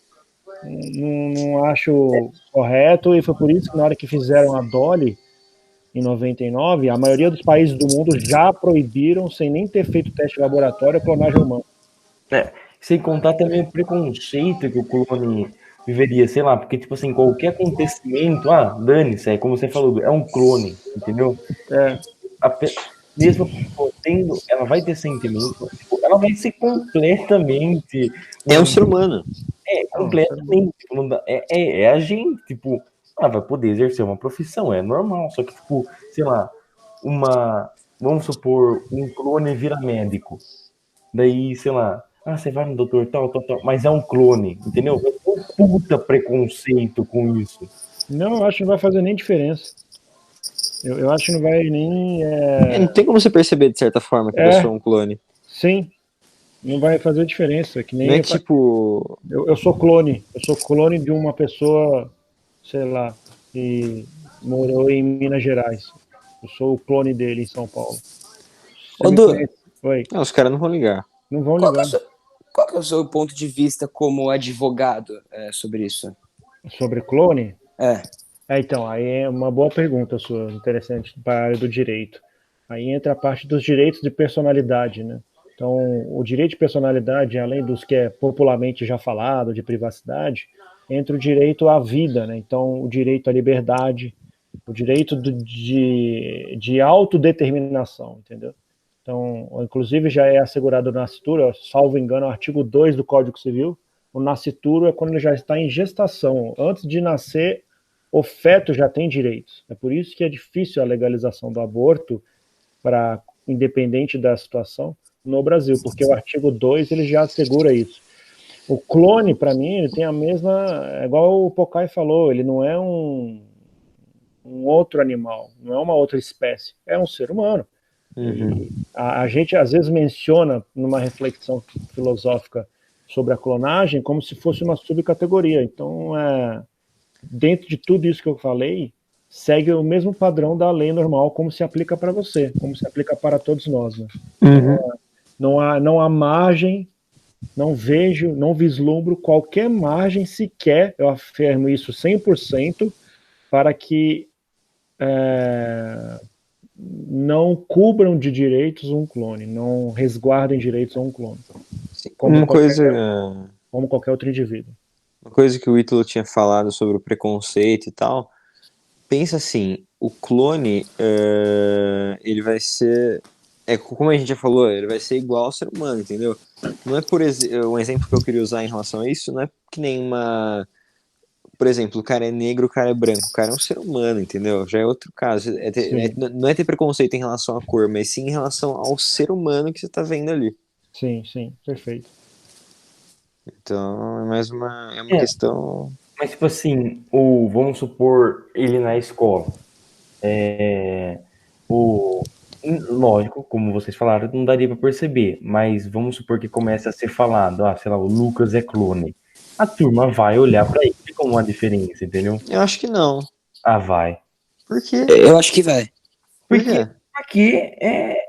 Speaker 4: Não acho correto, e foi por isso que na hora que fizeram a Dolly em 99, a maioria dos países do mundo já proibiram, sem nem ter feito teste de laboratório, a clonagem humana.
Speaker 3: Sem contar também o preconceito que o clone viveria, sei lá, porque, tipo assim, qualquer acontecimento, dane-se, como você falou, é um clone, entendeu? Mesmo a pessoa tendo, ela vai ter sentimento, tipo, ela vai ser completamente.
Speaker 1: É um ser humano.
Speaker 3: Completamente. É a gente, tipo, ela vai poder exercer uma profissão, é normal, só que, tipo, sei lá, vamos supor, um clone vira médico. Daí, sei lá, você vai no doutor tal, mas é um clone, entendeu? Um puta preconceito com isso.
Speaker 4: Não, eu acho que não vai fazer nem diferença. Eu acho que não vai nem.
Speaker 1: Não tem como você perceber, de certa forma, que a pessoa é um clone.
Speaker 4: Sim, não vai fazer diferença. Que nem
Speaker 1: não é tipo.
Speaker 4: Eu sou clone. Eu sou clone de uma pessoa, sei lá, que morou em Minas Gerais. Eu sou o clone dele em São Paulo.
Speaker 1: Oi. Não, os caras não vão ligar.
Speaker 4: Não vão ligar.
Speaker 6: Qual que é o seu ponto de vista como advogado sobre isso?
Speaker 4: Sobre clone? Então, aí é uma boa pergunta sua, interessante, para a área do direito. Aí entra a parte dos direitos de personalidade, né? Então, o direito de personalidade, além dos que é popularmente já falado, de privacidade, entra o direito à vida, né? Então, o direito à liberdade, o direito de autodeterminação, entendeu? Então, inclusive já é assegurado na nascituro, salvo engano, o artigo 2 do Código Civil. O nascituro é quando ele já está em gestação. Antes de nascer, o feto já tem direitos. É por isso que é difícil a legalização do aborto, independente da situação, no Brasil, porque o artigo 2 ele já assegura isso. O clone, para mim, ele tem a mesma... igual o Pocai falou, ele não é um outro animal, não é uma outra espécie, é um ser humano. Uhum. A gente às vezes menciona numa reflexão filosófica sobre a clonagem como se fosse uma subcategoria. Então, dentro de tudo isso que eu falei, segue o mesmo padrão da lei normal, como se aplica para você, como se aplica para todos nós. Né? Uhum. Não há margem Não vejo, não vislumbro qualquer margem sequer, eu afirmo isso 100%, para que não cubram de direitos um clone, não resguardem direitos a um clone,
Speaker 1: Sim,
Speaker 4: como qualquer outro indivíduo.
Speaker 1: uma coisa que o Ítalo tinha falado sobre o preconceito e tal, pensa assim, o clone, ele vai ser, como a gente já falou, ele vai ser igual ao ser humano, entendeu? Não é um exemplo que eu queria usar em relação a isso, não é que nem por exemplo, o cara é negro, o cara é branco, o cara é um ser humano, entendeu? Já é outro caso. Não é ter preconceito em relação à cor, mas sim em relação ao ser humano que você tá vendo ali.
Speaker 4: Sim, perfeito.
Speaker 1: Então, é uma
Speaker 3: É.
Speaker 1: questão.
Speaker 3: Mas, tipo assim, vamos supor ele na escola. Lógico, como vocês falaram, não daria pra perceber, mas vamos supor que comece a ser falado, sei lá, o Lucas é clone. A turma vai olhar pra ele como uma diferença, entendeu?
Speaker 1: Eu acho que não.
Speaker 3: Vai.
Speaker 1: Por quê?
Speaker 6: Eu acho que vai.
Speaker 1: Por
Speaker 3: Porque,
Speaker 1: quê?
Speaker 3: porque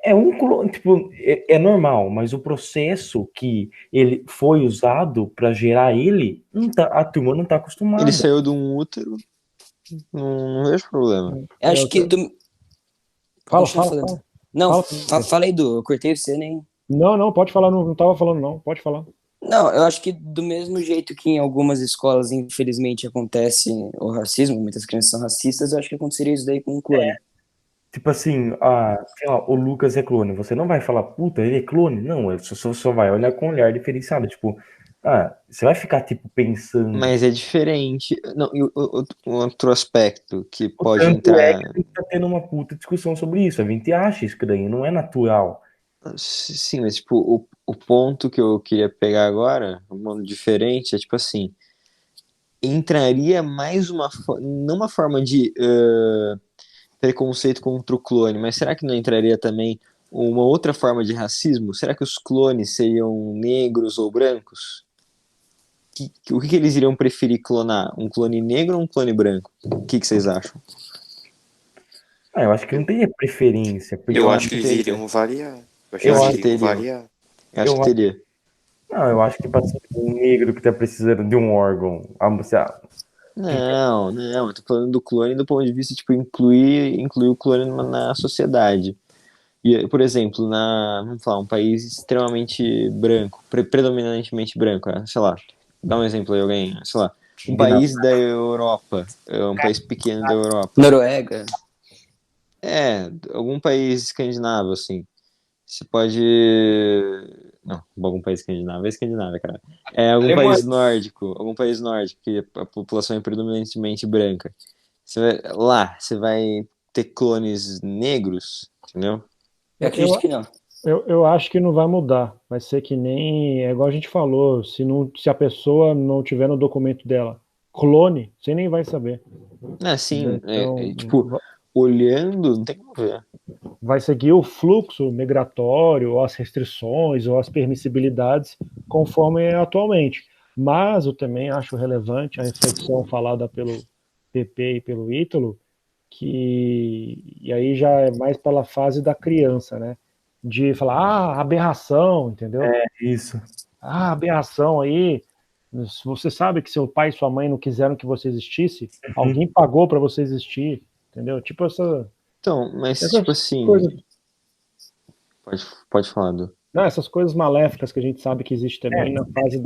Speaker 3: é um clone, tipo, é normal, mas o processo que ele foi usado pra gerar ele, a turma não tá acostumada.
Speaker 1: Ele saiu de um útero, não vejo problema.
Speaker 6: Eu acho que
Speaker 4: Fala,
Speaker 6: Continua
Speaker 4: fala,
Speaker 6: falando.
Speaker 4: fala.
Speaker 6: Não,
Speaker 4: Fala.
Speaker 6: fala aí, Du. Eu cortei você, nem.
Speaker 4: Não, pode falar, não tava falando, não. Pode falar.
Speaker 6: Não, eu acho que do mesmo jeito que em algumas escolas, infelizmente, acontece o racismo, muitas crianças são racistas, eu acho que aconteceria isso daí com o clone.
Speaker 3: Tipo assim, sei lá, o Lucas é clone. Você não vai falar, puta, ele é clone? Não, ele só vai olhar com um olhar diferenciado. Tipo, você vai ficar, tipo, pensando.
Speaker 1: Mas é diferente. Não, e o outro aspecto que
Speaker 3: O
Speaker 1: pode
Speaker 3: tanto
Speaker 1: entrar.
Speaker 3: é que a gente tá tendo uma puta discussão sobre isso. A gente acha isso que daí não é natural.
Speaker 1: Sim, mas tipo, o ponto que eu queria pegar agora, um modo diferente, é tipo assim, entraria mais não uma forma de preconceito contra o clone, mas será que não entraria também uma outra forma de racismo? Será que os clones seriam negros ou brancos? O que eles iriam preferir clonar? Um clone negro ou um clone branco? O que vocês acham?
Speaker 3: Eu acho que não teria preferência. Porque
Speaker 5: Eu acho que eles
Speaker 1: teria.
Speaker 5: iriam variar.
Speaker 1: Eu acho que
Speaker 5: eles iriam
Speaker 1: teriam.
Speaker 5: variar.
Speaker 1: Eu acho que teria.
Speaker 3: Não, eu acho que pra ser um negro que tá precisando de um órgão,
Speaker 1: Não, eu tô falando do clone do ponto de vista, tipo, incluir o clone na sociedade. E, por exemplo, vamos falar, um país extremamente branco, predominantemente branco, sei lá, dá um exemplo aí, alguém, sei lá, um país da Europa, um país pequeno da Europa.
Speaker 6: Noruega.
Speaker 1: Algum país escandinavo, assim. Você pode. Não, algum país escandinavo é Escandinávia, cara. Algum país nórdico, que a população é predominantemente branca. Você vai ter clones negros, entendeu?
Speaker 6: Eu acredito que não.
Speaker 4: Eu acho que não vai mudar. Vai ser que nem. É igual a gente falou. Se a pessoa não tiver no documento dela clone, você nem vai saber.
Speaker 1: Sim,
Speaker 4: Então,
Speaker 1: tipo, olhando, não tem como ver.
Speaker 4: vai seguir o fluxo migratório, ou as restrições, ou as permissibilidades, conforme é atualmente. Mas eu também acho relevante a reflexão falada pelo PP e pelo Ítalo, e aí já é mais pela fase da criança, né? De falar, aberração, entendeu?
Speaker 3: Isso.
Speaker 4: Aberração aí. Se você sabe que seu pai e sua mãe não quiseram que você existisse, alguém pagou para você existir, entendeu? Tipo essa.
Speaker 1: Então, mas
Speaker 4: Essas
Speaker 1: tipo assim.
Speaker 4: coisas.
Speaker 1: Pode falar, Du.
Speaker 4: Não, essas coisas maléficas que a gente sabe que existe também na fase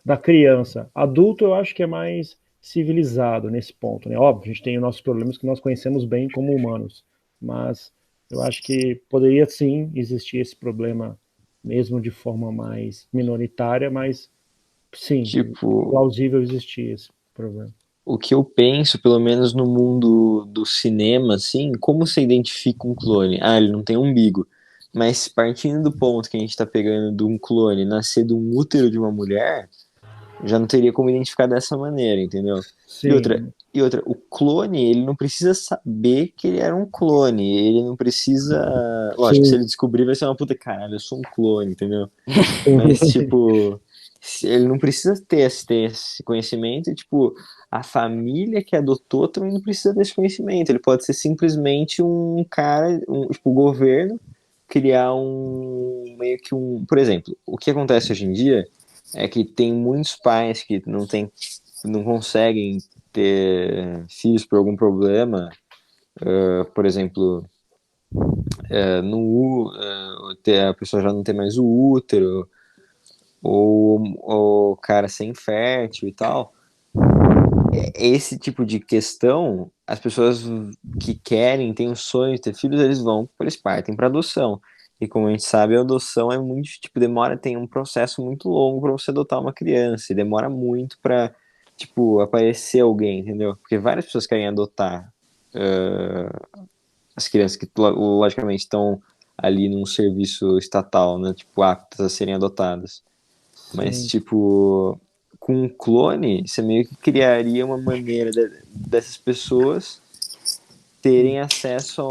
Speaker 4: da criança. Adulto eu acho que é mais civilizado nesse ponto, né? Óbvio, a gente tem os nossos problemas que nós conhecemos bem como humanos, mas eu acho que poderia sim existir esse problema mesmo de forma mais minoritária, mas sim,
Speaker 1: Tipo,
Speaker 4: plausível existir esse problema.
Speaker 1: o que eu penso, pelo menos no mundo do cinema, assim, como você identifica um clone? Ele não tem umbigo. Mas partindo do ponto que a gente tá pegando de um clone nascer de um útero de uma mulher, já não teria como identificar dessa maneira, entendeu?
Speaker 4: Sim.
Speaker 1: E outra, o clone, ele não precisa saber que ele era um clone, ele não precisa... Lógico, se ele descobrir, vai ser uma puta, caralho, eu sou um clone, entendeu? Mas, tipo, ele não precisa ter esse conhecimento e, tipo, a família que adotou também não precisa desse conhecimento, ele pode ser simplesmente um cara, tipo, o governo criar meio que por exemplo, o que acontece hoje em dia é que tem muitos pais que não conseguem ter filhos por algum problema, por exemplo, a pessoa já não tem mais o útero, ou o cara ser infértil e tal. Esse tipo de questão, as pessoas que querem, têm o sonho de ter filhos, eles partem para adoção. E como a gente sabe, a adoção é muito, tipo, tem um processo muito longo para você adotar uma criança, e demora muito para, tipo, aparecer alguém, entendeu? Porque várias pessoas querem adotar as crianças que, logicamente, estão ali num serviço estatal, né? Tipo, aptas a serem adotadas. Mas,
Speaker 4: Sim.
Speaker 1: tipo, com um clone, você meio que criaria uma maneira dessas pessoas terem acesso a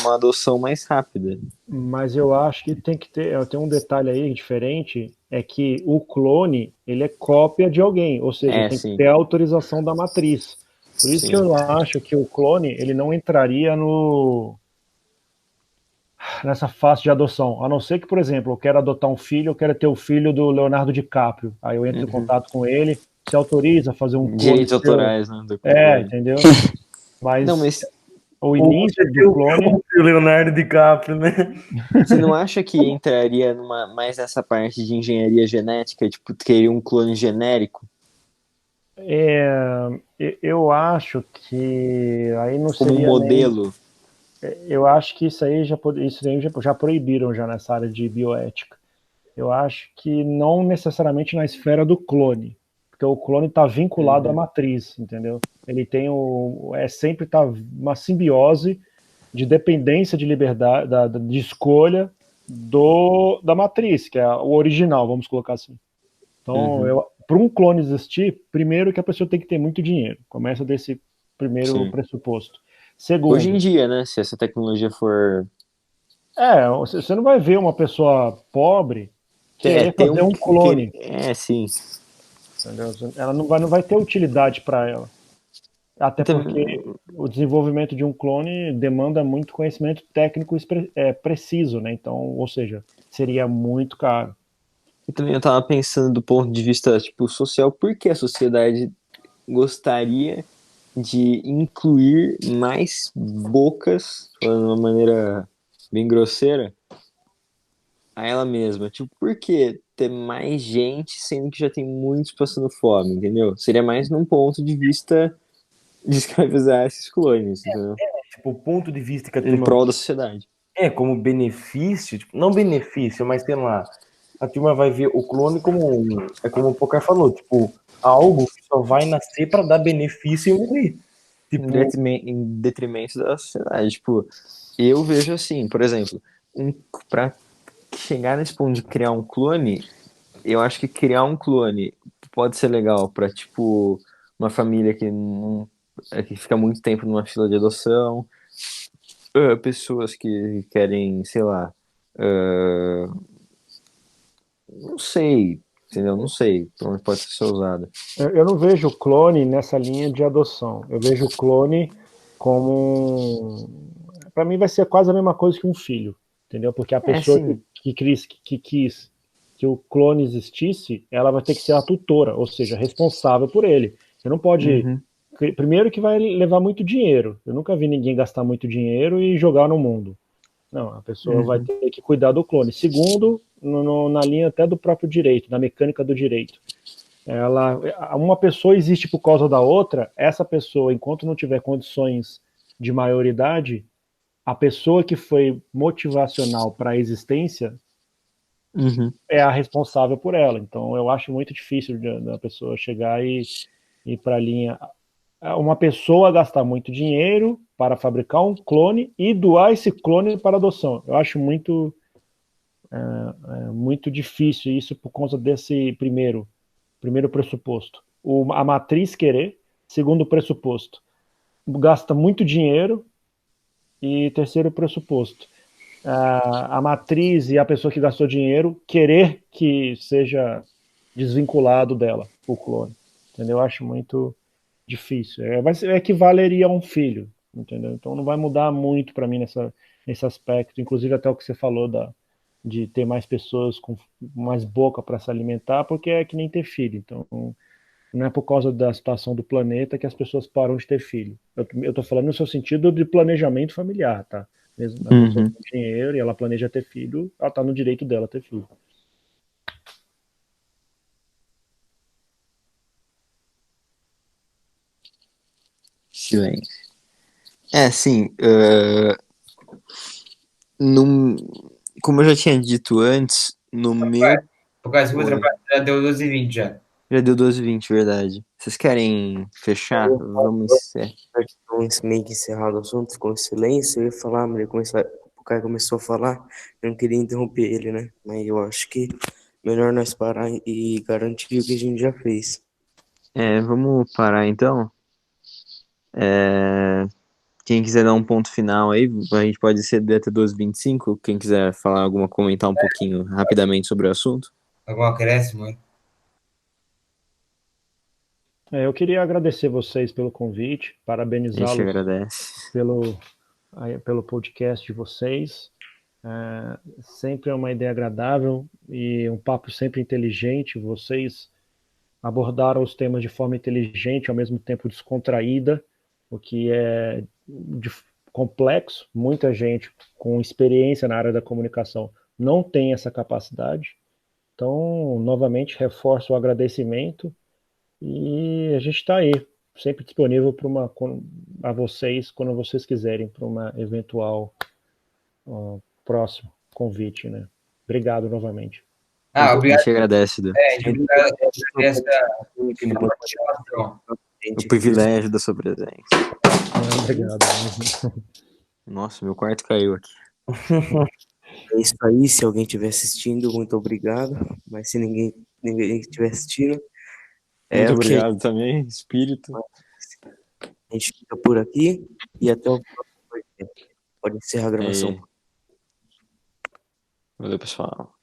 Speaker 1: uma adoção mais rápida.
Speaker 4: Mas eu acho que tem um detalhe aí diferente, é que o clone, ele é cópia de alguém, ou seja, tem que
Speaker 1: Sim,
Speaker 4: ter a autorização da matriz. Por isso
Speaker 1: sim.
Speaker 4: que eu acho que o clone, ele não entraria nessa fase de adoção. A não ser que, por exemplo, eu quero adotar um filho, eu quero ter o filho do Leonardo DiCaprio. Aí eu entro em contato com ele, se autoriza a fazer um clone
Speaker 1: Direitos
Speaker 4: seu.
Speaker 1: autorais, né? Do clone.
Speaker 4: Entendeu?
Speaker 1: Não,
Speaker 4: Mas
Speaker 1: mas
Speaker 4: o
Speaker 3: Ou
Speaker 4: início
Speaker 3: você tem
Speaker 4: do clone,
Speaker 3: o Leonardo DiCaprio, né?
Speaker 1: você não acha que entraria mais nessa parte de engenharia genética, tipo, teria um clone genérico
Speaker 4: eu acho que aí não
Speaker 1: como um
Speaker 4: seria nem.
Speaker 1: modelo?
Speaker 4: Eu acho que isso aí já proibiram já nessa área de bioética. Eu acho que não necessariamente na esfera do clone, porque o clone está vinculado à matriz, entendeu? Ele tem sempre tá uma simbiose de dependência de liberdade, de escolha da matriz, que é o original, vamos colocar assim. Então, para um clone existir, primeiro que a pessoa tem que ter muito dinheiro. Começa desse primeiro
Speaker 1: Sim.
Speaker 4: pressuposto.
Speaker 1: Hoje em
Speaker 4: Segundo,
Speaker 1: dia, né? Se essa tecnologia for.
Speaker 4: você não vai ver uma pessoa pobre querer
Speaker 1: Ter
Speaker 4: fazer um clone.
Speaker 1: sim.
Speaker 4: Entendeu? Ela não vai ter utilidade para ela. Até
Speaker 1: Então,
Speaker 4: porque o desenvolvimento de um clone demanda muito conhecimento técnico preciso, né? Então, ou seja, seria muito caro.
Speaker 1: e também eu tava pensando do ponto de vista, tipo, social, por que a sociedade gostaria de incluir mais bocas, falando de uma maneira bem grosseira, a ela mesma? Tipo, por que ter mais gente sendo que já tem muitos passando fome, entendeu? Seria mais num ponto de vista de escravizar esses clones, entendeu?
Speaker 3: Tipo, o ponto de vista que a
Speaker 1: Em
Speaker 3: turma
Speaker 1: prol da sociedade.
Speaker 3: como benefício, tipo, não benefício, mas sei lá, a turma vai ver o clone como o Pocar falou, tipo, algo que só vai nascer para dar benefício e morrer. Tipo,
Speaker 1: Em detrimento da sociedade. Tipo, eu vejo assim, por exemplo, pra chegar nesse ponto de criar um clone, eu acho que criar um clone pode ser legal pra, tipo, uma família que fica muito tempo numa fila de adoção, pessoas que querem, sei lá, não sei, entendeu? Não sei pra onde pode ser usada.
Speaker 4: Eu não vejo o clone nessa linha de adoção. Eu vejo o clone como. Para mim, vai ser quase a mesma coisa que um filho, entendeu? Porque a pessoa
Speaker 1: Sim.
Speaker 4: que quis que o clone existisse, ela vai ter que ser a tutora, ou seja, responsável por ele. Você não pode. Primeiro, que vai levar muito dinheiro. Eu nunca vi ninguém gastar muito dinheiro e jogar no mundo. Não, a pessoa vai ter que cuidar do clone. Segundo, na linha até do próprio direito, da mecânica do direito. Uma pessoa existe por causa da outra, essa pessoa, enquanto não tiver condições de maioridade, a pessoa que foi motivacional para a existência é a responsável por ela. Então, eu acho muito difícil da pessoa chegar e ir para a linha. Uma pessoa gastar muito dinheiro para fabricar um clone e doar esse clone para adoção. Eu acho muito difícil isso por causa desse primeiro pressuposto. A matriz querer, segundo pressuposto, gasta muito dinheiro, e terceiro pressuposto, a matriz e a pessoa que gastou dinheiro querer que seja desvinculado dela, o clone. Entendeu? Eu acho muito difícil. Equivaleria a um filho, entendeu? Então não vai mudar muito para mim nesse aspecto, inclusive até o que você falou de ter mais pessoas com mais boca para se alimentar, porque é que nem ter filho. Então, não é por causa da situação do planeta que as pessoas param de ter filho. Eu tô falando no seu sentido de planejamento familiar, tá? Mesmo a pessoa
Speaker 1: Uhum.
Speaker 4: tem dinheiro e ela planeja ter filho, ela tá no direito dela ter filho.
Speaker 1: Silêncio. Sim, como eu já tinha dito antes, no meu.
Speaker 2: Por causa que o
Speaker 1: Oi.
Speaker 2: trabalho já deu 12h20 já.
Speaker 1: Já deu 12h20, verdade. Vocês querem fechar? Vamos encerrar.
Speaker 7: Então, meio que encerrado o assunto, ficou em silêncio, eu ia falar, mas o cara começou a falar, eu não queria interromper ele, né? Mas eu acho que melhor nós parar e garantir o que a gente já fez.
Speaker 1: Vamos parar então. Quem quiser dar um ponto final aí, a gente pode ceder até 12h25. Quem quiser comentar um pouquinho rapidamente sobre o assunto.
Speaker 2: Algum acréscimo, hein?
Speaker 4: Eu queria agradecer vocês pelo convite,
Speaker 1: A gente
Speaker 4: parabenizá-los
Speaker 1: agradece.
Speaker 4: pelo podcast de vocês. Sempre é uma ideia agradável e um papo sempre inteligente. Vocês abordaram os temas de forma inteligente, ao mesmo tempo descontraída, o que é complexo. Muita gente com experiência na área da comunicação não tem essa capacidade. Então, novamente, reforço o agradecimento e a gente está aí, sempre disponível a vocês, quando vocês quiserem, para uma eventual próximo convite, né? Obrigado novamente.
Speaker 2: Ah,
Speaker 1: A
Speaker 2: obrigado.
Speaker 1: gente agradece, Du.
Speaker 2: A gente agradece essa participação.
Speaker 1: O privilégio da sua presença.
Speaker 4: Obrigado.
Speaker 1: Nossa, meu quarto caiu aqui.
Speaker 7: É isso aí, se alguém estiver assistindo, muito obrigado. Mas se ninguém estiver assistindo,
Speaker 1: Muito
Speaker 7: o que
Speaker 1: obrigado também, espírito.
Speaker 7: a gente fica por aqui e até o próximo podcast. Pode encerrar a gravação.
Speaker 1: Valeu, pessoal.